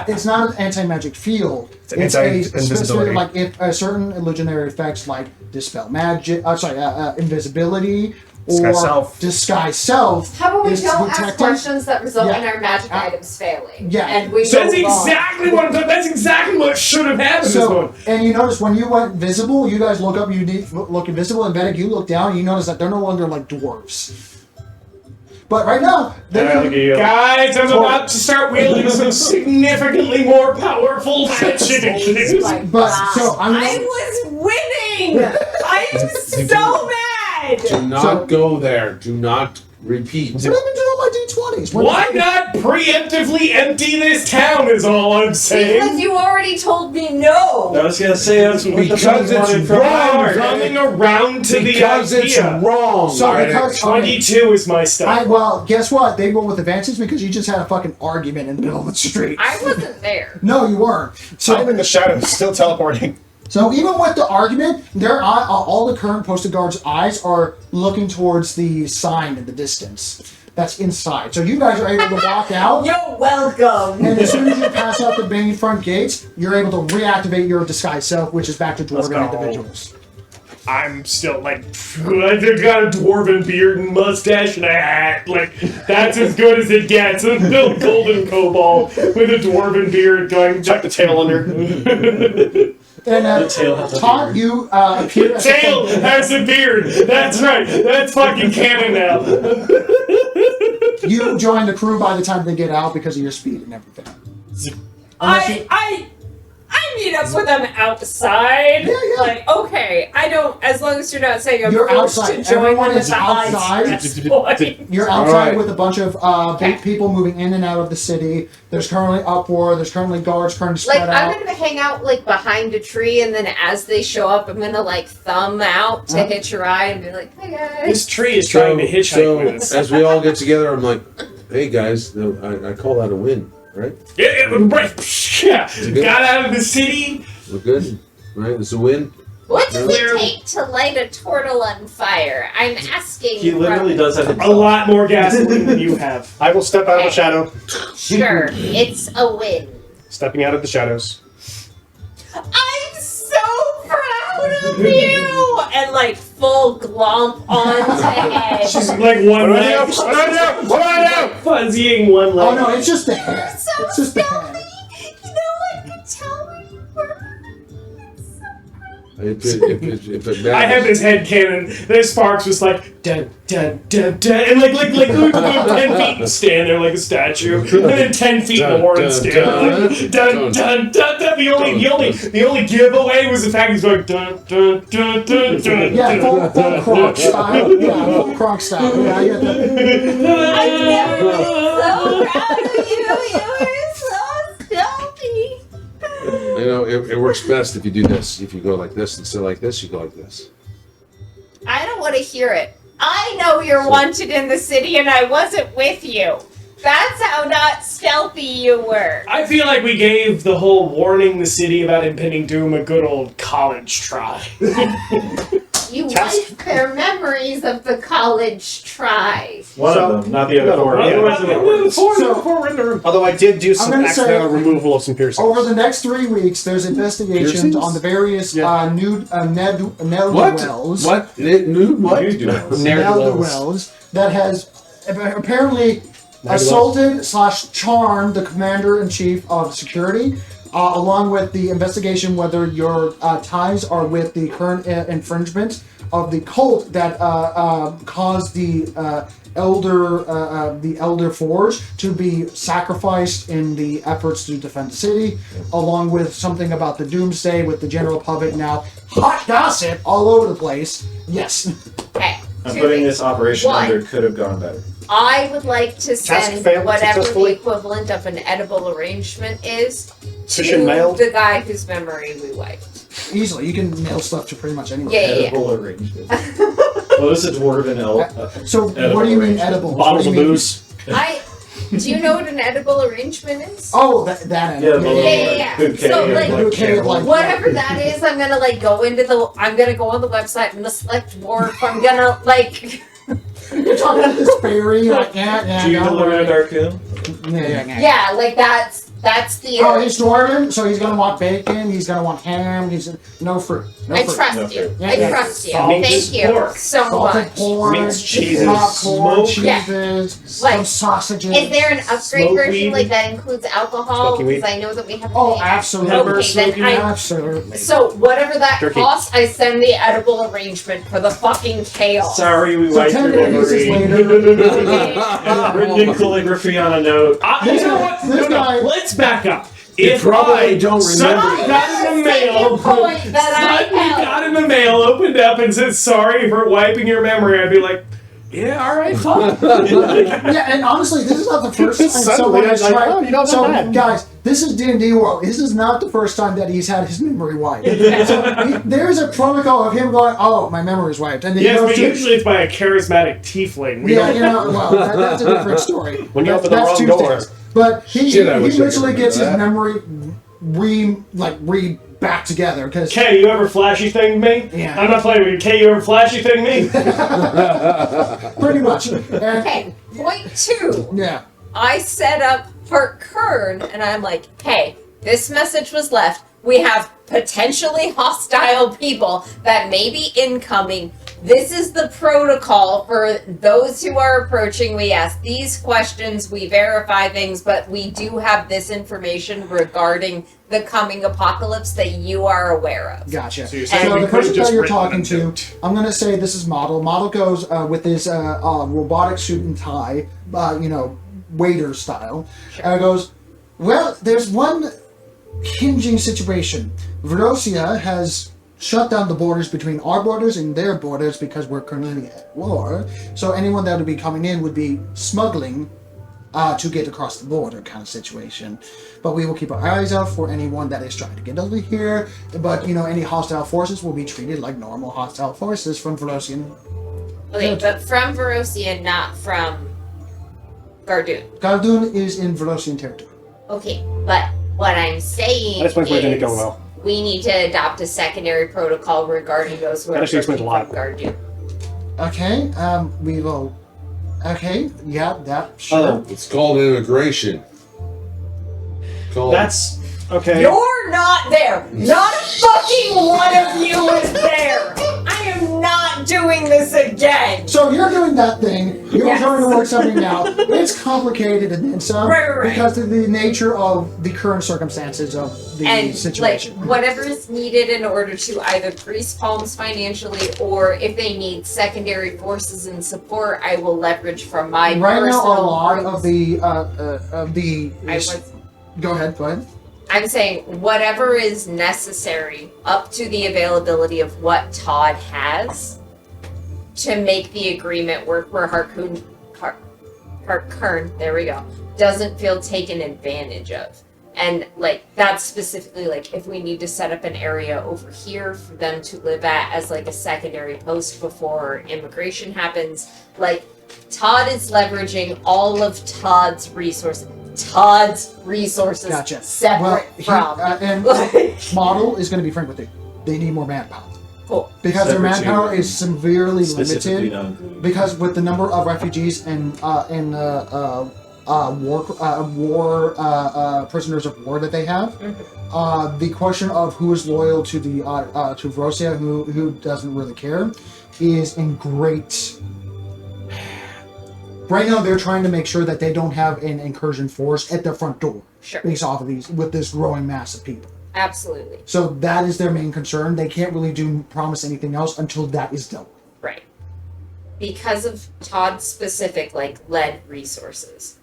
[SPEAKER 3] It's not an anti-magic field.
[SPEAKER 7] It's an anti-invisibility.
[SPEAKER 3] Like if a certain illusionary effects like dispel magic, invisibility, or
[SPEAKER 7] Disguise self.
[SPEAKER 3] disguise self.
[SPEAKER 8] How about we
[SPEAKER 3] is
[SPEAKER 8] don't ask
[SPEAKER 3] detected.
[SPEAKER 8] questions that result in
[SPEAKER 3] Yeah.
[SPEAKER 8] our magic items failing?
[SPEAKER 3] Yeah.
[SPEAKER 8] And we
[SPEAKER 1] So that's
[SPEAKER 8] move on.
[SPEAKER 1] exactly what. That's exactly what should have happened. This
[SPEAKER 3] So,
[SPEAKER 1] one.
[SPEAKER 3] and you notice when you went visible, you guys look up, look invisible, and Vedic, you look down, and you notice that they're no longer like dwarves. But right now, they're
[SPEAKER 1] Guys, I'm about to start wielding some significantly more powerful magic.
[SPEAKER 3] But so I'm.
[SPEAKER 8] I was winning! I'm so mad!
[SPEAKER 5] Do not go there. Do not repeat.
[SPEAKER 3] What have I been doing on my d20s? When
[SPEAKER 1] Why not preemptively empty this town? Is all I'm
[SPEAKER 8] Because
[SPEAKER 1] saying.
[SPEAKER 8] you already told me no!
[SPEAKER 6] I was gonna say that's what the
[SPEAKER 5] Because
[SPEAKER 6] fans
[SPEAKER 5] it's
[SPEAKER 6] wanted from
[SPEAKER 5] wrong.
[SPEAKER 6] Howard.
[SPEAKER 1] Coming around to
[SPEAKER 5] Because
[SPEAKER 1] the
[SPEAKER 5] it's
[SPEAKER 1] idea.
[SPEAKER 5] wrong.
[SPEAKER 3] So
[SPEAKER 5] Alright.
[SPEAKER 3] because
[SPEAKER 1] 22 is my stuff.
[SPEAKER 3] well, guess what? They roll with advantage because you just had a fucking argument in the middle of the street.
[SPEAKER 8] I wasn't there.
[SPEAKER 3] No, you weren't.
[SPEAKER 7] I'm
[SPEAKER 3] So,
[SPEAKER 7] in the shadows, still teleporting.
[SPEAKER 3] so even with the argument, all the current posted guards' eyes are looking towards the sign in the distance. That's inside. So you guys are able to walk out,
[SPEAKER 8] You're welcome!
[SPEAKER 3] and as soon as you pass out the main front gates, you're able to reactivate your disguise self, which is back to dwarven
[SPEAKER 6] go.
[SPEAKER 3] individuals.
[SPEAKER 1] I'm still like, I've got a dwarven beard and mustache and a hat. Like, that's as good as it gets. I'm still golden kobold with a dwarven beard going, tuck the tail under.
[SPEAKER 3] And
[SPEAKER 6] The tail has a
[SPEAKER 3] Todd,
[SPEAKER 6] beard.
[SPEAKER 3] you appear as a
[SPEAKER 1] Tail has a beard. That's right. That's fucking canon now.
[SPEAKER 3] you join the crew by the time they get out because of your speed and everything.
[SPEAKER 8] I meet up with them outside.
[SPEAKER 3] Yeah, yeah.
[SPEAKER 8] Like, okay, I don't, as long as you're not saying I'm
[SPEAKER 3] You're
[SPEAKER 8] forced
[SPEAKER 3] outside.
[SPEAKER 8] to join
[SPEAKER 3] Everyone
[SPEAKER 8] them
[SPEAKER 3] is
[SPEAKER 8] at the
[SPEAKER 3] outside.
[SPEAKER 8] high stress point.
[SPEAKER 3] You're outside
[SPEAKER 5] Alright.
[SPEAKER 3] with a bunch of people moving in and out of the city. There's currently uproar. There's currently guards currently
[SPEAKER 8] Like,
[SPEAKER 3] spread
[SPEAKER 8] I'm
[SPEAKER 3] out.
[SPEAKER 8] gonna hang out, like, behind a tree, and then as they show up, I'm gonna, like, thumb out to hitch a ride and be like, hey, guys.
[SPEAKER 1] This tree is trying to hitchhike with us.
[SPEAKER 5] as we all get together, I'm like, hey guys, I call that a win, right?
[SPEAKER 1] Yeah. Got out of the city.
[SPEAKER 5] We're good, right? It's a win.
[SPEAKER 8] What does
[SPEAKER 1] Clear-
[SPEAKER 8] it take to light a turtle on fire? I'm asking.
[SPEAKER 6] He literally
[SPEAKER 8] from-
[SPEAKER 6] does that
[SPEAKER 1] A
[SPEAKER 6] himself.
[SPEAKER 1] lot more gasoline than you have.
[SPEAKER 7] I will step out of the shadow.
[SPEAKER 8] Sure, it's a win.
[SPEAKER 7] Stepping out of the shadows.
[SPEAKER 8] I'm so proud of you! And, like, full glomp onto head.
[SPEAKER 1] She's like one leg. Fuzzying one leg.
[SPEAKER 3] Oh no, it's just the head.
[SPEAKER 8] So
[SPEAKER 3] It's just the
[SPEAKER 8] stealthy!
[SPEAKER 3] head.
[SPEAKER 8] You know, I could tell where you were.
[SPEAKER 5] If it
[SPEAKER 1] I have this head cannon. There's Sparks was like dun dun dun dun, and like 10 feet and stand there like a statue, and then 10 feet
[SPEAKER 5] Dun,
[SPEAKER 1] more and
[SPEAKER 5] dun,
[SPEAKER 1] stand
[SPEAKER 5] dun,
[SPEAKER 1] like dun dun dun dun. The only giveaway was the fact he's going dun dun dun dun dun.
[SPEAKER 3] Yeah, full Kronk style. Yeah, full Kronk style. Yeah, I get that.
[SPEAKER 8] I've never been so proud of you. You were so stealthy.
[SPEAKER 5] You know, it works best if you do this. If you go like this instead of like this, you go like this.
[SPEAKER 8] I don't want to hear it. I know you're wanted in the city and I wasn't with you. That's how not stealthy you were.
[SPEAKER 1] I feel like we gave the whole warning the city about impending doom a good old college try.
[SPEAKER 2] You
[SPEAKER 4] Task-
[SPEAKER 2] wipe their memories of the college try.
[SPEAKER 6] One of them, not the other four.
[SPEAKER 4] Yeah. Although I did do some
[SPEAKER 3] gonna say-
[SPEAKER 4] accidental removal of some piercings.
[SPEAKER 3] Over the next 3 weeks, there's investigations
[SPEAKER 5] Piercings?
[SPEAKER 3] on the various
[SPEAKER 4] Yeah.
[SPEAKER 5] What?
[SPEAKER 3] wells.
[SPEAKER 5] What? Nude? What?
[SPEAKER 6] You do.
[SPEAKER 3] Wells that has apparently assaulted/charmed the commander-in-chief of security, along with the investigation whether your ties are with the current infringement of the cult that caused the Elder Forge to be sacrificed in the efforts to defend the city, along with something about the doomsday with the general public now hot gossip all over the place. Yes.
[SPEAKER 2] Okay.
[SPEAKER 6] I'm
[SPEAKER 2] two
[SPEAKER 6] putting
[SPEAKER 2] things.
[SPEAKER 6] this operation
[SPEAKER 2] One.
[SPEAKER 6] under could have gone better.
[SPEAKER 2] I would like to send
[SPEAKER 4] failed
[SPEAKER 2] whatever the
[SPEAKER 4] successfully.
[SPEAKER 2] equivalent of an edible arrangement is to
[SPEAKER 4] Efficient mail?
[SPEAKER 2] the guy whose memory we wiped.
[SPEAKER 3] Easily, you can mail stuff to pretty much anyone.
[SPEAKER 2] Yeah.
[SPEAKER 6] Edible arrangement. Well, this is dwarven elf.
[SPEAKER 3] So, what do you mean edible?
[SPEAKER 4] Bottles of booze.
[SPEAKER 2] Do you know what an edible arrangement is?
[SPEAKER 3] Oh, that
[SPEAKER 6] Yeah, the little
[SPEAKER 2] Yeah.
[SPEAKER 6] bouquet
[SPEAKER 2] So,
[SPEAKER 6] of,
[SPEAKER 2] like,
[SPEAKER 3] bouquet of,
[SPEAKER 6] candles.
[SPEAKER 3] like-
[SPEAKER 2] Whatever that is, I'm gonna go I'm gonna go on the website, I'm gonna select dwarf, I'm gonna
[SPEAKER 3] You're talking about this fairy, like, yeah,
[SPEAKER 6] Do you
[SPEAKER 3] don't
[SPEAKER 6] deliver
[SPEAKER 3] worry.
[SPEAKER 6] a Darkoon?
[SPEAKER 2] yeah, that's the
[SPEAKER 3] Oh, he's dwarven, so he's gonna want bacon, he's gonna want ham, no fruit. No
[SPEAKER 2] I
[SPEAKER 3] fruit.
[SPEAKER 2] trust
[SPEAKER 6] No,
[SPEAKER 2] you.
[SPEAKER 3] yeah,
[SPEAKER 2] I
[SPEAKER 3] yeah.
[SPEAKER 2] trust you.
[SPEAKER 1] Salted
[SPEAKER 2] Thank you
[SPEAKER 1] pork.
[SPEAKER 2] so
[SPEAKER 3] Salted
[SPEAKER 2] much.
[SPEAKER 3] pork,
[SPEAKER 1] Meats, cheeses,
[SPEAKER 3] popcorn,
[SPEAKER 1] smoke.
[SPEAKER 2] Yeah.
[SPEAKER 3] cheeses,
[SPEAKER 2] Like,
[SPEAKER 3] some sausages.
[SPEAKER 2] Is there an upgrade
[SPEAKER 1] Smoke
[SPEAKER 2] version
[SPEAKER 1] weed.
[SPEAKER 2] that includes alcohol?
[SPEAKER 4] Smoky weed.
[SPEAKER 2] Because I know that we have.
[SPEAKER 3] Oh,
[SPEAKER 2] a
[SPEAKER 3] absolutely.
[SPEAKER 2] Okay, then
[SPEAKER 3] Absolutely.
[SPEAKER 2] So whatever that
[SPEAKER 4] Jerky.
[SPEAKER 2] costs, I send the edible arrangement for the fucking chaos.
[SPEAKER 1] Sorry, we
[SPEAKER 3] So
[SPEAKER 1] wiped
[SPEAKER 3] 10
[SPEAKER 1] your
[SPEAKER 3] pieces
[SPEAKER 1] memory.
[SPEAKER 6] Written in calligraphy on a note.
[SPEAKER 1] You know what?
[SPEAKER 3] This guy-
[SPEAKER 1] Let's back up.
[SPEAKER 5] You
[SPEAKER 1] If
[SPEAKER 5] probably
[SPEAKER 1] I
[SPEAKER 5] don't
[SPEAKER 1] suddenly
[SPEAKER 5] remember.
[SPEAKER 1] got in the
[SPEAKER 2] Second
[SPEAKER 1] mail,
[SPEAKER 2] point that I
[SPEAKER 1] suddenly
[SPEAKER 2] held.
[SPEAKER 1] got in the mail, opened up, and said sorry for wiping your memory, I'd be like, yeah, all right, fine.
[SPEAKER 3] Yeah, and honestly, this is not the first time
[SPEAKER 4] Suddenly,
[SPEAKER 3] someone
[SPEAKER 4] I
[SPEAKER 3] has
[SPEAKER 4] was like,
[SPEAKER 3] tried.
[SPEAKER 4] oh, you don't know
[SPEAKER 3] So,
[SPEAKER 4] that.
[SPEAKER 3] guys, this is D&D World. This is not the first time that he's had his memory wiped. So there's a protocol of him going, "Oh, my memory's wiped," and then
[SPEAKER 1] Yes,
[SPEAKER 3] he
[SPEAKER 1] but
[SPEAKER 3] goes to,
[SPEAKER 1] usually it's by a charismatic tiefling. We
[SPEAKER 3] yeah,
[SPEAKER 1] don't-
[SPEAKER 3] you know, well, that's a different story.
[SPEAKER 4] When you
[SPEAKER 3] That's-
[SPEAKER 4] open the
[SPEAKER 3] that's
[SPEAKER 4] wrong
[SPEAKER 3] Tuesdays.
[SPEAKER 4] door.
[SPEAKER 3] But he
[SPEAKER 5] Shit, I wish I could
[SPEAKER 3] literally gets his
[SPEAKER 5] remember that.
[SPEAKER 3] memory re back together because
[SPEAKER 1] Kay, you ever flashy thing me?
[SPEAKER 3] Yeah.
[SPEAKER 1] I'm not playing with you. Kay, you ever flashy thing me?
[SPEAKER 3] pretty much. And,
[SPEAKER 2] Okay, point 2.
[SPEAKER 3] yeah.
[SPEAKER 2] I set up for Kern, and I'm like, hey, this message was left. We have potentially hostile people that may be incoming. This is the protocol for those who are approaching. We ask these questions, we verify things, but we do have this information regarding the coming apocalypse that you are aware of.
[SPEAKER 3] Gotcha.
[SPEAKER 1] So you're
[SPEAKER 3] So
[SPEAKER 1] saying we
[SPEAKER 3] the
[SPEAKER 1] could've
[SPEAKER 3] person
[SPEAKER 1] just
[SPEAKER 3] that you're
[SPEAKER 1] written
[SPEAKER 3] talking
[SPEAKER 1] a
[SPEAKER 3] to,
[SPEAKER 1] note.
[SPEAKER 3] I'm going to say this is Model. Model goes with his robotic suit and tie, waiter style.
[SPEAKER 2] Sure.
[SPEAKER 3] Goes, well, there's one hinging situation. Verosia has shut down the borders between our borders and their borders because we're currently at war. So anyone that would be coming in would be smuggling to get across the border kind of situation. But we will keep our eyes out for anyone that is trying to get over here. But, any hostile forces will be treated like normal hostile forces from Verosian.
[SPEAKER 2] Okay, but from Verosia, not from Gardoon.
[SPEAKER 3] Galdoon is in Verosian territory.
[SPEAKER 2] Okay, but what I'm saying
[SPEAKER 4] That explains why it didn't go
[SPEAKER 2] is
[SPEAKER 4] well.
[SPEAKER 2] we need to adopt a secondary protocol regarding those who
[SPEAKER 4] That
[SPEAKER 2] are
[SPEAKER 4] actually explains a lot.
[SPEAKER 2] from Gardoon.
[SPEAKER 3] Okay, we will... Okay, yeah, that, sure.
[SPEAKER 5] It's called immigration.
[SPEAKER 6] That's okay.
[SPEAKER 2] You're not there. Not a fucking one of you is there. I am not doing this again.
[SPEAKER 3] So you're doing that thing, you're
[SPEAKER 2] Yes.
[SPEAKER 3] trying to work something out, it's complicated and then some,
[SPEAKER 2] Right.
[SPEAKER 3] because of the nature of the current circumstances of the
[SPEAKER 2] And
[SPEAKER 3] situation.
[SPEAKER 2] whatever is needed in order to either grease palms financially, or if they need secondary forces and support, I will leverage from my
[SPEAKER 3] Right now, a
[SPEAKER 2] personal
[SPEAKER 3] lot
[SPEAKER 2] groups.
[SPEAKER 3] of the
[SPEAKER 2] I was
[SPEAKER 3] Go ahead.
[SPEAKER 2] I'm saying whatever is necessary up to the availability of what Todd has to make the agreement work where Harkern, there we go, doesn't feel taken advantage of. And that's specifically if we need to set up an area over here for them to live at as a secondary post before immigration happens. Todd is leveraging all of Todd's resources.
[SPEAKER 3] Gotcha.
[SPEAKER 2] Separate from.
[SPEAKER 3] And Model is going to be frank with you. They need more manpower.
[SPEAKER 8] Cool.
[SPEAKER 3] Because their
[SPEAKER 6] Separate
[SPEAKER 3] manpower
[SPEAKER 6] chamber.
[SPEAKER 3] is severely
[SPEAKER 6] Specifically
[SPEAKER 3] limited.
[SPEAKER 6] done.
[SPEAKER 3] Because with the number of refugees and prisoners of war that they have, the question of who is loyal to the to Vrosia, who doesn't really care, is in great. Right now, they're trying to make sure that they don't have an incursion force at their front door,
[SPEAKER 8] Sure.
[SPEAKER 3] based off of these with this growing mass of people.
[SPEAKER 8] Absolutely.
[SPEAKER 3] So that is their main concern. They can't really promise anything else until that is dealt with.
[SPEAKER 8] Right. Because of Todd's specific, like, lead resources,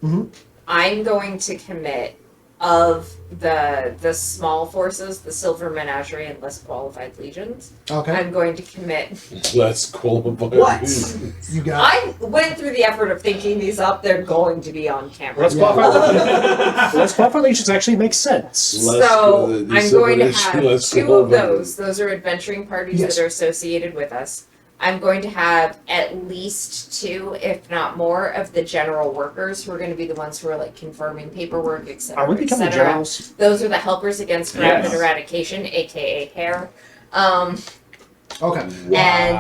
[SPEAKER 8] I'm going to commit of the small forces, the Silver Menagerie and less qualified legions.
[SPEAKER 3] Okay.
[SPEAKER 8] I'm going to commit.
[SPEAKER 5] Let's qualify.
[SPEAKER 8] What?
[SPEAKER 3] You got.
[SPEAKER 8] I went through the effort of thinking these up. They're going to be on camera.
[SPEAKER 4] Let's qualify legions actually makes sense.
[SPEAKER 8] So I'm going to have
[SPEAKER 5] let's
[SPEAKER 8] two
[SPEAKER 5] go
[SPEAKER 8] of those. Those are adventuring parties
[SPEAKER 3] Yes.
[SPEAKER 8] that are associated with us. I'm going to have at least 2, if not more, of the general workers who are going to be the ones who are like confirming paperwork, etc.
[SPEAKER 4] Are we becoming
[SPEAKER 8] etc.
[SPEAKER 4] generals?
[SPEAKER 8] Those are the helpers against rapid
[SPEAKER 6] Yes.
[SPEAKER 8] eradication, aka hair.
[SPEAKER 3] Okay.
[SPEAKER 8] And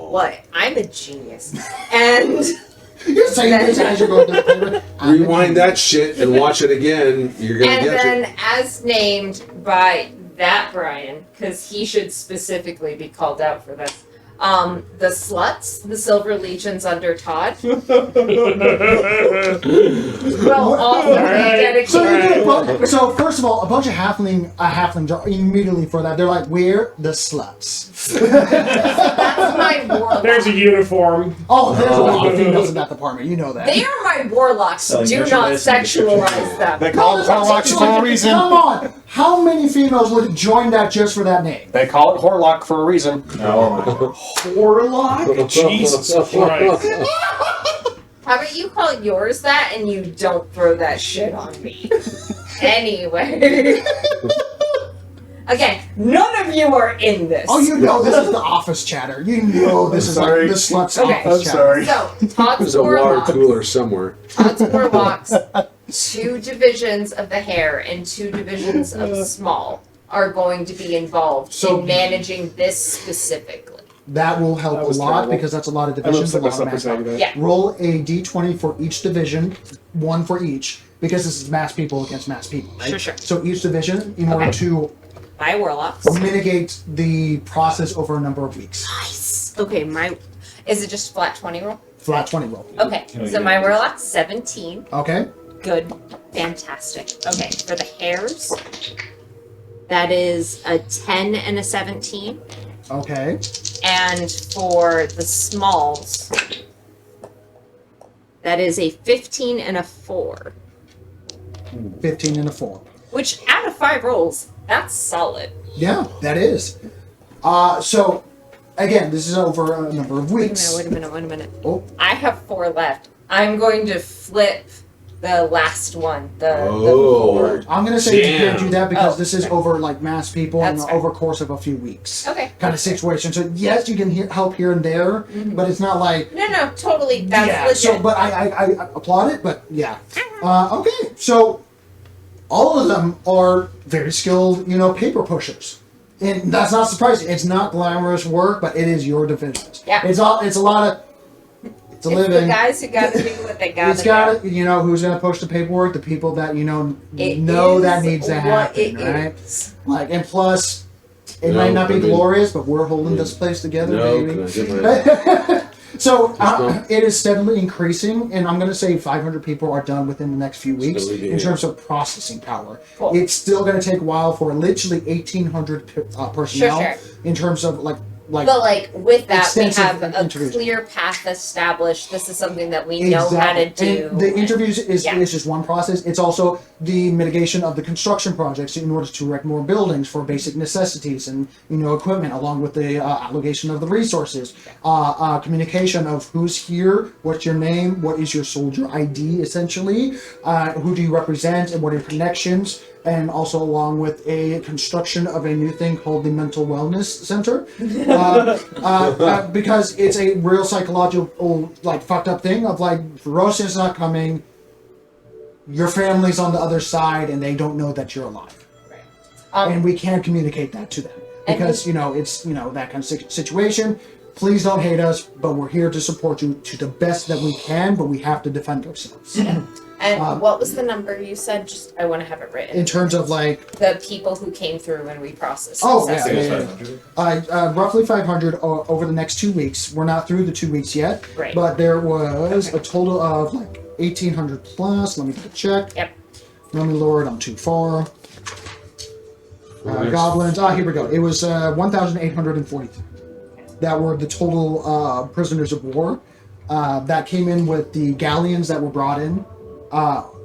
[SPEAKER 8] what? I'm a genius. And
[SPEAKER 3] You're saying this as you're going through the paper.
[SPEAKER 5] Rewind that shit and watch it again. You're gonna
[SPEAKER 8] and
[SPEAKER 5] get
[SPEAKER 8] then
[SPEAKER 5] it.
[SPEAKER 8] as named by that Brian, because he should specifically be called out for this. The sluts, the Silver Legions under Todd, will also be dedicated.
[SPEAKER 3] So, so first of all, a bunch of halflings are immediately for that. They're like, we're the sluts.
[SPEAKER 8] That's my warlock.
[SPEAKER 1] There's a uniform.
[SPEAKER 3] Oh, there's a lot of females in that department. You know that.
[SPEAKER 8] They are my warlocks.
[SPEAKER 6] Selling
[SPEAKER 8] Do not
[SPEAKER 6] merchandise and
[SPEAKER 8] sexualize them.
[SPEAKER 4] They call it Horlock for a reason.
[SPEAKER 3] Come on. How many females would join that just for that name?
[SPEAKER 4] They call it Horlock for a reason.
[SPEAKER 6] Oh,
[SPEAKER 1] Horlock? Jesus Christ.
[SPEAKER 8] How about you call yours that and you don't throw that shit on me? Anyway. Again, none of you are in this.
[SPEAKER 3] Oh, you know this is the office chatter. You know this is like
[SPEAKER 4] sorry.
[SPEAKER 3] the sluts
[SPEAKER 8] Okay.
[SPEAKER 3] office chatter.
[SPEAKER 8] So, Todd's
[SPEAKER 5] There's a water
[SPEAKER 8] warlocks.
[SPEAKER 5] cooler somewhere.
[SPEAKER 8] Todd's warlocks, 2 divisions of the hair and 2 divisions of small are going to be involved
[SPEAKER 3] So-
[SPEAKER 8] in managing this specifically.
[SPEAKER 3] That will help
[SPEAKER 4] That
[SPEAKER 3] a
[SPEAKER 4] was
[SPEAKER 3] lot
[SPEAKER 4] terrible.
[SPEAKER 3] because that's a lot of
[SPEAKER 4] I
[SPEAKER 3] divisions.
[SPEAKER 4] love
[SPEAKER 3] A lot of
[SPEAKER 4] myself for
[SPEAKER 3] manpower.
[SPEAKER 4] saying that.
[SPEAKER 8] Yeah.
[SPEAKER 3] Roll a d20 for each division, 1 for each, because this is mass people against mass people, right?
[SPEAKER 8] Sure.
[SPEAKER 3] So each division, in order
[SPEAKER 8] Okay.
[SPEAKER 3] to
[SPEAKER 8] My warlocks.
[SPEAKER 3] mitigate the process over a number of weeks.
[SPEAKER 8] Nice. Okay, is it just flat 20 roll?
[SPEAKER 3] Flat 20 roll.
[SPEAKER 8] Okay,
[SPEAKER 6] Can we
[SPEAKER 8] so
[SPEAKER 6] get
[SPEAKER 8] my
[SPEAKER 6] it?
[SPEAKER 8] warlock's 17.
[SPEAKER 3] Okay?
[SPEAKER 8] Good. Fantastic. Okay, for the hairs, that is a 10 and a 17.
[SPEAKER 3] Okay.
[SPEAKER 8] And for the smalls, that is a 15 and a 4.
[SPEAKER 3] 15 and a 4.
[SPEAKER 8] Which, out of 5 rolls, that's solid.
[SPEAKER 3] Yeah, that is. So, again, this is over a number of weeks.
[SPEAKER 8] Wait a minute.
[SPEAKER 3] Oh.
[SPEAKER 8] I have 4 left. I'm going to flip the last one. The
[SPEAKER 5] Oh.
[SPEAKER 8] 4.
[SPEAKER 3] I'm going to say you can't do that because
[SPEAKER 8] Oh,
[SPEAKER 3] this is over like mass people and
[SPEAKER 8] That's fair.
[SPEAKER 3] over a course of a few weeks.
[SPEAKER 8] Okay.
[SPEAKER 3] Kind of situation. So, yes, you can help here and there, but it's not like.
[SPEAKER 8] No, totally. That's
[SPEAKER 3] yeah,
[SPEAKER 8] legit.
[SPEAKER 3] so, but I applaud it, but yeah. Okay, so all of them are very skilled, paper pushers. And that's not surprising. It's not glamorous work, but it is your divisions.
[SPEAKER 8] Yeah.
[SPEAKER 3] It's a lot of, it's a
[SPEAKER 8] It's
[SPEAKER 3] living.
[SPEAKER 8] the guys who gotta do what they gotta
[SPEAKER 3] It's got to, who's going to push the paperwork, the people that,
[SPEAKER 8] It
[SPEAKER 3] that
[SPEAKER 8] is
[SPEAKER 3] needs to
[SPEAKER 8] what
[SPEAKER 3] happen,
[SPEAKER 8] it
[SPEAKER 3] right?
[SPEAKER 8] is.
[SPEAKER 3] Like, and plus, it
[SPEAKER 5] No,
[SPEAKER 3] might not be
[SPEAKER 5] I mean-
[SPEAKER 3] glorious, but we're holding this place together,
[SPEAKER 5] No,
[SPEAKER 3] baby.
[SPEAKER 5] can I get my...
[SPEAKER 3] So it is steadily increasing, and I'm going to say 500 people are done within the next few weeks
[SPEAKER 5] Steadily,
[SPEAKER 3] in
[SPEAKER 5] yeah.
[SPEAKER 3] terms of processing power.
[SPEAKER 8] Cool.
[SPEAKER 3] It's still going to take a while for literally 1,800 personnel
[SPEAKER 8] Sure.
[SPEAKER 3] in terms of like
[SPEAKER 8] But with that, we
[SPEAKER 3] extensive
[SPEAKER 8] have a
[SPEAKER 3] interviews.
[SPEAKER 8] clear path established. This is something that we know how to do.
[SPEAKER 3] And the interviews is
[SPEAKER 8] Yeah.
[SPEAKER 3] just one process. It's also the mitigation of the construction projects in order to erect more buildings for basic necessities and equipment, along with the allocation of the resources, communication of who's here, what's your name, what is your soldier ID, essentially, who do you represent, and what are your connections. And also along with a construction of a new thing called the Mental Wellness Center, because it's a real psychological, fucked up thing of Rosia's not coming, your family's on the other side, and they don't know that you're alive. And we can't communicate that to them. because it's that kind of situation. Please don't hate us, but we're here to support you to the best that we can, but we have to defend ourselves.
[SPEAKER 8] And what was the number you said? Just I want to have it written.
[SPEAKER 3] In terms of like
[SPEAKER 8] The people who came through when we processed.
[SPEAKER 3] Oh,
[SPEAKER 8] this.
[SPEAKER 3] yeah. Roughly 500 over the next 2 weeks. We're not through the 2 weeks yet,
[SPEAKER 8] Right.
[SPEAKER 3] but there was a total of like 1,800 plus. Let me check.
[SPEAKER 8] Yep.
[SPEAKER 3] Let me lower it. I'm too far. Goblins. Here we go. It was 1,843. That were the total prisoners of war. That came in with the galleons that were brought in.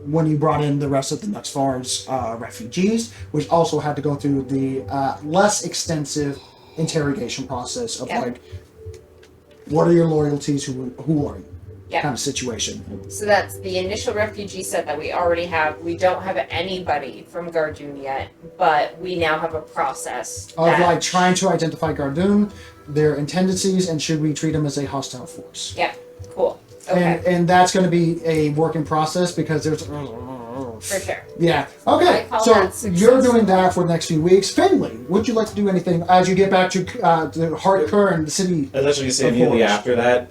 [SPEAKER 3] When you brought in the rest of the Nuxfar's refugees, which also had to go through the less extensive interrogation process of like, what are your loyalties? Who are you? Kind of situation.
[SPEAKER 8] So that's the initial refugee set that we already have. We don't have anybody from Gardoon yet, but we now have a process
[SPEAKER 3] Of like trying to identify Gardoon, their tendencies, and should we treat them as a hostile force?
[SPEAKER 8] Yeah, cool. Okay.
[SPEAKER 3] And that's going to be a working process because there's
[SPEAKER 8] For sure.
[SPEAKER 3] Yeah. Okay.
[SPEAKER 8] I call
[SPEAKER 3] So
[SPEAKER 8] that success.
[SPEAKER 3] you're doing that for the next few weeks. Finley, would you like to do anything as you get back to the Hardcore and the city?
[SPEAKER 6] I was actually going to say immediately
[SPEAKER 3] Of course.
[SPEAKER 6] after that,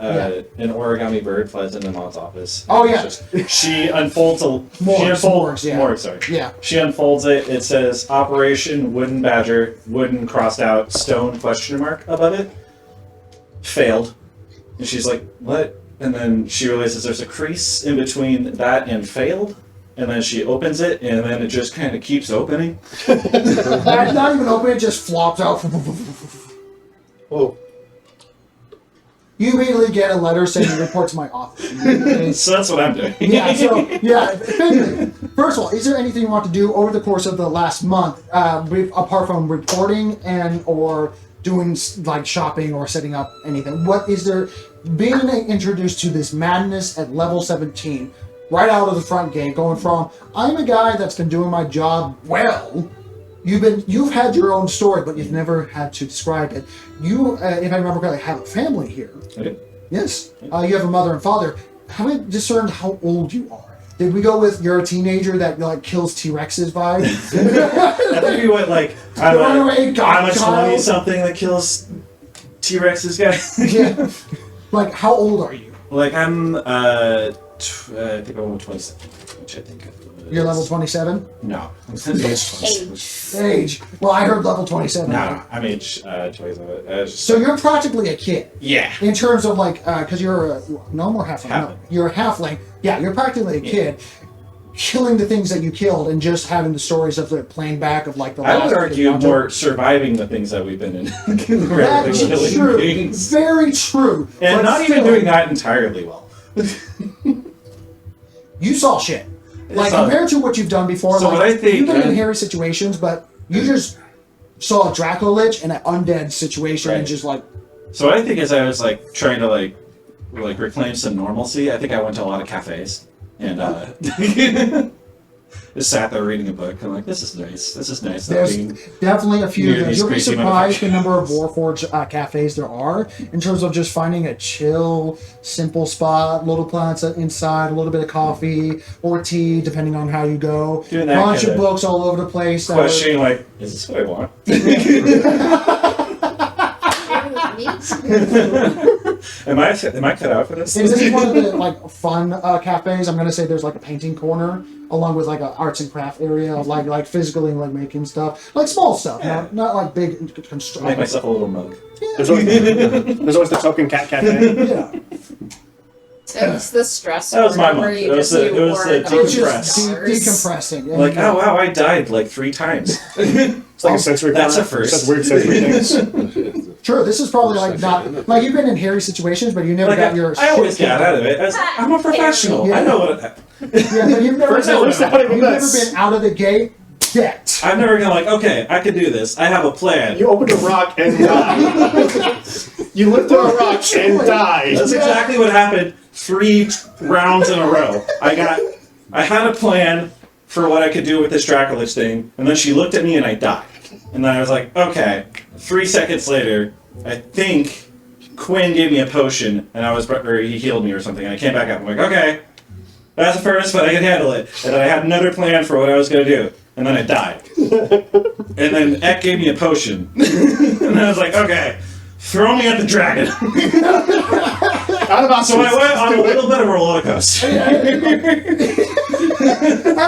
[SPEAKER 6] an origami bird flies into Maud's office.
[SPEAKER 3] Oh, yeah.
[SPEAKER 6] She unfolds a
[SPEAKER 3] Morgs,
[SPEAKER 6] sorry.
[SPEAKER 3] Yeah.
[SPEAKER 6] She unfolds it. It says Operation Wooden Badger, wooden crossed out stone question mark above it. Failed. And she's like, what? And then she realizes there's a crease in between that and failed. And then she opens it, and then it just kind of keeps opening.
[SPEAKER 3] Not even open, it just flops out.
[SPEAKER 4] Whoa.
[SPEAKER 3] You immediately get a letter saying report to my office.
[SPEAKER 6] So that's what I'm doing.
[SPEAKER 3] Finley, first of all, is there anything you want to do over the course of the last month, apart from reporting and or doing like shopping or setting up anything? What is there, being introduced to this madness at level 17, right out of the front gate, going from, I'm a guy that's been doing my job well, you've had your own story, but you've never had to describe it. You, if I remember correctly, have a family here.
[SPEAKER 6] I do.
[SPEAKER 3] Yes. You have a mother and father. Have we discerned how old you are? Did we go with you're a teenager that like kills T-Rexes vibe?
[SPEAKER 6] That would be what, like, I'm a 20-something that kills T-Rexes guy.
[SPEAKER 3] Yeah. Like, how old are you?
[SPEAKER 6] Like, I'm, I think I'm 27, which I think
[SPEAKER 3] You're level 27?
[SPEAKER 6] No. I'm age 27.
[SPEAKER 3] Age. Well, I heard level 27.
[SPEAKER 6] No, I'm age 27.
[SPEAKER 3] So you're practically a kid.
[SPEAKER 6] Yeah.
[SPEAKER 3] In terms of like, because you're no more halfling. No, you're a halfling. Yeah, you're practically a kid. Killing the things that you killed and just having the stories of the playing back of like the
[SPEAKER 6] I
[SPEAKER 3] last
[SPEAKER 6] would argue
[SPEAKER 3] encounter.
[SPEAKER 6] more surviving the things that we've been in.
[SPEAKER 3] That is
[SPEAKER 6] killing
[SPEAKER 3] true.
[SPEAKER 6] things.
[SPEAKER 3] Very true.
[SPEAKER 6] And
[SPEAKER 3] But
[SPEAKER 6] not even
[SPEAKER 3] still,
[SPEAKER 6] doing that entirely well.
[SPEAKER 3] You saw shit. Like,
[SPEAKER 6] saw-
[SPEAKER 3] compared to what you've done before,
[SPEAKER 6] So
[SPEAKER 3] like,
[SPEAKER 6] what I think-
[SPEAKER 3] you've been in hairy situations, but you just saw a Draco Lich and an undead situation and
[SPEAKER 6] Right.
[SPEAKER 3] just like,
[SPEAKER 6] So what I think is I was like trying to like reclaim some normalcy. I think I went to a lot of cafes and just sat there reading a book. I'm like, this is nice. This is nice. Not
[SPEAKER 3] there's
[SPEAKER 6] being
[SPEAKER 3] definitely a few
[SPEAKER 6] near
[SPEAKER 3] of those.
[SPEAKER 6] these
[SPEAKER 3] You'll be
[SPEAKER 6] crazy
[SPEAKER 3] surprised the
[SPEAKER 6] motherfuckers.
[SPEAKER 3] number of Warforged cafes there are in terms of just finding a chill, simple spot, little plants inside, a little bit of coffee or tea, depending on how you go.
[SPEAKER 6] Doing that
[SPEAKER 3] Bunch of
[SPEAKER 6] kinda
[SPEAKER 3] books all over the place. that are-
[SPEAKER 6] questioning like, is this what I want? Am I cut out for this?
[SPEAKER 3] Is this one of the like fun cafes? I'm gonna say there's like a painting corner along with like an arts and craft area of like physically like making stuff, like small stuff, not like big
[SPEAKER 6] Make
[SPEAKER 3] construction.
[SPEAKER 6] myself a little mug.
[SPEAKER 4] There's always the token cat cafe.
[SPEAKER 3] Yeah,
[SPEAKER 8] It's the stress
[SPEAKER 6] That was my
[SPEAKER 8] where
[SPEAKER 6] month.
[SPEAKER 8] you
[SPEAKER 6] It was
[SPEAKER 8] just
[SPEAKER 6] the-
[SPEAKER 8] do
[SPEAKER 6] it was
[SPEAKER 8] work
[SPEAKER 6] the
[SPEAKER 8] on
[SPEAKER 3] it's just
[SPEAKER 8] stars.
[SPEAKER 3] decompressing. And,
[SPEAKER 6] Like, oh wow, I died like 3 times.
[SPEAKER 4] It's like a sensory
[SPEAKER 6] That's
[SPEAKER 4] corner.
[SPEAKER 6] a first.
[SPEAKER 4] It says weird sensory things.
[SPEAKER 3] True, this is probably like not like you've been in hairy situations, but you never
[SPEAKER 6] Like,
[SPEAKER 3] got your.
[SPEAKER 6] I always
[SPEAKER 3] shit
[SPEAKER 6] got out of it. I'm a professional.
[SPEAKER 3] Yeah.
[SPEAKER 6] I know what.
[SPEAKER 3] Yeah, but you've never,
[SPEAKER 4] First out of
[SPEAKER 3] you've never
[SPEAKER 4] this.
[SPEAKER 3] been out of the gate yet.
[SPEAKER 6] I've never been like, okay, I could do this. I have a plan.
[SPEAKER 4] You opened a rock and died. You lifted a rock and died.
[SPEAKER 6] That's exactly what happened 3 rounds in a row. I had a plan for what I could do with this Dracolich thing, and then she looked at me and I died. And then I was like, okay. 3 seconds later, I think Quinn gave me a potion, and or he healed me or something, and I came back up. I'm like, okay, that's the first, but I can handle it. And then I had another plan for what I was going to do. and then I died. And then Eck gave me a potion. And I was like, okay, throw me at the dragon. So I went on a little bit of a roller coaster.
[SPEAKER 3] I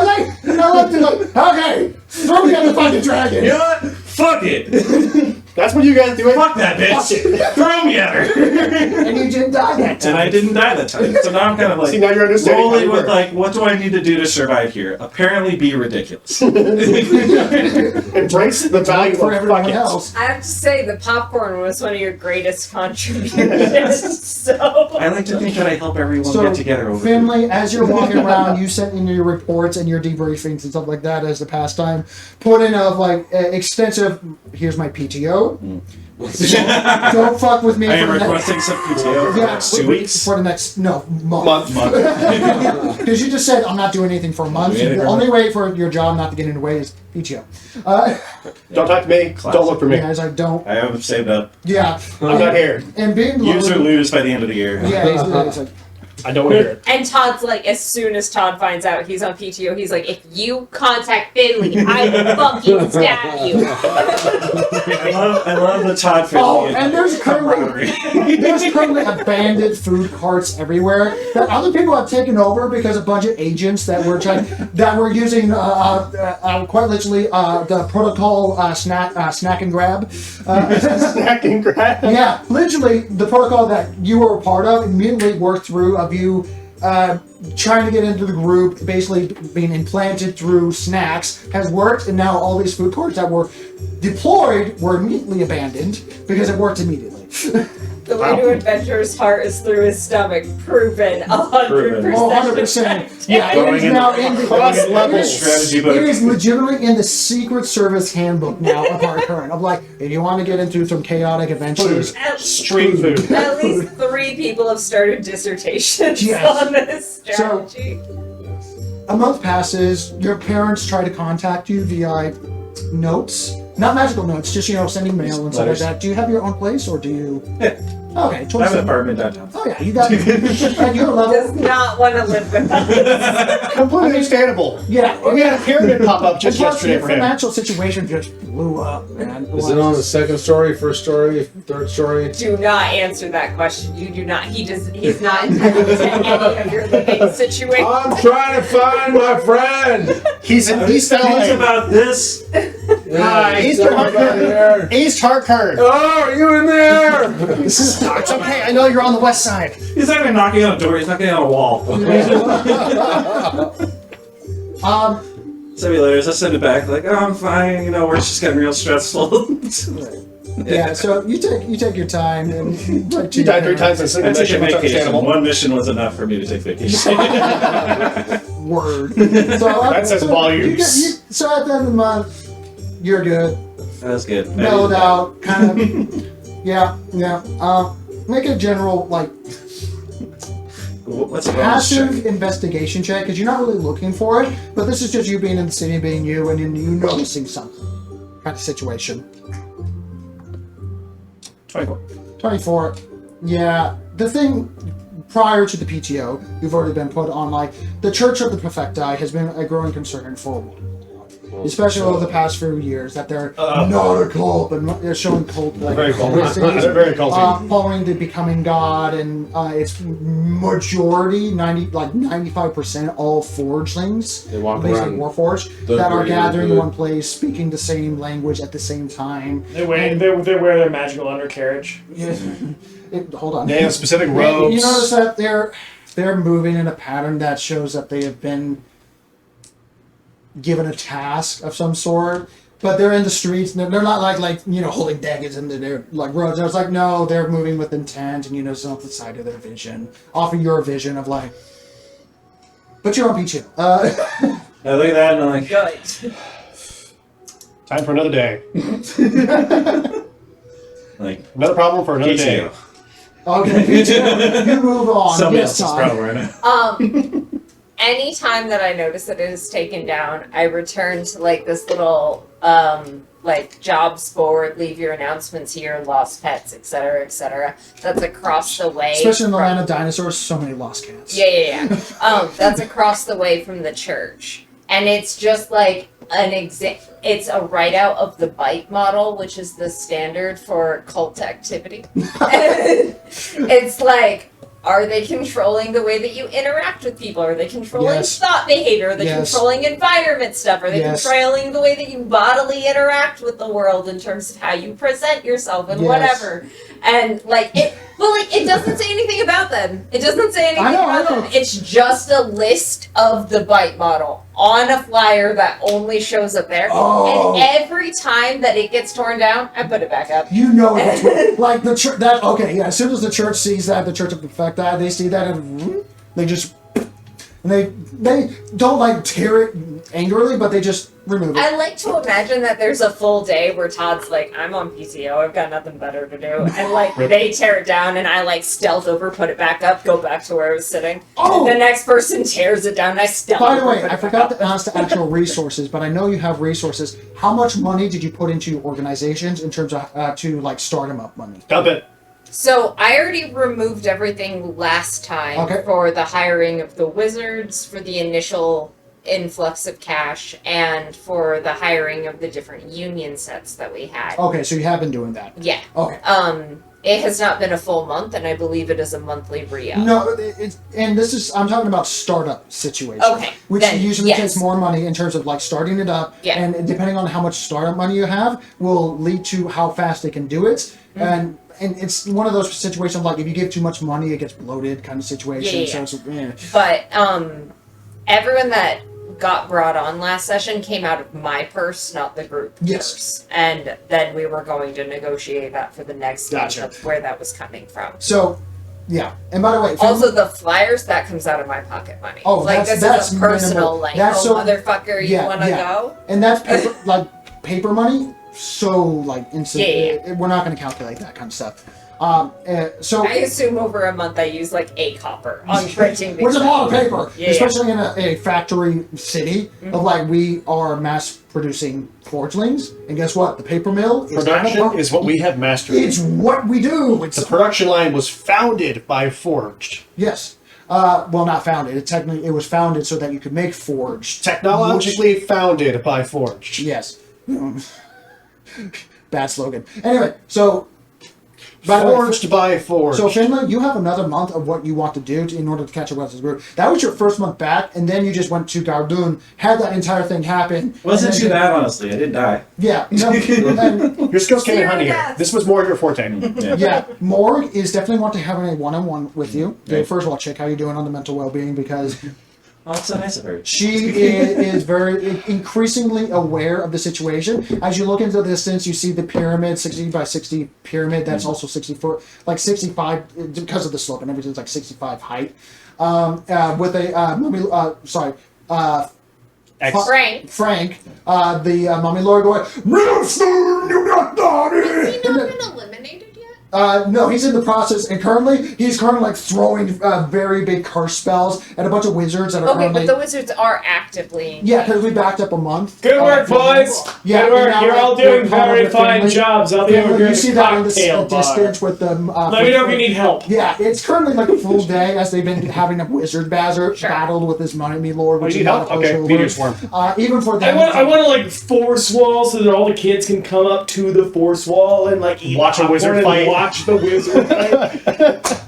[SPEAKER 3] like to like, okay, throw me at the fucking dragon.
[SPEAKER 6] You know what? Fuck it.
[SPEAKER 4] That's what you guys do.
[SPEAKER 6] Fuck that bitch. Throw me at her.
[SPEAKER 3] And you didn't die that time.
[SPEAKER 6] And I didn't die that time. So now I'm kind of like
[SPEAKER 4] See, now you're understanding how
[SPEAKER 6] rolling
[SPEAKER 4] you
[SPEAKER 6] with
[SPEAKER 4] work.
[SPEAKER 6] like, what do I need to do to survive here? Apparently be ridiculous.
[SPEAKER 4] Embrace the value
[SPEAKER 3] For
[SPEAKER 4] of
[SPEAKER 3] everyone
[SPEAKER 4] fuck it.
[SPEAKER 3] else.
[SPEAKER 8] I have to say, the popcorn was one of your greatest contributions. So
[SPEAKER 6] I like to think that I help everyone
[SPEAKER 3] So,
[SPEAKER 6] get together over food.
[SPEAKER 3] Finley, as you're walking around, you sent in your reports and your debriefings and stuff like that as the pastime. Put in of like extensive. Here's my PTO. Don't fuck with me
[SPEAKER 6] I am
[SPEAKER 3] for the next.
[SPEAKER 6] requesting some PTO for the next 2 weeks.
[SPEAKER 3] For the next month.
[SPEAKER 6] Month.
[SPEAKER 3] Because you just said I'm not doing anything for a month.
[SPEAKER 6] Yeah,
[SPEAKER 3] The only way for your job not to get in the way is PTO.
[SPEAKER 4] Don't talk to me. Don't look for me.
[SPEAKER 3] Guys, I don't.
[SPEAKER 6] I have saved up.
[SPEAKER 3] Yeah.
[SPEAKER 4] I'm not here.
[SPEAKER 3] And being
[SPEAKER 6] Use or lose by the end of the year.
[SPEAKER 3] Yeah, it's like,
[SPEAKER 4] I don't want to hear it.
[SPEAKER 8] And Todd's like, as soon as Todd finds out he's on PTO, he's like, if you contact Finley, I will fucking stab you.
[SPEAKER 6] I love the Todd Finley.
[SPEAKER 3] oh, and there's
[SPEAKER 6] camaraderie.
[SPEAKER 3] currently abandoned food carts everywhere that other people have taken over because a bunch of agents that were using quite literally the protocol snack and grab.
[SPEAKER 4] Snack and grab.
[SPEAKER 3] Yeah, literally the protocol that you were a part of immediately worked through of you trying to get into the group, basically being implanted through snacks, has worked, and now all these food courts that were deployed were immediately abandoned because it worked immediately.
[SPEAKER 8] The way to adventurer's heart is through his stomach. Proven 100%.
[SPEAKER 3] Oh, 100%. Yeah, it
[SPEAKER 6] Going
[SPEAKER 3] is
[SPEAKER 6] in
[SPEAKER 3] now
[SPEAKER 6] the
[SPEAKER 3] in the
[SPEAKER 4] cross-level
[SPEAKER 6] strategy book.
[SPEAKER 3] It is legitimately in the Secret Service handbook now of our current. Of like, if you want to get into some chaotic adventures,
[SPEAKER 4] Street food.
[SPEAKER 8] At least 3 people have started dissertations
[SPEAKER 3] Yes.
[SPEAKER 8] on this strategy.
[SPEAKER 3] a month passes. Your parents try to contact you via notes. Not magical notes, just, sending mail and stuff like
[SPEAKER 6] Letters.
[SPEAKER 3] that. Do you have your own place, or do you...
[SPEAKER 6] Yeah.
[SPEAKER 3] Okay,
[SPEAKER 6] I have an
[SPEAKER 3] 27.
[SPEAKER 6] apartment downtown.
[SPEAKER 3] Oh yeah, you got at your
[SPEAKER 8] Does
[SPEAKER 3] level.
[SPEAKER 8] not want to live with us.
[SPEAKER 4] Completely understandable.
[SPEAKER 3] Yeah,
[SPEAKER 4] We had a pyramid pop up just
[SPEAKER 3] and plus,
[SPEAKER 4] yesterday
[SPEAKER 3] your
[SPEAKER 4] for him.
[SPEAKER 3] financial situation just blew up, man.
[SPEAKER 5] Is it on the second story, first story, third story?
[SPEAKER 8] Do not answer that question. You do not. He's not entitled to any of your living situation.
[SPEAKER 5] I'm trying to find my friend.
[SPEAKER 4] He's in East
[SPEAKER 6] Things
[SPEAKER 4] LA.
[SPEAKER 6] about this.
[SPEAKER 5] Yeah,
[SPEAKER 4] East
[SPEAKER 5] somebody here.
[SPEAKER 4] East Hartford.
[SPEAKER 5] Oh, are you in there?
[SPEAKER 4] It's okay. I know you're on the west side.
[SPEAKER 6] He's not even knocking on a door. He's knocking on a wall. Send me letters. I send it back. Like, oh, I'm fine. Work's just getting real stressful.
[SPEAKER 3] Yeah, so you take your time and like
[SPEAKER 4] He died 3 times in a single
[SPEAKER 6] I took
[SPEAKER 4] mission,
[SPEAKER 6] a
[SPEAKER 4] which is
[SPEAKER 6] vacation.
[SPEAKER 4] understandable.
[SPEAKER 6] One mission was enough for me to take vacation.
[SPEAKER 3] word. That
[SPEAKER 4] says volumes.
[SPEAKER 3] So at the end of the month, you're good.
[SPEAKER 6] That's good.
[SPEAKER 3] Mellowed out, kind of. Yeah. Make a general
[SPEAKER 6] What's a wellness
[SPEAKER 3] passive
[SPEAKER 6] check?
[SPEAKER 3] investigation check because you're not really looking for it, but this is just you being in the city, being you, and then you noticing something kind of situation.
[SPEAKER 6] 24.
[SPEAKER 3] 24. Yeah, the thing prior to the PTO, you've already been put on the Church of the Prophecti has been a growing concern for a while. Especially over the past few years, that they're not a cult, but they're showing cult
[SPEAKER 4] Very cult.
[SPEAKER 3] tendencies,
[SPEAKER 4] They're very culty.
[SPEAKER 3] following the becoming God, and it's majority 95% all forgelings,
[SPEAKER 5] They walk
[SPEAKER 3] basically
[SPEAKER 5] around
[SPEAKER 3] warforged,
[SPEAKER 5] the
[SPEAKER 3] that are
[SPEAKER 5] greater
[SPEAKER 3] gathering in
[SPEAKER 5] good.
[SPEAKER 3] one place, speaking the same language at the same time.
[SPEAKER 1] They wear their magical undercarriage.
[SPEAKER 3] Hold on.
[SPEAKER 4] They have specific
[SPEAKER 3] You
[SPEAKER 4] robes.
[SPEAKER 3] notice that they're moving in a pattern that shows that they have been given a task of some sort, but they're in the streets. And they're not holding daggers into their roads. It's no, they're moving with intent, and it's off the side of their vision, off of your vision of but you're on PTO.
[SPEAKER 6] I look at that and I'm like,
[SPEAKER 8] Good.
[SPEAKER 4] Time for another day. Another problem for another day.
[SPEAKER 6] PTO.
[SPEAKER 3] Okay, PTO. You move on.
[SPEAKER 6] Somebody
[SPEAKER 3] Yes,
[SPEAKER 6] else's
[SPEAKER 3] Todd.
[SPEAKER 6] problem right now.
[SPEAKER 8] Anytime that I notice that it is taken down, I return to this little jobs board, leave your announcements here, lost pets, etc., etc. That's across the way.
[SPEAKER 3] Especially in the
[SPEAKER 8] from-
[SPEAKER 3] land of dinosaurs, so many lost cats.
[SPEAKER 8] Yeah. That's across the way from the church. And it's just it's a write-out of the bite model, which is the standard for cult activity. And it's like, are they controlling the way that you interact with people? Are they controlling thought behavior? Are they controlling environment stuff? Are they controlling the way that you bodily interact with the world in terms of how you present yourself and whatever? And it doesn't say anything about them. It doesn't say anything about them. It's just a list of the bite model on a flyer that only shows up there. And every time that it gets torn down, I put it back up.
[SPEAKER 3] You know it. Like the church. As soon as the church sees that, the church of perfect that, they see that, and they just. And they don't like tear it angrily, but they just remove it.
[SPEAKER 8] I like to imagine that there's a full day where Todd's like, I'm on PTO, I've got nothing better to do. And like they tear it down and I like stealth over, put it back up, go back to where I was sitting. And the next person tears it down and I stealth
[SPEAKER 3] By the
[SPEAKER 8] over,
[SPEAKER 3] way, I forgot to ask the actual resources, but I know you have resources. How much money did you put into your organizations in terms of to like start them up money?
[SPEAKER 1] Dump it.
[SPEAKER 8] So I already removed everything last time for the hiring of the wizards, for the initial influx of cash, and for the hiring of the different union sets that we had.
[SPEAKER 3] Okay, so you have been doing that.
[SPEAKER 8] Yeah.
[SPEAKER 3] Okay.
[SPEAKER 8] It has not been a full month, and I believe it is a monthly re-up.
[SPEAKER 3] No, I'm talking about startup situations.
[SPEAKER 8] Okay.
[SPEAKER 3] Which
[SPEAKER 8] then,
[SPEAKER 3] usually takes more money in terms of like starting it up.
[SPEAKER 8] Yeah.
[SPEAKER 3] And depending on how much startup money you have will lead to how fast they can do it. And it's one of those situations like if you give too much money, it gets bloated kind of situation.
[SPEAKER 8] Yeah.
[SPEAKER 3] So it's,
[SPEAKER 8] But everyone that got brought on last session came out of my purse, not the group purse. And then we were going to negotiate that for the next month of where that was coming from.
[SPEAKER 3] So, yeah. And by the way,
[SPEAKER 8] also the flyers, that comes out of my pocket money.
[SPEAKER 3] Oh,
[SPEAKER 8] like
[SPEAKER 3] that's
[SPEAKER 8] this is a personal
[SPEAKER 3] minimal.
[SPEAKER 8] motherfucker, you wanna go?
[SPEAKER 3] And that's paper money. So like instant. We're not going to calculate that kind of stuff. So
[SPEAKER 8] I assume over a month I use like a copper on printing.
[SPEAKER 3] Which is a lot of paper, especially in a factory city of like we are mass producing forgelings, and guess what? The paper mill is
[SPEAKER 4] production is what we have mastered.
[SPEAKER 3] It's what we do.
[SPEAKER 4] The production line was founded by forged.
[SPEAKER 3] Yes. Well, not founded. It was founded so that you could make forged.
[SPEAKER 4] Technologically founded by forged.
[SPEAKER 3] Yes. Bad slogan. Anyway, so
[SPEAKER 4] forged by forged.
[SPEAKER 3] So Finley, you have another month of what you want to do in order to catch up with this group. That was your first month back, and then you just went to Gardoon, had that entire thing happen.
[SPEAKER 6] Wasn't too bad, honestly. I did die.
[SPEAKER 3] Yeah. No,
[SPEAKER 4] your skills came in handy here. This was more your forte.
[SPEAKER 3] Yeah. Morg is definitely want to have a one-on-one with you. First of all, check how you're doing on the mental well-being because.
[SPEAKER 6] Oh, it's so nice of her.
[SPEAKER 3] She is very increasingly aware of the situation. As you look into the distance, you see the pyramid, 60 by 60 pyramid. That's also 60 foot, like 65 because of the slope and everything's like 65 height. With a Frank, the mummy lord going, Milestone, you got that!
[SPEAKER 2] Has he not been eliminated yet?
[SPEAKER 3] No, he's in the process, and he's currently like throwing very big curse spells at a bunch of wizards that are currently.
[SPEAKER 8] But the wizards are actively.
[SPEAKER 3] Yeah, because we backed up a month.
[SPEAKER 1] Good work, boys.
[SPEAKER 3] Yeah,
[SPEAKER 1] good work. You're all doing very fine jobs. I'll be over here.
[SPEAKER 3] You see that in the distance with the.
[SPEAKER 1] Let me know if you need help.
[SPEAKER 3] Yeah, it's currently like a full day as they've been having a wizard battled with this money lord. Which
[SPEAKER 4] you need help? Okay, meteor swarm.
[SPEAKER 3] Even for them.
[SPEAKER 1] I want to like force wall so that all the kids can come up to the force wall and like
[SPEAKER 4] watch a wizard fight.
[SPEAKER 1] Watch the wizard fight.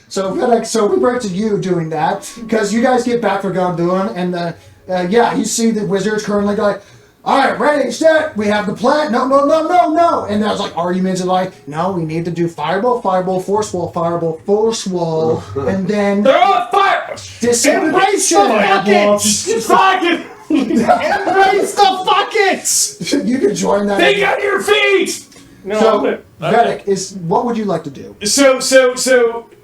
[SPEAKER 3] So we break to you doing that because you guys get back for Gondun and you see the wizards currently like, all right, ready, set, we have the plan. No. And there's like arguments and like, no, we need to do fireball, force wall, and then
[SPEAKER 1] they're all fire.
[SPEAKER 3] Disintegration.
[SPEAKER 4] Embrace the buckets.
[SPEAKER 3] You can join that.
[SPEAKER 1] Think on your feet. No,
[SPEAKER 3] so, Vedic, what would you like to do?
[SPEAKER 1] So,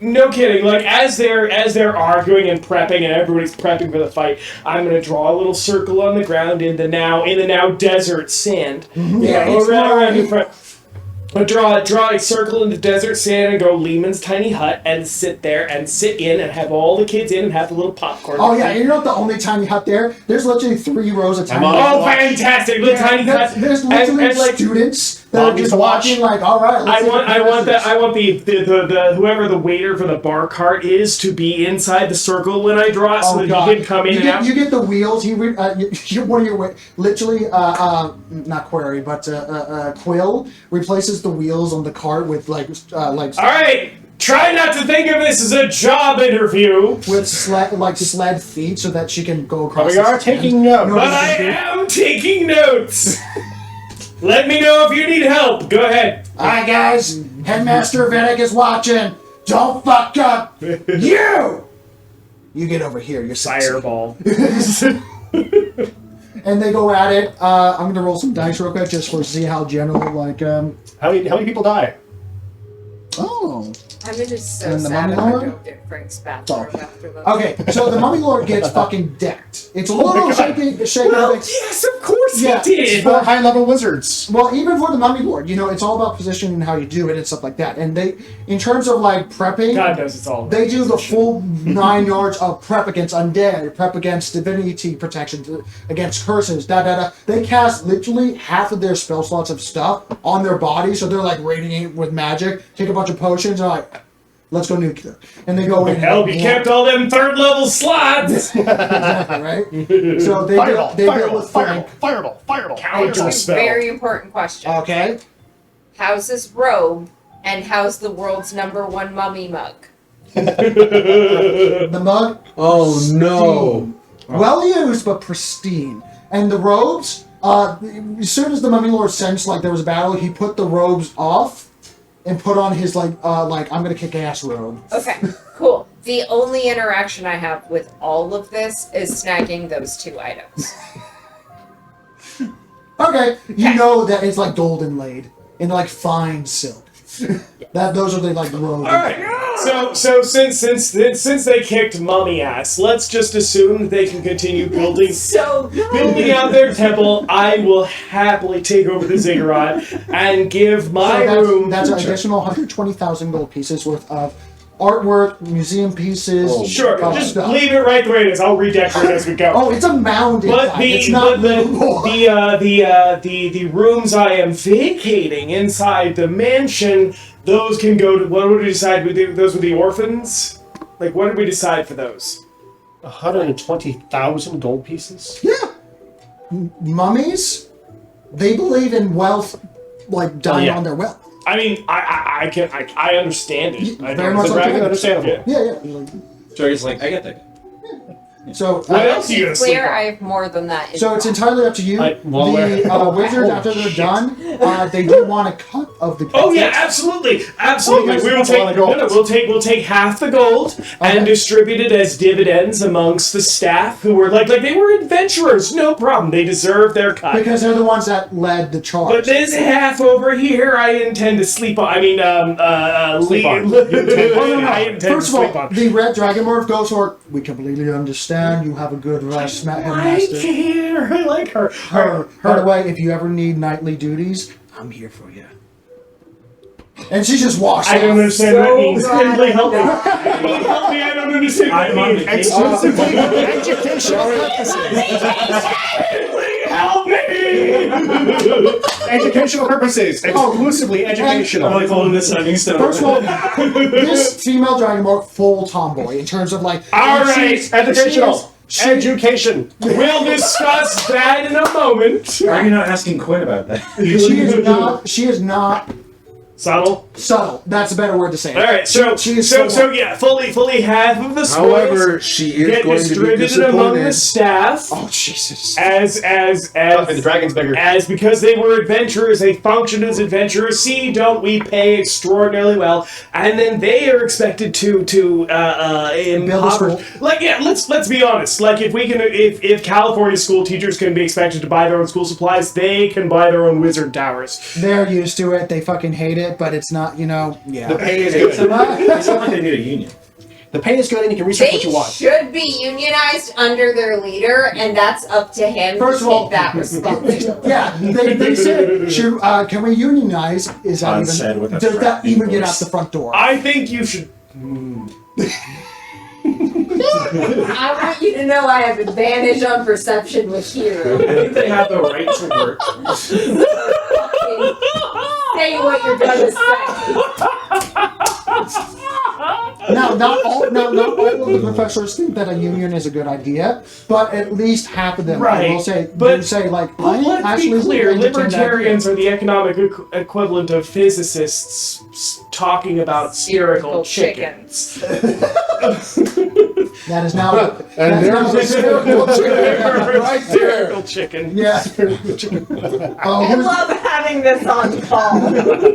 [SPEAKER 1] no kidding. Like as they're arguing and prepping, and everybody's prepping for the fight, I'm gonna draw a little circle on the ground in the now desert sand.
[SPEAKER 3] Mm-hmm.
[SPEAKER 1] Around in front. I draw a circle in the desert sand and go Lehman's tiny hut and sit there and sit in and have all the kids in and have a little popcorn.
[SPEAKER 3] Oh yeah, you're not the only tiny hut there. There's literally 3 rows of tiny
[SPEAKER 1] huts. Oh, fantastic! Little tiny huts.
[SPEAKER 3] There's literally students They're
[SPEAKER 9] Mom needs
[SPEAKER 3] just
[SPEAKER 9] to watch.
[SPEAKER 3] watching like, all right.
[SPEAKER 1] I want the whoever the waiter for the bar cart is to be inside the circle when I draw, so that he can come in and out.
[SPEAKER 3] You get the wheels. One of your literally not query, but Quill replaces the wheels on the cart with like.
[SPEAKER 1] All right, try not to think of this as a job interview.
[SPEAKER 3] With sled feet, so that she can go across.
[SPEAKER 9] We are taking notes.
[SPEAKER 1] But I am taking notes. Let me know if you need help. Go ahead.
[SPEAKER 3] Alright, guys. Headmaster Vedic is watching. Don't fuck up. You get over here. You're sexy.
[SPEAKER 1] Fireball.
[SPEAKER 3] And they go at it. I'm gonna roll some dice real quick just for see how general like.
[SPEAKER 9] How many people die?
[SPEAKER 3] Oh.
[SPEAKER 8] I'm just so
[SPEAKER 3] And the
[SPEAKER 8] sad
[SPEAKER 3] Mummy
[SPEAKER 8] if I
[SPEAKER 3] Lord?
[SPEAKER 8] don't get Frank's bathroom after this.
[SPEAKER 3] Okay, so the Mummy Lord gets fucking decked. It's a little shaky.
[SPEAKER 1] Well, yes, of course
[SPEAKER 3] Yeah,
[SPEAKER 1] he did.
[SPEAKER 9] For high-level wizards.
[SPEAKER 3] Well, even for the Mummy Lord, it's all about positioning and how you do it and stuff like that. And they, in terms of like prepping,
[SPEAKER 1] God knows it's all.
[SPEAKER 3] they do the full 9 yards of prep against undead, prep against divinity protection, against curses, They cast literally half of their spell slots of stuff on their body, so they're like radiating with magic. Take a bunch of potions, and like, let's go nuclear. And they go in.
[SPEAKER 1] Help! You kept all them third level slots.
[SPEAKER 3] Exactly, right? So they deal with Frank.
[SPEAKER 9] Fireball.
[SPEAKER 1] Counter spell.
[SPEAKER 8] Very important question.
[SPEAKER 3] Okay.
[SPEAKER 8] How's this robe, and how's the world's #1 mummy mug?
[SPEAKER 3] The mug.
[SPEAKER 5] Oh no!
[SPEAKER 3] Well used, but pristine. And the robes, as soon as the Mummy Lord sensed like there was a battle, he put the robes off and put on his like I'm gonna kick ass robe.
[SPEAKER 8] Okay, cool. The only interaction I have with all of this is snagging those 2 items.
[SPEAKER 3] Okay, you know that it's like gold inlaid in like fine silk. Those are the like robes.
[SPEAKER 1] All right. So since they kicked mummy ass, let's just assume that they can continue building out their temple. I will happily take over the ziggurat and give my room.
[SPEAKER 3] That's an additional 120,000 gold pieces worth of artwork, museum pieces.
[SPEAKER 1] Sure, just
[SPEAKER 3] stuff.
[SPEAKER 1] leave it right the way it is. I'll redecorate as we go.
[SPEAKER 3] Oh, it's a mound
[SPEAKER 1] But
[SPEAKER 3] inside. It's not
[SPEAKER 1] the rooms I am vacating inside the mansion, those can go to, what would we decide? Those were the orphans? Like, what did we decide for those?
[SPEAKER 9] 120,000 gold pieces?
[SPEAKER 3] Yeah. Mummies, they believe in wealth, like dying on their wealth.
[SPEAKER 1] I mean, I understand it. I
[SPEAKER 3] Very
[SPEAKER 1] know
[SPEAKER 3] much
[SPEAKER 1] it's a
[SPEAKER 3] so.
[SPEAKER 1] dragon.
[SPEAKER 9] Understandable.
[SPEAKER 3] Yeah.
[SPEAKER 10] So he's like, I get that.
[SPEAKER 3] So
[SPEAKER 1] What else are you gonna sleep
[SPEAKER 8] Clear,
[SPEAKER 1] on?
[SPEAKER 8] I have more than that.
[SPEAKER 3] So it's entirely up to you.
[SPEAKER 1] I- well,
[SPEAKER 3] The wizards, after they're done, they do want a cut of the.
[SPEAKER 1] Oh yeah, absolutely.
[SPEAKER 3] Because
[SPEAKER 1] We will take we'll take half the gold and distribute it as dividends amongst the staff who were like they were adventurers. No problem. They deserve their cut.
[SPEAKER 3] Because they're the ones that led the charge.
[SPEAKER 1] But this half over here, I intend to sleep on. I mean,
[SPEAKER 9] Sleep on.
[SPEAKER 1] I intend
[SPEAKER 3] First
[SPEAKER 1] to
[SPEAKER 3] of
[SPEAKER 1] sleep
[SPEAKER 3] all,
[SPEAKER 1] on.
[SPEAKER 3] the red dragon morph goes for. We completely understand. You have a good rest,
[SPEAKER 1] I
[SPEAKER 3] headmaster.
[SPEAKER 1] care. I like her.
[SPEAKER 3] By the way, if you ever need nightly duties, I'm here for you. And she just walks
[SPEAKER 1] I don't
[SPEAKER 3] off.
[SPEAKER 1] understand what that means.
[SPEAKER 8] glad
[SPEAKER 1] Please help me.
[SPEAKER 8] you know.
[SPEAKER 1] Please help me. I don't understand what
[SPEAKER 6] I'm on
[SPEAKER 1] that means.
[SPEAKER 6] vacation.
[SPEAKER 9] Exclusively for educational purposes.
[SPEAKER 1] Help me!
[SPEAKER 9] Educational purposes. Exclusively
[SPEAKER 6] I'm
[SPEAKER 9] educational.
[SPEAKER 6] like holding this and stone.
[SPEAKER 3] First of all, this female dragon morph full tomboy in terms of like.
[SPEAKER 1] All right,
[SPEAKER 9] Educational.
[SPEAKER 3] She-
[SPEAKER 9] Education.
[SPEAKER 1] We'll discuss that in a moment.
[SPEAKER 6] Why are you not asking Quinn about that?
[SPEAKER 3] She is not
[SPEAKER 1] Subtle.
[SPEAKER 3] subtle. That's a better word to say. it.
[SPEAKER 1] All right, so
[SPEAKER 3] She is
[SPEAKER 1] so yeah, fully half of the spoils
[SPEAKER 5] However, she is
[SPEAKER 1] get
[SPEAKER 5] going to be
[SPEAKER 1] distributed among the
[SPEAKER 5] disappointed.
[SPEAKER 1] staff.
[SPEAKER 3] Oh Jesus!
[SPEAKER 1] As
[SPEAKER 9] The dragon's bigger.
[SPEAKER 1] as because they were adventurers, they functioned as adventurers. See, don't we pay extraordinarily well? And then they are expected to impoverish.
[SPEAKER 3] school.
[SPEAKER 1] Like let's be honest. Like if California school teachers can be expected to buy their own school supplies, they can buy their own wizard towers.
[SPEAKER 3] They're used to it. They fucking hate it, but it's not. Yeah.
[SPEAKER 9] The pay is good.
[SPEAKER 6] It's not like they need a union.
[SPEAKER 9] The pay is good and you can research
[SPEAKER 8] They
[SPEAKER 9] what you want.
[SPEAKER 8] should be unionized under their leader, and that's up to him
[SPEAKER 3] First
[SPEAKER 8] to
[SPEAKER 3] of all-
[SPEAKER 8] take that responsibility.
[SPEAKER 3] Yeah, they said, should, can we unionize? Is that
[SPEAKER 6] Todd said with a
[SPEAKER 3] does that
[SPEAKER 6] threatening
[SPEAKER 3] even get out
[SPEAKER 6] voice.
[SPEAKER 3] the front door?
[SPEAKER 1] I think you should.
[SPEAKER 8] I want you to know I have advantage on perception with Hero.
[SPEAKER 6] I think they have the right to work.
[SPEAKER 8] Say what you're gonna say.
[SPEAKER 3] Now, not all of the professors think that a union is a good idea, but at least half of them
[SPEAKER 1] Right.
[SPEAKER 3] will say,
[SPEAKER 1] But-
[SPEAKER 3] like,
[SPEAKER 1] But
[SPEAKER 3] I'm
[SPEAKER 1] let's
[SPEAKER 3] actually
[SPEAKER 1] be clear,
[SPEAKER 3] entertained that
[SPEAKER 1] libertarians
[SPEAKER 3] idea.
[SPEAKER 1] are the economic equivalent of physicists talking about spherical chickens.
[SPEAKER 3] That is now.
[SPEAKER 5] And
[SPEAKER 3] that's now
[SPEAKER 5] there's a spherical chicken right there.
[SPEAKER 1] Spherical chicken.
[SPEAKER 3] Yeah.
[SPEAKER 8] I love having this on call.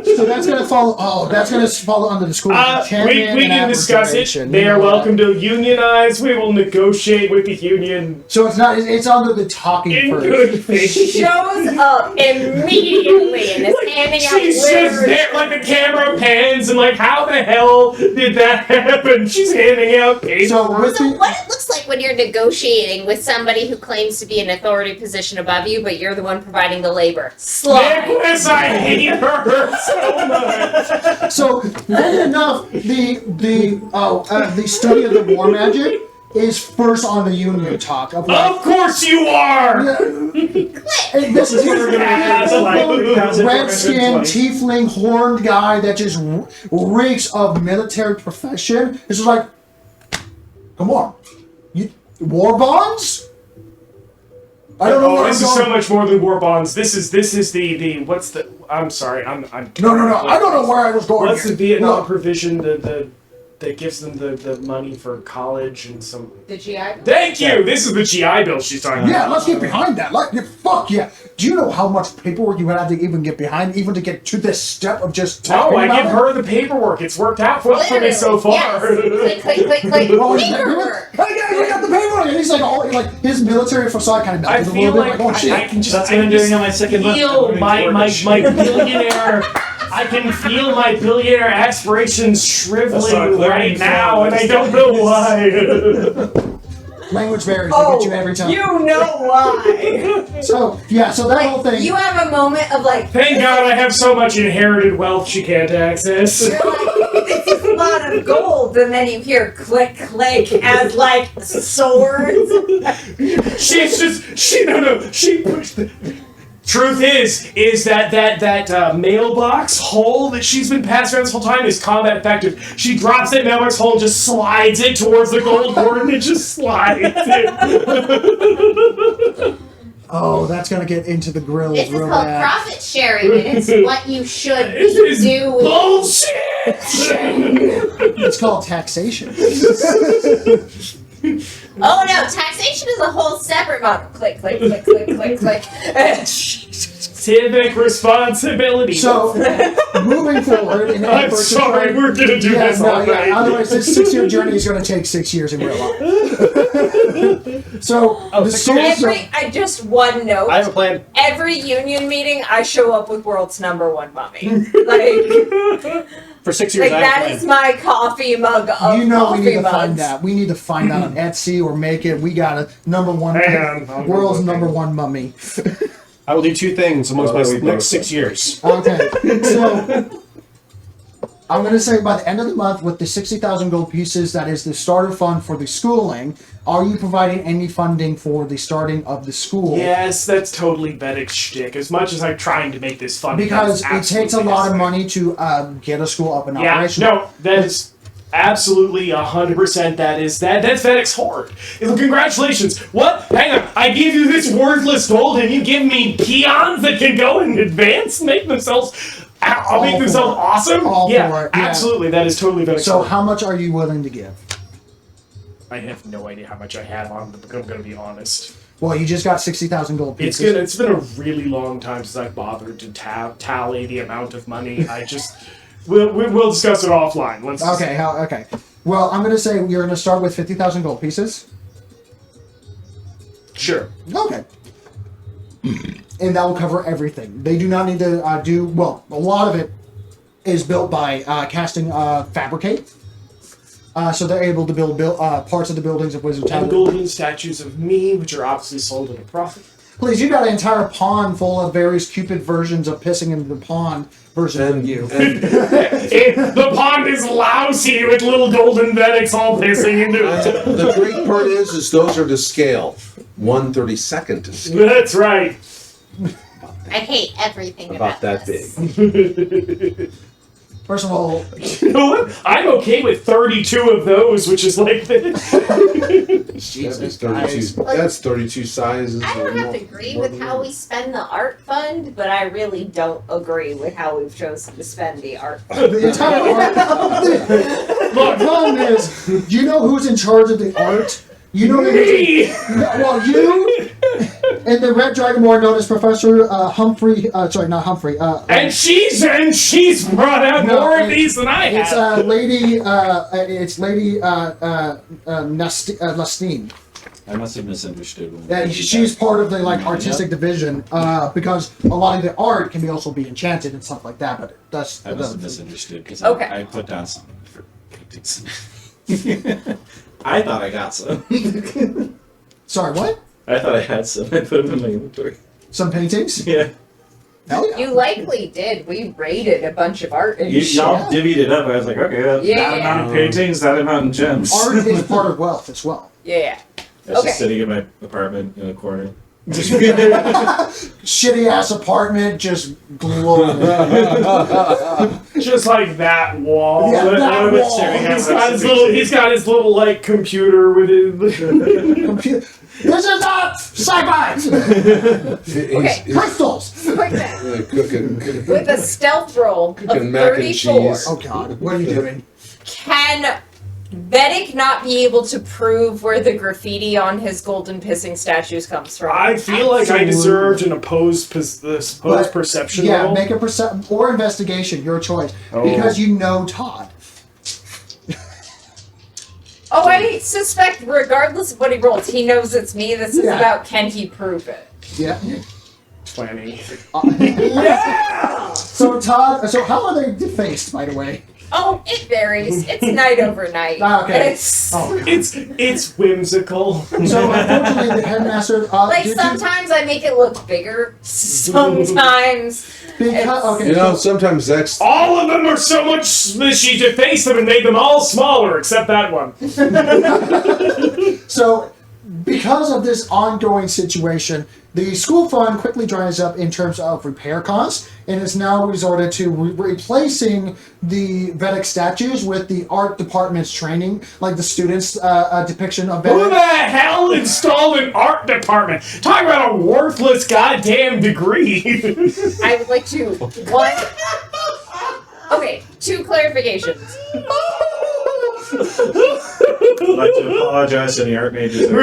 [SPEAKER 3] So that's gonna fall. Oh, that's gonna fall under the school.
[SPEAKER 1] We can discuss it. They are welcome to unionize. We will negotiate with the union
[SPEAKER 3] So it's not. It's under the talking
[SPEAKER 1] in
[SPEAKER 3] first.
[SPEAKER 1] good faith.
[SPEAKER 8] Shows up immediately and is handing out
[SPEAKER 1] She's just
[SPEAKER 8] literature.
[SPEAKER 1] there, like the camera pans, and like, how the hell did that happen? She's handing out paper.
[SPEAKER 3] So with
[SPEAKER 2] So
[SPEAKER 3] the,
[SPEAKER 2] what it looks like when you're negotiating with somebody who claims to be an authority position above you, but you're the one providing the labor. Slide.
[SPEAKER 1] Nicholas, I hate her so much.
[SPEAKER 3] so funny enough, the study of the war magic is first on the union talk of like.
[SPEAKER 1] Of course you are.
[SPEAKER 3] And this is
[SPEAKER 6] That's like 3,420.
[SPEAKER 3] red-skinned, tiefling, horned guy that just reeks of military profession. It's just like, come on, war bonds? I don't know where
[SPEAKER 1] This
[SPEAKER 3] I'm
[SPEAKER 1] is
[SPEAKER 3] going.
[SPEAKER 1] so much more than war bonds. This is the what's the? I'm sorry. I'm.
[SPEAKER 3] No. I don't know where I was going.
[SPEAKER 1] What's
[SPEAKER 3] here.
[SPEAKER 1] the Vietnam
[SPEAKER 3] Look,
[SPEAKER 1] provision that gives them the money for college and some?
[SPEAKER 8] The GI.
[SPEAKER 1] Thank you. This is the GI Bill she's talking about.
[SPEAKER 3] yeah, let's get behind that. Like, fuck yeah. Do you know how much paperwork you had to even get behind, even to get to this step of just talking
[SPEAKER 1] No, I
[SPEAKER 3] about
[SPEAKER 1] give
[SPEAKER 3] it?
[SPEAKER 1] her the paperwork. It's worked out well for me so far.
[SPEAKER 2] Yes. click.
[SPEAKER 3] Well, he's like,
[SPEAKER 2] Paperwork.
[SPEAKER 3] hey guys, we got the paperwork, and he's like, oh, like his military facade kind of
[SPEAKER 1] I
[SPEAKER 3] melted a
[SPEAKER 1] feel
[SPEAKER 3] little bit.
[SPEAKER 1] like
[SPEAKER 3] Oh shit.
[SPEAKER 1] I can just.
[SPEAKER 6] That's
[SPEAKER 1] I
[SPEAKER 6] what I'm
[SPEAKER 1] can
[SPEAKER 6] doing
[SPEAKER 1] just
[SPEAKER 6] on my second month.
[SPEAKER 1] feel
[SPEAKER 6] I'm
[SPEAKER 1] my
[SPEAKER 6] moving
[SPEAKER 1] my
[SPEAKER 6] forward.
[SPEAKER 1] billionaire. I can feel my billionaire aspirations
[SPEAKER 6] That's
[SPEAKER 1] shriveling
[SPEAKER 6] not
[SPEAKER 1] right
[SPEAKER 6] clearing
[SPEAKER 1] now, and I
[SPEAKER 6] forward.
[SPEAKER 1] don't know why.
[SPEAKER 3] Language barriers, they
[SPEAKER 8] Oh,
[SPEAKER 3] get you every time.
[SPEAKER 8] you know why.
[SPEAKER 3] So, yeah, so that whole thing.
[SPEAKER 8] You have a moment of like,
[SPEAKER 1] Thank God I have so much inherited wealth she can't access.
[SPEAKER 8] you're like, this is a lot of gold, and then you hear click as like swords.
[SPEAKER 1] She's just she pushed the truth is that mailbox hole that she's been passed around this whole time is combat effective. She drops that mailbox hole and just slides it towards the gold board and it just slides it.
[SPEAKER 3] Oh, that's gonna get into the grills
[SPEAKER 2] This is
[SPEAKER 3] real
[SPEAKER 2] called
[SPEAKER 3] bad.
[SPEAKER 2] profit sharing, and it's what you should
[SPEAKER 1] This is
[SPEAKER 2] do with
[SPEAKER 1] bullshit.
[SPEAKER 3] It's called taxation.
[SPEAKER 2] Oh no, taxation is a whole separate model. Click.
[SPEAKER 1] Civic responsibility.
[SPEAKER 3] So, moving forward, in
[SPEAKER 1] I'm sorry, we're gonna do this all night.
[SPEAKER 3] Otherwise, this 6-year journey is going to take 6 years in real life. So, the
[SPEAKER 9] 6
[SPEAKER 3] school.
[SPEAKER 9] years?
[SPEAKER 8] Just one note.
[SPEAKER 9] I have a plan.
[SPEAKER 8] Every union meeting, I show up with world's #1 mummy. Like
[SPEAKER 9] For 6 years, I have a
[SPEAKER 8] that
[SPEAKER 9] plan.
[SPEAKER 8] is my coffee mug of
[SPEAKER 3] You know, we
[SPEAKER 8] coffee
[SPEAKER 3] need to
[SPEAKER 8] mugs.
[SPEAKER 3] find that. We need to find that on Etsy or make it. We got a #1,
[SPEAKER 1] Hang on, I'll go
[SPEAKER 3] world's
[SPEAKER 1] looking.
[SPEAKER 3] #1 mummy.
[SPEAKER 9] I will do two things amongst my
[SPEAKER 6] Well, we
[SPEAKER 9] next
[SPEAKER 6] both
[SPEAKER 9] 6 years.
[SPEAKER 3] Okay, so I'm going to say by the end of the month, with the 60,000 gold pieces, that is the starter fund for the schooling. Are you providing any funding for the starting of the school?
[SPEAKER 1] Yes, that's totally Vedek's shtick. As much as I'm trying to make this fun,
[SPEAKER 3] Because
[SPEAKER 1] that's
[SPEAKER 3] it takes a
[SPEAKER 1] absolutely
[SPEAKER 3] lot of
[SPEAKER 1] necessary.
[SPEAKER 3] money to get a school up and
[SPEAKER 1] Yeah,
[SPEAKER 3] operational.
[SPEAKER 1] no, that is absolutely 100%. That's Vedek's hoard. Congratulations. What? Hang on. I give you this worthless gold, and you give me peons that can go in advance, make themselves. I'll make
[SPEAKER 3] All
[SPEAKER 1] themselves
[SPEAKER 3] for it.
[SPEAKER 1] awesome.
[SPEAKER 3] All
[SPEAKER 1] yeah,
[SPEAKER 3] for it, yeah.
[SPEAKER 1] absolutely. That is totally Vedek's
[SPEAKER 3] So
[SPEAKER 1] hoard.
[SPEAKER 3] how much are you willing to give?
[SPEAKER 1] I have no idea how much I have on, but I'm gonna be honest.
[SPEAKER 3] Well, you just got 60,000 gold pieces.
[SPEAKER 1] It's been a really long time since I've bothered to tally the amount of money. We'll discuss it offline. Let's
[SPEAKER 3] Okay, okay. Well, I'm going to say you're going to start with 50,000 gold pieces.
[SPEAKER 1] Sure.
[SPEAKER 3] Okay. And that will cover everything. They do not need to well, a lot of it is built by casting Fabricate. So they're able to build parts of the buildings of Wizard
[SPEAKER 1] And
[SPEAKER 3] Tower.
[SPEAKER 1] golden statues of me, which are obviously sold at a profit.
[SPEAKER 3] Please, you got an entire pond full of various Cupid versions of pissing into the pond versions of you.
[SPEAKER 1] The pond is lousy with little golden Vedeks all pissing into it.
[SPEAKER 5] The great part is those are to scale. 1/32nd to scale.
[SPEAKER 1] That's right.
[SPEAKER 2] I hate everything
[SPEAKER 5] About that
[SPEAKER 2] this.
[SPEAKER 5] big.
[SPEAKER 3] First of all,
[SPEAKER 1] You know what? I'm okay with 32 of those, which is like this.
[SPEAKER 3] Jesus
[SPEAKER 5] That's 32.
[SPEAKER 3] Christ.
[SPEAKER 5] That's 32 sizes.
[SPEAKER 2] I don't have to agree with how we spend the art fund, but I really don't agree with how we've chosen to spend the art fund.
[SPEAKER 3] The entire art. Look, the problem is, you know who's in charge of the art? You know
[SPEAKER 1] Me!
[SPEAKER 3] well, you and the Red Dragon War known as Professor Humphrey. Sorry, not Humphrey.
[SPEAKER 1] And she's brought out
[SPEAKER 3] No,
[SPEAKER 1] more of these than I
[SPEAKER 3] It's
[SPEAKER 1] have.
[SPEAKER 3] Lady. It's Lady Lastine.
[SPEAKER 6] I must have misunderstood. When
[SPEAKER 3] Yeah, she's part of the artistic division because a lot of the art can also be enchanted and stuff like that. But that's
[SPEAKER 6] I must have misunderstood because
[SPEAKER 8] Okay.
[SPEAKER 6] I put down some for paintings. I thought I got some.
[SPEAKER 3] Sorry, what?
[SPEAKER 6] I thought I had some. I put them in my inventory.
[SPEAKER 3] Some paintings?
[SPEAKER 6] Yeah.
[SPEAKER 3] Hell yeah.
[SPEAKER 8] You likely did. We rated a bunch of art and
[SPEAKER 6] Y'all divvied it up. I was like, okay, that amount of paintings, that amount of gems.
[SPEAKER 3] Art is part of wealth as well.
[SPEAKER 8] Yeah.
[SPEAKER 6] I was
[SPEAKER 8] Okay.
[SPEAKER 6] just sitting in my apartment in a corner.
[SPEAKER 3] Shitty ass apartment, just glowing.
[SPEAKER 1] Just like that wall.
[SPEAKER 3] Yeah, that wall.
[SPEAKER 1] He's got his little computer with his
[SPEAKER 3] Computer. This is not sci-fi.
[SPEAKER 8] Okay.
[SPEAKER 3] Crystals.
[SPEAKER 8] Quick then.
[SPEAKER 5] Cooking.
[SPEAKER 8] With a stealth roll of
[SPEAKER 5] Cooking mac and
[SPEAKER 8] 34,
[SPEAKER 5] cheese.
[SPEAKER 3] Oh God, what are you doing?
[SPEAKER 8] can Vedic not be able to prove where the graffiti on his golden pissing statues comes from?
[SPEAKER 1] I feel like I deserved an opposed perception
[SPEAKER 3] Yeah,
[SPEAKER 1] roll.
[SPEAKER 3] make a perception or investigation, your choice, because you know Todd.
[SPEAKER 8] Oh, I suspect regardless of what he rolls, he knows it's me. This is
[SPEAKER 3] Yeah.
[SPEAKER 8] about can he prove it?
[SPEAKER 3] Yeah.
[SPEAKER 1] 20.
[SPEAKER 3] Yeah. So Todd, so how are they defaced, by the way?
[SPEAKER 8] Oh, it varies. It's night over night.
[SPEAKER 3] Ah, okay.
[SPEAKER 8] It's
[SPEAKER 3] Oh.
[SPEAKER 1] It's whimsical.
[SPEAKER 3] So unfortunately, the headmaster.
[SPEAKER 8] like
[SPEAKER 3] due to-
[SPEAKER 8] sometimes I make it look bigger. Sometimes
[SPEAKER 3] because okay,
[SPEAKER 5] You know,
[SPEAKER 3] so-
[SPEAKER 5] sometimes that's
[SPEAKER 1] All of them are so much that she defaced them and made them all smaller, except that one.
[SPEAKER 3] So, because of this ongoing situation, the school fund quickly dries up in terms of repair costs and is now resorted to replacing the Vedic statues with the art department's training, like the students' depiction of
[SPEAKER 1] Who
[SPEAKER 3] Vedic.
[SPEAKER 1] the hell installed an art department? Talk about a worthless goddamn degree.
[SPEAKER 8] I would like to one. Okay, 2 clarifications.
[SPEAKER 6] I'd like to apologize to the art majors.
[SPEAKER 9] You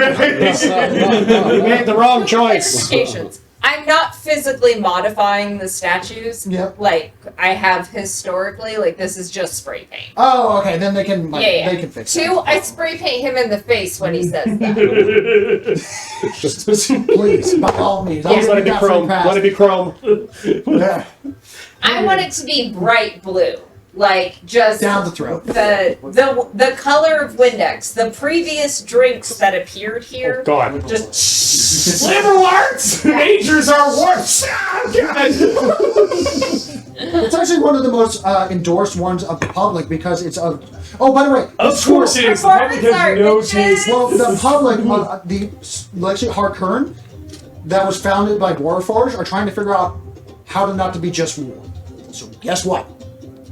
[SPEAKER 9] made the wrong choice.
[SPEAKER 8] Clarifications. I'm not physically modifying the statues.
[SPEAKER 3] Yep.
[SPEAKER 8] Like I have historically. Like this is just spray paint.
[SPEAKER 3] Oh, okay, then they can they can fix
[SPEAKER 8] 2,
[SPEAKER 3] it.
[SPEAKER 8] I spray paint him in the face when he says that.
[SPEAKER 3] Please, by all means. I'll
[SPEAKER 8] Yeah.
[SPEAKER 3] give
[SPEAKER 9] Let
[SPEAKER 3] you
[SPEAKER 9] it be
[SPEAKER 3] that free
[SPEAKER 9] chrome.
[SPEAKER 3] pass.
[SPEAKER 9] Let it be chrome.
[SPEAKER 8] I want it to be bright blue. Like just
[SPEAKER 3] Down the throat.
[SPEAKER 8] the color of Windex. The previous drinks that appeared here.
[SPEAKER 1] God.
[SPEAKER 8] Just
[SPEAKER 1] Liberal arts majors are worse.
[SPEAKER 3] It's actually one of the most endorsed ones of the public because it's a. Oh, by the way,
[SPEAKER 1] Of course it is. The public
[SPEAKER 8] Performance
[SPEAKER 1] has
[SPEAKER 8] art,
[SPEAKER 1] no
[SPEAKER 8] bitches.
[SPEAKER 1] taste.
[SPEAKER 3] well, the public, the Legacy Harkern, that was founded by Warforged, are trying to figure out how to not to be just war. So guess what?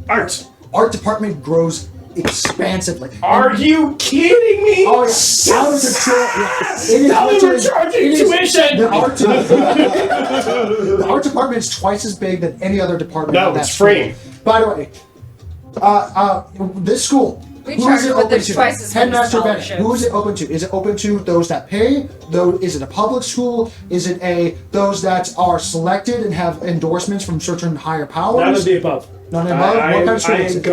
[SPEAKER 1] Art.
[SPEAKER 3] Art department grows expansively.
[SPEAKER 1] Are you kidding me?
[SPEAKER 3] Oh yeah, out of control. Yeah. It is
[SPEAKER 1] Now we're
[SPEAKER 3] literally-
[SPEAKER 1] charging
[SPEAKER 3] it is-
[SPEAKER 1] tuition.
[SPEAKER 3] The art department is twice as big than any other department.
[SPEAKER 1] No,
[SPEAKER 3] in that
[SPEAKER 1] it's free.
[SPEAKER 3] school. By the way, this school.
[SPEAKER 8] We
[SPEAKER 3] who
[SPEAKER 8] charge
[SPEAKER 3] is it
[SPEAKER 8] it with
[SPEAKER 3] open
[SPEAKER 8] the
[SPEAKER 3] to?
[SPEAKER 8] twice as many
[SPEAKER 3] Headmaster Bennett.
[SPEAKER 8] scholarships.
[SPEAKER 3] Who is it open to? Is it open to those that pay? Though, is it a public school? Is it those that are selected and have endorsements from certain higher powers?
[SPEAKER 1] None of the above.
[SPEAKER 3] None of the above? What kind of school is it?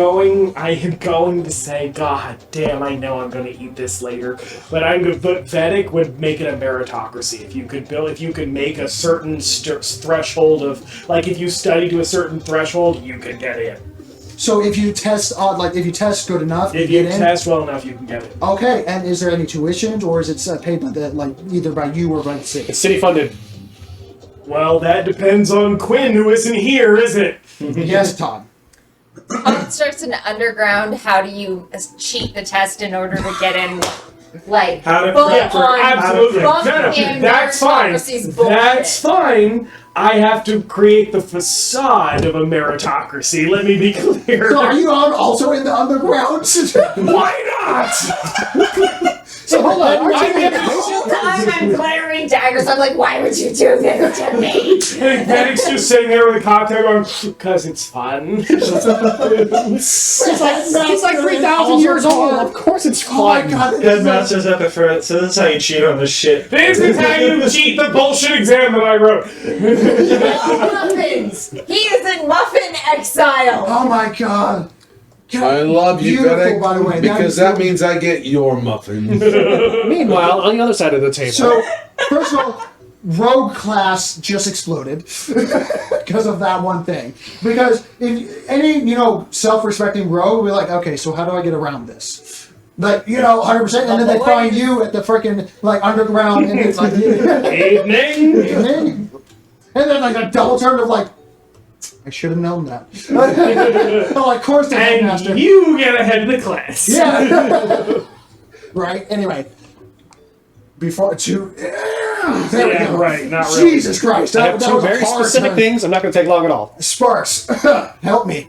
[SPEAKER 1] I am going to say, God damn, I know I'm going to eat this later, but but Vedic would make it a meritocracy. If you could make a certain threshold of, like, if you study to a certain threshold, you could get in.
[SPEAKER 3] So if you test, if you test good enough,
[SPEAKER 1] If you
[SPEAKER 3] get in?
[SPEAKER 1] test well enough, you can get it.
[SPEAKER 3] Okay, and is there any tuition, or is it paid by either by you or by the city?
[SPEAKER 9] It's city funded.
[SPEAKER 1] Well, that depends on Quinn, who isn't here, is it?
[SPEAKER 3] Yes, Todd.
[SPEAKER 8] it starts in underground. How do you cheat the test in order to get in? Like
[SPEAKER 6] How to
[SPEAKER 8] full
[SPEAKER 6] prep for-
[SPEAKER 8] on
[SPEAKER 1] Absolutely.
[SPEAKER 8] bump
[SPEAKER 1] No,
[SPEAKER 8] in
[SPEAKER 1] that's fine.
[SPEAKER 8] meritocracy's bullshit.
[SPEAKER 1] That's fine. I have to create the facade of a meritocracy. Let me be clear.
[SPEAKER 3] So are you also in the underground?
[SPEAKER 1] Why not?
[SPEAKER 3] So hold on.
[SPEAKER 8] The whole time I'm glaring daggers, I'm like, why would you do this to me?
[SPEAKER 1] And Bennett's just sitting there with a cocktail going, because it's fun.
[SPEAKER 3] He's like 3,000 years old. Of course it's fun.
[SPEAKER 4] Oh my god.
[SPEAKER 6] Headmaster's up at first, so this is how you cheat on this shit.
[SPEAKER 1] This is how you cheat the bullshit exam that I wrote.
[SPEAKER 8] Muffins! He is in muffin exile!
[SPEAKER 3] Oh my god.
[SPEAKER 5] I love you,
[SPEAKER 3] Beautiful,
[SPEAKER 5] Benedict,
[SPEAKER 3] by the way.
[SPEAKER 5] because that means I get your muffins.
[SPEAKER 7] Meanwhile, on the other side of the table.
[SPEAKER 3] So, first of all, rogue class just exploded because of that one thing. Because if any, self-respecting rogue will be like, okay, so how do I get around this? Like, 100%, and then they find you at the freaking, underground, and it's like,
[SPEAKER 1] Evening.
[SPEAKER 3] and then, a double turn of, I should have known that. Of course, the headmaster.
[SPEAKER 1] And you get ahead of the class.
[SPEAKER 3] Yeah. Right. Anyway. Before there we go.
[SPEAKER 1] Right. Not really.
[SPEAKER 3] Jesus Christ.
[SPEAKER 7] I
[SPEAKER 3] That,
[SPEAKER 7] have
[SPEAKER 3] that
[SPEAKER 7] two
[SPEAKER 3] was a
[SPEAKER 7] very
[SPEAKER 3] hard
[SPEAKER 7] specific
[SPEAKER 3] turn.
[SPEAKER 7] things. I'm not going to take long at all.
[SPEAKER 3] Sparks, help me.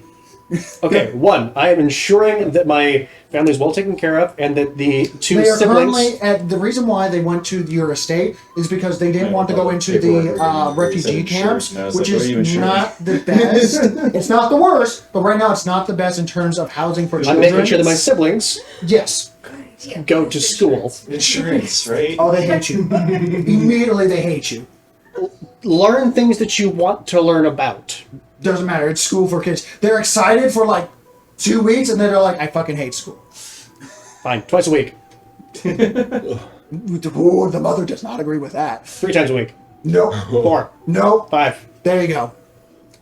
[SPEAKER 7] Okay, one, I am ensuring that my family is well taken care of and that the two
[SPEAKER 3] They are
[SPEAKER 7] siblings.
[SPEAKER 3] currently the reason why they went to your estate is because they didn't want to go into the refugee camps, which is not the best. It's not the worst, but right now it's not the best in terms of housing for
[SPEAKER 7] I'm
[SPEAKER 3] children.
[SPEAKER 7] making sure that my siblings
[SPEAKER 3] Yes.
[SPEAKER 7] go to school.
[SPEAKER 6] Insurance, right?
[SPEAKER 3] Oh, they hate you. Immediately they hate you.
[SPEAKER 7] Learn things that you want to learn about.
[SPEAKER 3] Doesn't matter. It's school for kids. They're excited for 2 weeks, and then they're like, I fucking hate school.
[SPEAKER 7] Fine, twice a week,
[SPEAKER 3] Ooh, the mother does not agree with that.
[SPEAKER 7] 3 times a week,
[SPEAKER 3] Nope.
[SPEAKER 7] 4,
[SPEAKER 3] Nope.
[SPEAKER 7] 5.
[SPEAKER 3] There you go.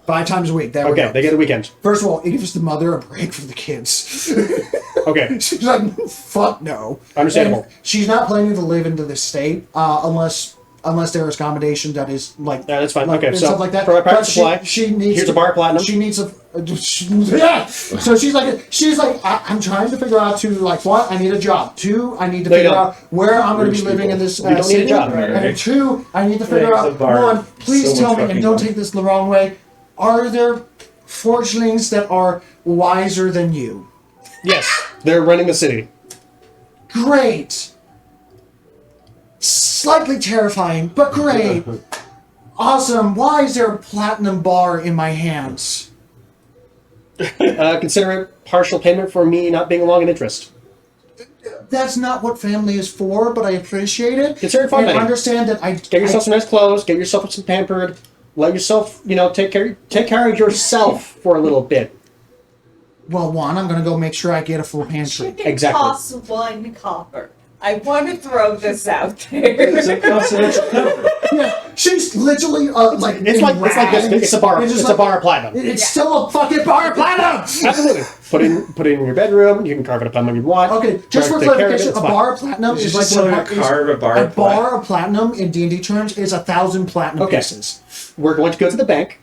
[SPEAKER 3] 5 times a week. There we
[SPEAKER 7] Okay,
[SPEAKER 3] go.
[SPEAKER 7] they get a weekend.
[SPEAKER 3] First of all, it gives the mother a break from the kids.
[SPEAKER 7] Okay,
[SPEAKER 3] She's like, fuck no.
[SPEAKER 7] Understandable.
[SPEAKER 3] And she's not planning to live into this state unless there is accommodation that is
[SPEAKER 7] yeah, that's fine. Okay,
[SPEAKER 3] and
[SPEAKER 7] so
[SPEAKER 3] stuff like that.
[SPEAKER 7] for my private
[SPEAKER 3] But
[SPEAKER 7] supply,
[SPEAKER 3] she needs
[SPEAKER 7] here's
[SPEAKER 3] to,
[SPEAKER 7] a bar of platinum.
[SPEAKER 3] She needs yeah. So she's like, I'm trying to figure out what I need a job. 2, I need to
[SPEAKER 7] No, you
[SPEAKER 3] figure
[SPEAKER 7] don't.
[SPEAKER 3] out where I'm going to be living in this
[SPEAKER 7] You don't need a
[SPEAKER 3] city.
[SPEAKER 7] job.
[SPEAKER 3] And 2, I need to figure
[SPEAKER 6] Yeah,
[SPEAKER 3] out
[SPEAKER 6] it's a bar.
[SPEAKER 3] 1. Please
[SPEAKER 6] So
[SPEAKER 3] tell
[SPEAKER 6] much
[SPEAKER 3] me, and
[SPEAKER 6] fucking
[SPEAKER 3] don't
[SPEAKER 6] money.
[SPEAKER 3] take this the wrong way. Are there forgelings that are wiser than you?
[SPEAKER 7] Yes, they're running the city.
[SPEAKER 3] Great. Slightly terrifying, but great. Awesome. Why is there a platinum bar in my hands?
[SPEAKER 7] Consider it partial payment for me not being long in interest.
[SPEAKER 3] That's not what family is for, but I appreciate it.
[SPEAKER 7] Consider it fun
[SPEAKER 3] and
[SPEAKER 7] money.
[SPEAKER 3] understand that
[SPEAKER 7] Get yourself some nice clothes. Get yourself some pampered. Let yourself, take care of yourself for a little bit.
[SPEAKER 3] Well, 1, I'm going to go make sure I get a full pantry.
[SPEAKER 7] Exactly.
[SPEAKER 8] Costs 1 copper. I want to throw this out there.
[SPEAKER 6] It's a confidential number.
[SPEAKER 3] Yeah, she's literally
[SPEAKER 7] It's like this. It's a bar. It's a bar of platinum.
[SPEAKER 3] It's still a fucking bar of platinum.
[SPEAKER 7] Absolutely. Put it in your bedroom. You can carve it up however you want.
[SPEAKER 3] Okay, just for
[SPEAKER 7] Take care of it,
[SPEAKER 3] clarification,
[SPEAKER 7] it's
[SPEAKER 3] a
[SPEAKER 7] fine.
[SPEAKER 3] bar of platinum
[SPEAKER 6] It's
[SPEAKER 3] is
[SPEAKER 6] just
[SPEAKER 3] like
[SPEAKER 6] so you carve a bar
[SPEAKER 3] a
[SPEAKER 6] of platinum.
[SPEAKER 3] bar of platinum in D&D terms is 1,000 platinum
[SPEAKER 7] Okay.
[SPEAKER 3] pieces.
[SPEAKER 7] We're going to go to the bank,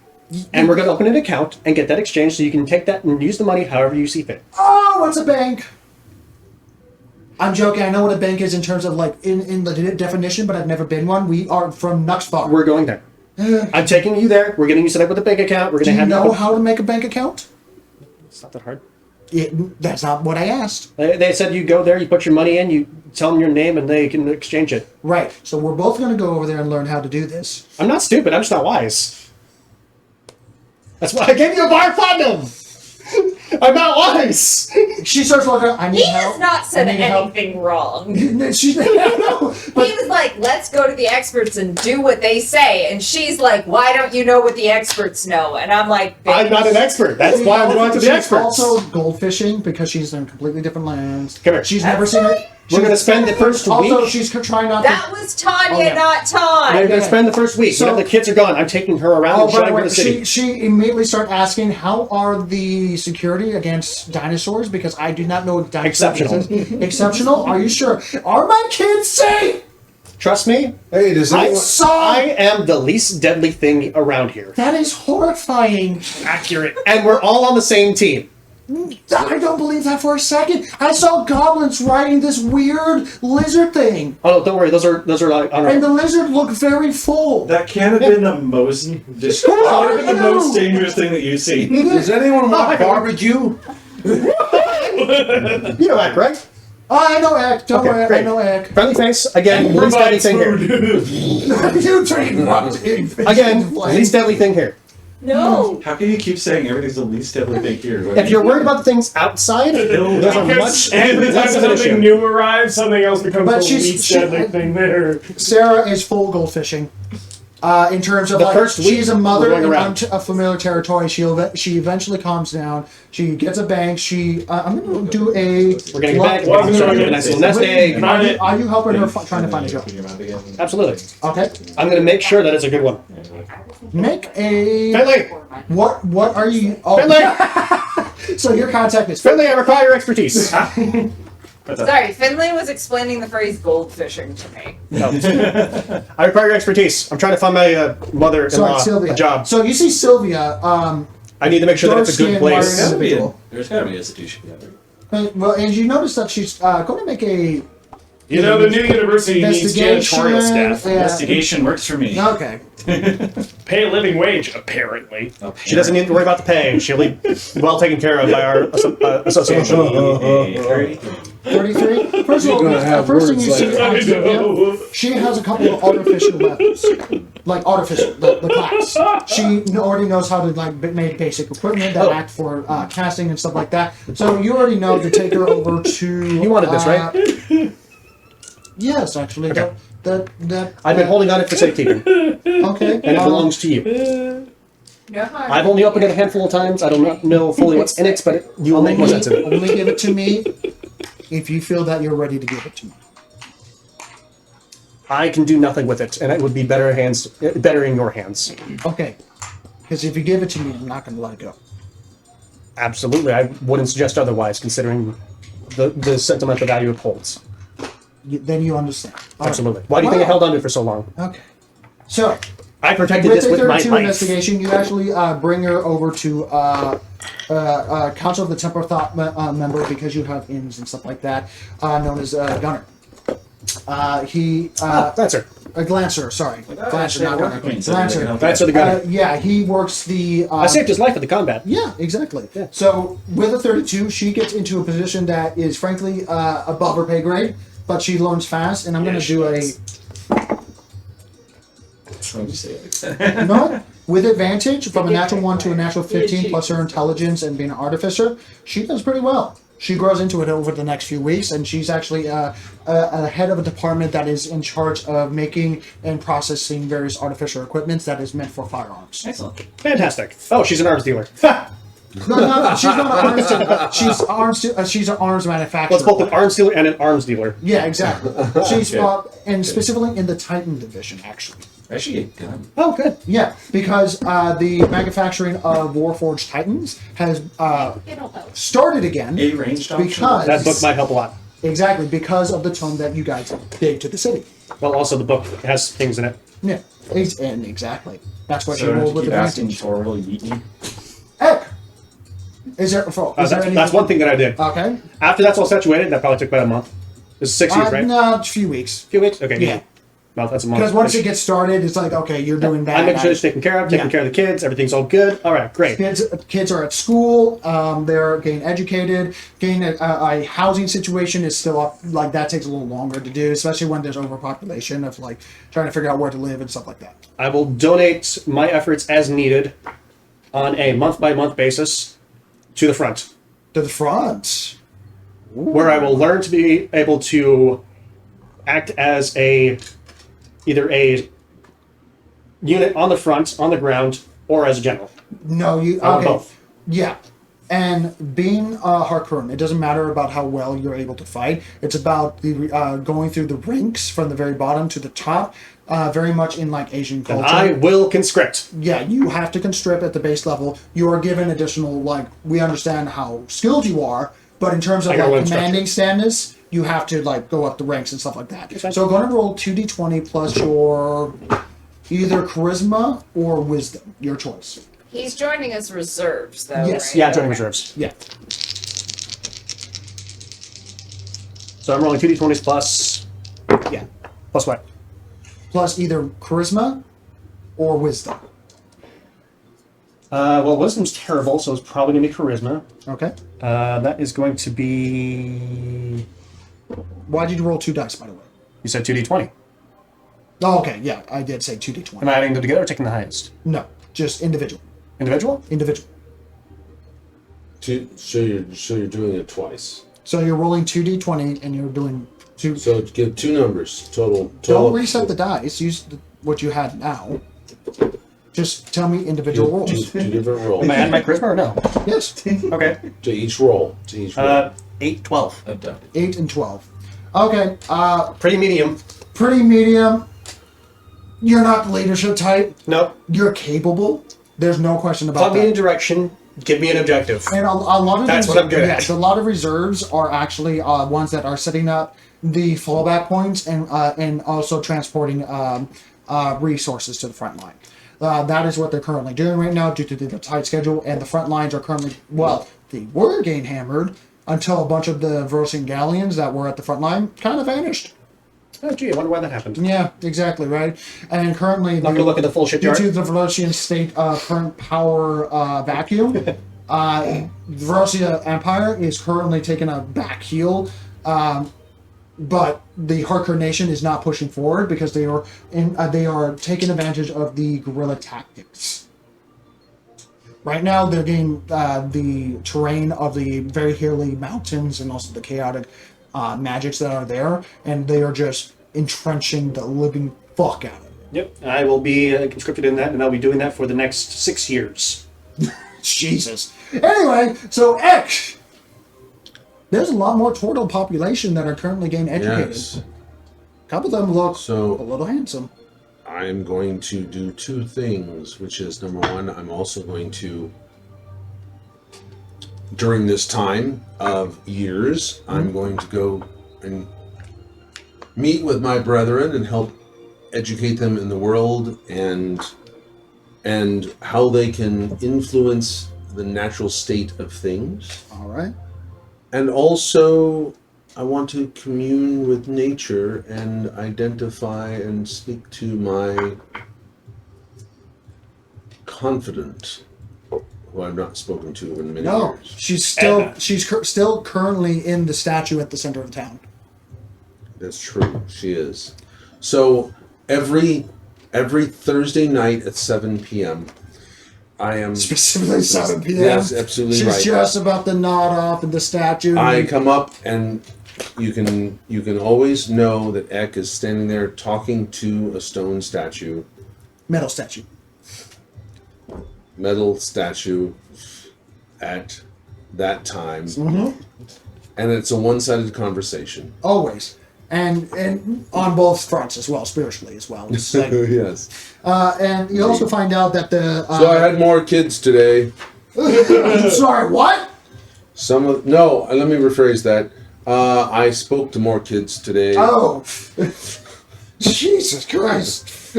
[SPEAKER 7] and we're going to open an account and get that exchanged so you can take that and use the money however you see fit.
[SPEAKER 3] Oh, what's a bank? I'm joking. I know what a bank is in terms of in the definition, but I've never been one. We are from Nuxbar.
[SPEAKER 7] We're going there. I'm taking you there. We're getting you set up with a bank account. We're
[SPEAKER 3] Do
[SPEAKER 7] going to
[SPEAKER 3] you
[SPEAKER 7] have
[SPEAKER 3] know how to make a bank account?
[SPEAKER 7] It's not that hard.
[SPEAKER 3] That's not what I asked.
[SPEAKER 7] They said you go there, you put your money in, you tell them your name, and they can exchange it.
[SPEAKER 3] Right. So we're both going to go over there and learn how to do this.
[SPEAKER 7] I'm not stupid. I'm just not wise. That's why I gave you a bar of platinum. I'm not wise.
[SPEAKER 3] She starts looking. I need
[SPEAKER 8] He
[SPEAKER 3] help.
[SPEAKER 8] has not said
[SPEAKER 3] I need help.
[SPEAKER 8] anything wrong.
[SPEAKER 3] She's no, but
[SPEAKER 8] He was like, let's go to the experts and do what they say. And she's like, why don't you know what the experts know? And I'm like,
[SPEAKER 7] I'm not an expert. That's why I'm going to the
[SPEAKER 3] she's
[SPEAKER 7] experts.
[SPEAKER 3] also goldfishing because she's in completely different lands.
[SPEAKER 7] Come here.
[SPEAKER 3] She's never seen it.
[SPEAKER 7] We're going to spend the first
[SPEAKER 3] Also,
[SPEAKER 7] week.
[SPEAKER 3] she's trying not
[SPEAKER 8] that
[SPEAKER 3] to.
[SPEAKER 8] was Tanya,
[SPEAKER 3] Oh, yeah.
[SPEAKER 8] not Todd.
[SPEAKER 7] We're going to spend the first week.
[SPEAKER 3] So-
[SPEAKER 7] Whenever the kids are gone, I'm taking her around and
[SPEAKER 3] by the
[SPEAKER 7] showing her
[SPEAKER 3] way,
[SPEAKER 7] the city.
[SPEAKER 3] she immediately started asking, "How are the security against dinosaurs?" Because I do not know what dinosaurs
[SPEAKER 7] Exceptional.
[SPEAKER 3] is. Exceptional. Are you sure? Are my kids safe?
[SPEAKER 7] Trust me,
[SPEAKER 5] Hey, does
[SPEAKER 7] I
[SPEAKER 5] anyone...
[SPEAKER 7] I am the least deadly thing around here.
[SPEAKER 3] That is horrifying.
[SPEAKER 1] Accurate.
[SPEAKER 7] And we're all on the same team.
[SPEAKER 3] I don't believe that for a second. I saw goblins riding this weird lizard thing,
[SPEAKER 7] Oh, don't worry. Those are like on
[SPEAKER 3] and the lizard looked very full.
[SPEAKER 6] That can't have been the most dangerous thing that you've seen.
[SPEAKER 5] Does anyone want barbecue?
[SPEAKER 4] You know that, right?
[SPEAKER 3] Oh, I know Eck. Don't
[SPEAKER 4] Okay,
[SPEAKER 3] worry, I
[SPEAKER 4] great.
[SPEAKER 3] know Eck.
[SPEAKER 4] Friendly face, again, least deadly thing here.
[SPEAKER 3] You train one thing.
[SPEAKER 4] Again, least deadly thing here.
[SPEAKER 8] No.
[SPEAKER 6] How can you keep saying everything's the least deadly thing here?
[SPEAKER 4] If you're worried about the things outside, those are much
[SPEAKER 1] And the time
[SPEAKER 4] less of an
[SPEAKER 1] something
[SPEAKER 4] issue.
[SPEAKER 1] new arrives, something else becomes
[SPEAKER 3] But
[SPEAKER 1] the
[SPEAKER 3] she's-
[SPEAKER 1] least
[SPEAKER 3] she-
[SPEAKER 1] deadly thing there.
[SPEAKER 3] Sarah is full gold fishing. In terms of
[SPEAKER 4] The
[SPEAKER 3] like,
[SPEAKER 4] first week,
[SPEAKER 3] she's a mother
[SPEAKER 4] we're going
[SPEAKER 3] in
[SPEAKER 4] around.
[SPEAKER 3] unfamiliar territory. She eventually calms down. She gets a bank. I'm going to do a.
[SPEAKER 7] We're getting back.
[SPEAKER 1] Well,
[SPEAKER 7] We're starting with a nice little nest egg.
[SPEAKER 3] Are you helping her trying to find a job?
[SPEAKER 7] Absolutely.
[SPEAKER 3] Okay.
[SPEAKER 7] I'm going to make sure that it's a good one.
[SPEAKER 3] Make a.
[SPEAKER 7] Finley!
[SPEAKER 3] What are you? Oh.
[SPEAKER 7] Finley!
[SPEAKER 3] So your contact is.
[SPEAKER 7] Finley, I require your expertise.
[SPEAKER 8] Sorry, Finley was explaining the phrase gold fishing to me.
[SPEAKER 7] I require your expertise. I'm trying to find my mother-in-law
[SPEAKER 3] Sorry, Sylvia.
[SPEAKER 7] a job.
[SPEAKER 3] So you see Sylvia.
[SPEAKER 7] I need to make sure that it's a good
[SPEAKER 3] dark-skinned,
[SPEAKER 7] place.
[SPEAKER 3] wiry individual.
[SPEAKER 6] There's gotta be an institution together.
[SPEAKER 3] Well, and you notice that she's going to make a.
[SPEAKER 1] You know, the new university needs janitorial staff.
[SPEAKER 6] Investigation works for me.
[SPEAKER 3] Okay.
[SPEAKER 1] Pay a living wage, apparently.
[SPEAKER 7] She doesn't need to worry about the pay. She'll be well taken care of by our association.
[SPEAKER 3] 33. First of all,
[SPEAKER 5] You're gonna have
[SPEAKER 3] first thing
[SPEAKER 5] words
[SPEAKER 3] you see
[SPEAKER 5] like
[SPEAKER 3] on
[SPEAKER 1] I
[SPEAKER 3] Sylvia,
[SPEAKER 1] know.
[SPEAKER 3] she has a couple of artificial weapons, like artificial, the class. She already knows how to like make basic equipment that act for casting and stuff like that. So you already know to take her over to.
[SPEAKER 7] You wanted this, right?
[SPEAKER 3] Yes, actually.
[SPEAKER 7] Okay.
[SPEAKER 3] That.
[SPEAKER 7] I've been holding on it for safekeeping, and
[SPEAKER 3] Okay.
[SPEAKER 7] it belongs to you.
[SPEAKER 8] No harm.
[SPEAKER 7] I've only opened it a handful of times. I don't know fully what's in it, but you will make more sense of it.
[SPEAKER 3] Only give it to me if you feel that you're ready to give it to me.
[SPEAKER 7] I can do nothing with it, and it would be better in your hands.
[SPEAKER 3] Okay. Because if you give it to me, I'm not going to let it go.
[SPEAKER 7] Absolutely, I wouldn't suggest otherwise, considering the sentimental value it holds.
[SPEAKER 3] Then you understand. All right.
[SPEAKER 7] Absolutely. Why do you think I held on to it for so long?
[SPEAKER 3] Okay. So,
[SPEAKER 7] I protected
[SPEAKER 3] with
[SPEAKER 7] this
[SPEAKER 3] the
[SPEAKER 7] with my
[SPEAKER 3] 32
[SPEAKER 7] life.
[SPEAKER 3] investigation, you actually bring her over to Council of the Temple Thought member because you have inns and stuff like that, known as Gunner.
[SPEAKER 7] That's her.
[SPEAKER 3] A Glancer, sorry. Glancer, not Gunner. Glancer.
[SPEAKER 7] That's the gunner.
[SPEAKER 3] Yeah, he works the.
[SPEAKER 7] I saved his life at the combat.
[SPEAKER 3] Yeah, exactly.
[SPEAKER 7] Yeah.
[SPEAKER 3] So with a 32, she gets into a position that is frankly above her pay grade, but she learns fast, and I'm going to do a. No, with advantage from a natural 1 to a natural 15 plus her intelligence and being an artificer, she does pretty well. She grows into it over the next few weeks, and she's actually a head of a department that is in charge of making and processing various artificial equipment that is meant for firearms.
[SPEAKER 6] Excellent.
[SPEAKER 7] Fantastic. Oh, she's an arms dealer.
[SPEAKER 3] No, she's not an arms dealer. She's an arms manufacturer.
[SPEAKER 7] Well, it's both an arms dealer and an arms dealer.
[SPEAKER 3] Yeah, exactly. She's and specifically in the Titan division, actually.
[SPEAKER 6] Actually, get a gun.
[SPEAKER 7] Oh, good.
[SPEAKER 3] Yeah, because the manufacturing of Warforged Titans has started again.
[SPEAKER 6] A ranged option.
[SPEAKER 3] Because
[SPEAKER 7] That book might help a lot.
[SPEAKER 3] exactly because of the tone that you guys gave to the city.
[SPEAKER 7] Well, also the book has things in it.
[SPEAKER 3] Yeah, and exactly. That's what
[SPEAKER 6] So
[SPEAKER 3] you
[SPEAKER 6] I have
[SPEAKER 3] rolled
[SPEAKER 6] to
[SPEAKER 3] with
[SPEAKER 6] keep asking
[SPEAKER 3] advantage.
[SPEAKER 6] for will you eat me?
[SPEAKER 3] Heck, is there? Is there
[SPEAKER 7] That's one thing that I did.
[SPEAKER 3] Okay.
[SPEAKER 7] After that's all situated, that probably took about a month. It's 6 years, right?
[SPEAKER 3] No, a few weeks.
[SPEAKER 7] A few weeks? Okay.
[SPEAKER 3] Yeah.
[SPEAKER 7] Well, that's a month.
[SPEAKER 3] Because once it gets started, it's like, okay, you're doing that.
[SPEAKER 7] I'm making sure it's taken care of, taking care of the kids, everything's all good. All right, great.
[SPEAKER 3] Kids are at school. They're getting educated. Getting a housing situation is still up. Like that takes a little longer to do, especially when there's overpopulation of like trying to figure out where to live and stuff like that.
[SPEAKER 7] I will donate my efforts as needed on a month-by-month basis to the front,
[SPEAKER 3] To the front.
[SPEAKER 7] where I will learn to be able to act as either a unit on the front, on the ground, or as a general.
[SPEAKER 3] No, you
[SPEAKER 7] I want
[SPEAKER 3] okay?
[SPEAKER 7] both.
[SPEAKER 3] Yeah, and being Harkonnen, it doesn't matter about how well you're able to fight. It's about the going through the ranks from the very bottom to the top. Very much in like Asian
[SPEAKER 7] And
[SPEAKER 3] culture.
[SPEAKER 7] I will conscript.
[SPEAKER 3] Yeah, you have to constrict at the base level. You are given additional, like, we understand how skilled you are, but in terms of
[SPEAKER 7] I got
[SPEAKER 3] like
[SPEAKER 7] one
[SPEAKER 3] commanding standards, you have to like go up the ranks and stuff like that.
[SPEAKER 7] fine.
[SPEAKER 3] So I'm going to roll 2d20 plus your either charisma or wisdom, your choice.
[SPEAKER 8] He's joining us reserves, though.
[SPEAKER 3] Yes.
[SPEAKER 8] right?
[SPEAKER 7] Yeah, joining reserves.
[SPEAKER 3] Yeah.
[SPEAKER 7] So I'm rolling 2d20s plus. Yeah. Plus what?
[SPEAKER 3] Plus either charisma or wisdom.
[SPEAKER 7] Well, wisdom's terrible, so it's probably going to be charisma.
[SPEAKER 3] Okay.
[SPEAKER 7] That is going to be.
[SPEAKER 3] Why did you roll 2 dice, by the way?
[SPEAKER 7] You said 2d20.
[SPEAKER 3] Oh, okay. Yeah, I did say 2d20.
[SPEAKER 7] Am I adding them together or taking the highest?
[SPEAKER 3] No, just individual.
[SPEAKER 7] Individual?
[SPEAKER 3] Individual.
[SPEAKER 5] So you're doing it twice.
[SPEAKER 3] So you're rolling 2d20 and you're doing 2.
[SPEAKER 5] So give 2 numbers total.
[SPEAKER 3] Don't reset the dice. Use what you had now. Just tell me individual rolls.
[SPEAKER 5] Two different rolls.
[SPEAKER 7] Am I adding my charisma or no?
[SPEAKER 3] Yes.
[SPEAKER 7] Okay.
[SPEAKER 5] To each roll.
[SPEAKER 7] 8, 12.
[SPEAKER 3] 8 and 12. Okay.
[SPEAKER 7] Pretty medium.
[SPEAKER 3] Pretty medium. You're not the leadership type.
[SPEAKER 7] Nope.
[SPEAKER 3] You're capable. There's no question about
[SPEAKER 7] Plug me in a
[SPEAKER 3] that.
[SPEAKER 7] direction. Give me an objective.
[SPEAKER 3] And a lot of
[SPEAKER 7] That's
[SPEAKER 3] these-
[SPEAKER 7] what I'm good at.
[SPEAKER 3] Yes, a lot of reserves are actually ones that are setting up the fallback points and also transporting resources to the front line. That is what they're currently doing right now due to the tight schedule, and the front lines are currently, they were game hammered until a bunch of the Verosian galleons that were at the front line kind of vanished.
[SPEAKER 7] Oh, gee, I wonder why that happened.
[SPEAKER 3] Yeah, exactly, right? And currently,
[SPEAKER 7] Not gonna look at the full shipyard.
[SPEAKER 3] due to the Verosian state current power vacuum, the Verosia Empire is currently taking a back heel, but the Harker Nation is not pushing forward because they are taking advantage of the guerrilla tactics. Right now, they're getting the terrain of the very hilly mountains and also the chaotic magics that are there, and they are just entrenching the living fuck out of it.
[SPEAKER 7] Yep, I will be conscripted in that, and I'll be doing that for the next 6 years.
[SPEAKER 3] Jesus. Anyway, so X. There's a lot more turtle population that are currently getting educated.
[SPEAKER 5] Yes.
[SPEAKER 3] A couple of them look
[SPEAKER 5] So
[SPEAKER 3] a little handsome.
[SPEAKER 5] I'm going to do 2 things, which is number 1, I'm also going to, during this time of years, I'm going to go and meet with my brethren and help educate them in the world and how they can influence the natural state of things.
[SPEAKER 3] All right.
[SPEAKER 5] And also, I want to commune with nature and identify and speak to my confidant, who I've not spoken to in many
[SPEAKER 3] No,
[SPEAKER 5] years.
[SPEAKER 3] she's still currently in the statue at the center of town.
[SPEAKER 5] That's true. She is. So every Thursday night at 7 p.m., I am
[SPEAKER 3] Specifically 7 p.m.
[SPEAKER 5] Yes, absolutely
[SPEAKER 3] She's
[SPEAKER 5] right.
[SPEAKER 3] just about to nod off at the statue.
[SPEAKER 5] I come up and you can always know that Eck is standing there talking to a stone statue,
[SPEAKER 3] Metal statue.
[SPEAKER 5] metal statue at that time.
[SPEAKER 3] Mm-hmm.
[SPEAKER 5] And it's a one-sided conversation.
[SPEAKER 3] Always. And on both fronts as well, spiritually as well. It's like,
[SPEAKER 5] Yes.
[SPEAKER 3] and you also find out that the...
[SPEAKER 5] So I had more kids today.
[SPEAKER 3] Sorry, what?
[SPEAKER 5] Let me rephrase that. I spoke to more kids today.
[SPEAKER 3] Oh. Jesus Christ.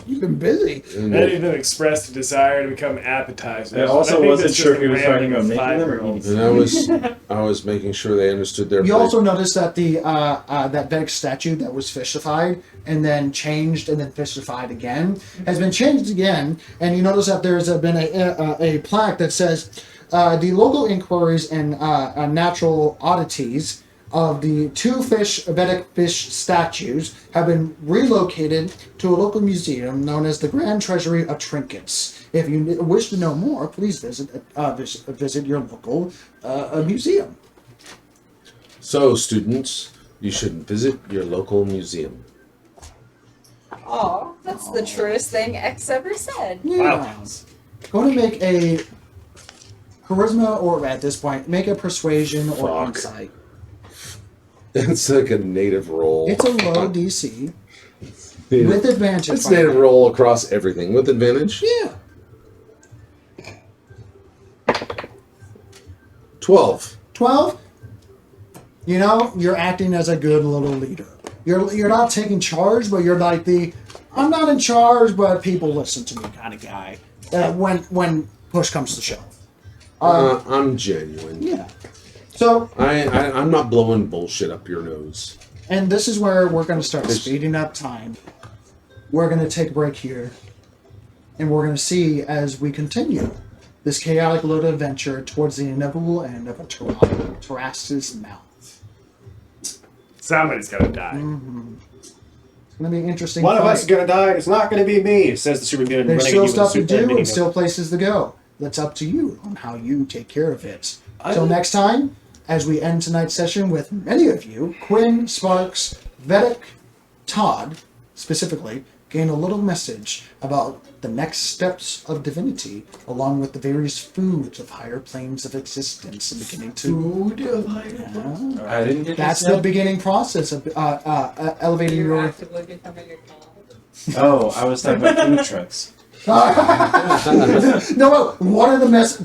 [SPEAKER 3] You've been busy.
[SPEAKER 5] And
[SPEAKER 1] Many of them expressed a desire to become appetizers.
[SPEAKER 6] I also
[SPEAKER 1] I think
[SPEAKER 6] wasn't
[SPEAKER 1] that's
[SPEAKER 6] sure
[SPEAKER 1] just
[SPEAKER 6] if he was talking about
[SPEAKER 1] random
[SPEAKER 6] making them or
[SPEAKER 1] 5-year-olds.
[SPEAKER 6] eating
[SPEAKER 5] and I was making sure they understood their
[SPEAKER 3] You
[SPEAKER 5] place.
[SPEAKER 3] also noticed that the that Vedic statue that was fishified and then changed and then fishified again has been changed again, and you notice that there's been a plaque that says the local inquiries and natural oddities of the 2 Vedic fish statues have been relocated to a local museum known as the Grand Treasury of Trinkets. If you wish to know more, please visit your local museum.
[SPEAKER 5] So, students, you should visit your local museum.
[SPEAKER 8] Oh, that's the truest thing X ever said.
[SPEAKER 3] Yeah. Going to make a charisma, or at this point, make a persuasion or
[SPEAKER 5] Fuck.
[SPEAKER 3] insight.
[SPEAKER 5] It's like a native roll.
[SPEAKER 3] It's a low DC with advantage.
[SPEAKER 5] It's
[SPEAKER 3] by the
[SPEAKER 5] native
[SPEAKER 3] way.
[SPEAKER 5] roll across everything with advantage.
[SPEAKER 3] Yeah.
[SPEAKER 5] 12.
[SPEAKER 3] 12. You know, you're acting as a good little leader. You're not taking charge, but you're like I'm not in charge, but people listen to me kind of guy. When push comes to shove.
[SPEAKER 5] I'm genuine.
[SPEAKER 3] Yeah. So,
[SPEAKER 5] I'm not blowing bullshit up your nose.
[SPEAKER 3] and this is where we're going to start speeding up time. We're going to take a break here, and we're going to see as we continue this chaotic load adventure towards the inevitable end of a Tarrasque's mouth.
[SPEAKER 1] Somebody's gonna die.
[SPEAKER 3] It's going to be an interesting
[SPEAKER 7] One of
[SPEAKER 3] fight.
[SPEAKER 7] us is gonna die. It's not gonna be me, says the supervillain.
[SPEAKER 3] There's
[SPEAKER 7] running
[SPEAKER 3] still
[SPEAKER 7] at you
[SPEAKER 3] stuff to
[SPEAKER 7] with a
[SPEAKER 3] do
[SPEAKER 7] super
[SPEAKER 3] and still places to go. That's up to you on how you take care of it. Till next time, as we end tonight's session with many of you, Quinn, Sparks, Vedic, Todd, specifically, gain a little message about the next steps of divinity, along with the various foods of higher planes of existence, and beginning to...
[SPEAKER 1] Food of higher.
[SPEAKER 6] I didn't get
[SPEAKER 3] That's the beginning process of elevating
[SPEAKER 8] You're
[SPEAKER 3] your...
[SPEAKER 8] actively becoming a god.
[SPEAKER 6] Oh, I was talking about food trucks.
[SPEAKER 3] No,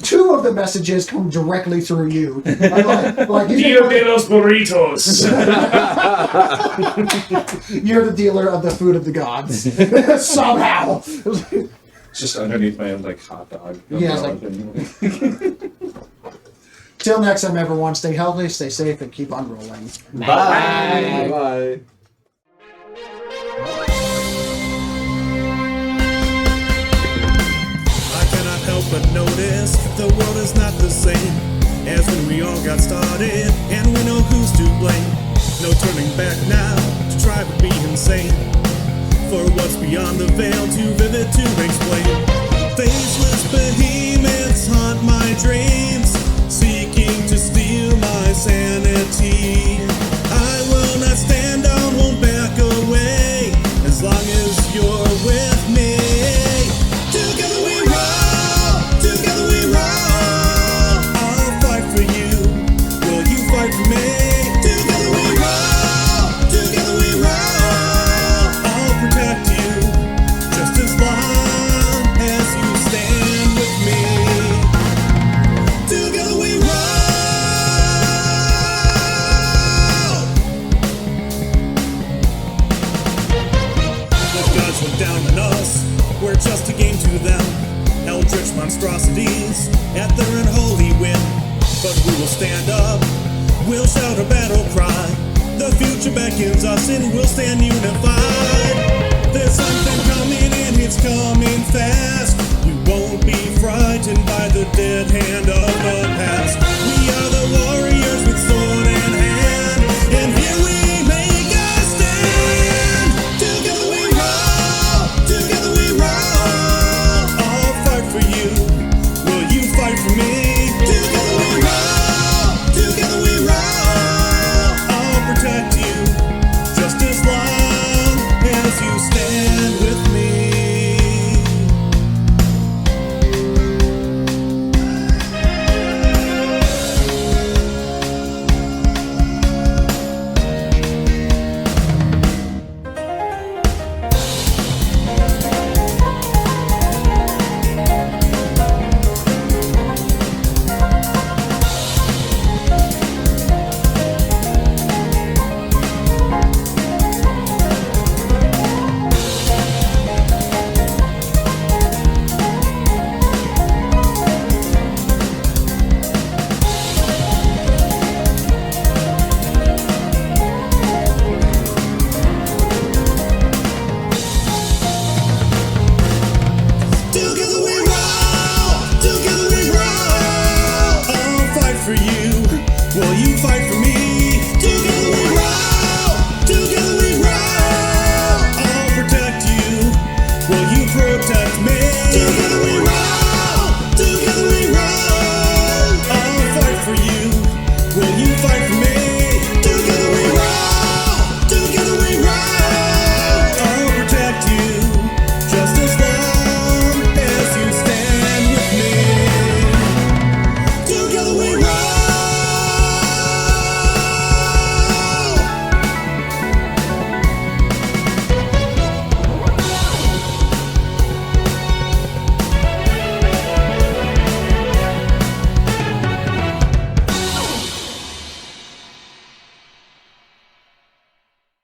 [SPEAKER 3] two of the messages come directly through you. Like you
[SPEAKER 1] Dia de los burritos.
[SPEAKER 3] you're the dealer of the food of the gods. Somehow.
[SPEAKER 6] Just underneath my like hot dog.
[SPEAKER 3] Yeah, Till next time, everyone, stay healthy, stay safe, and keep on rolling.
[SPEAKER 5] Bye. Bye.
[SPEAKER 10] I cannot help but notice the world is not the same as when we all got started, and we know who's to blame. No turning back now to try to be insane. For what's beyond the veil, too vivid to explain. Faceless behemoths haunt my dreams, seeking to steal my sanity. I will not stand down, won't back away, as long as you're with me. Together we roll, together we roll. I'll fight for you, will you fight for me? Together we roll, together we roll. I'll protect you, just as long as you stand with me. Together we roll. The gods went down on us, we're just a game to them. Eldritch monstrosities at their unholy whim. But we will stand up, we'll shout a battle cry. The future beckons us and we'll stand unified. There's something coming and it's coming fast. We won't be frightened by the dead hand of the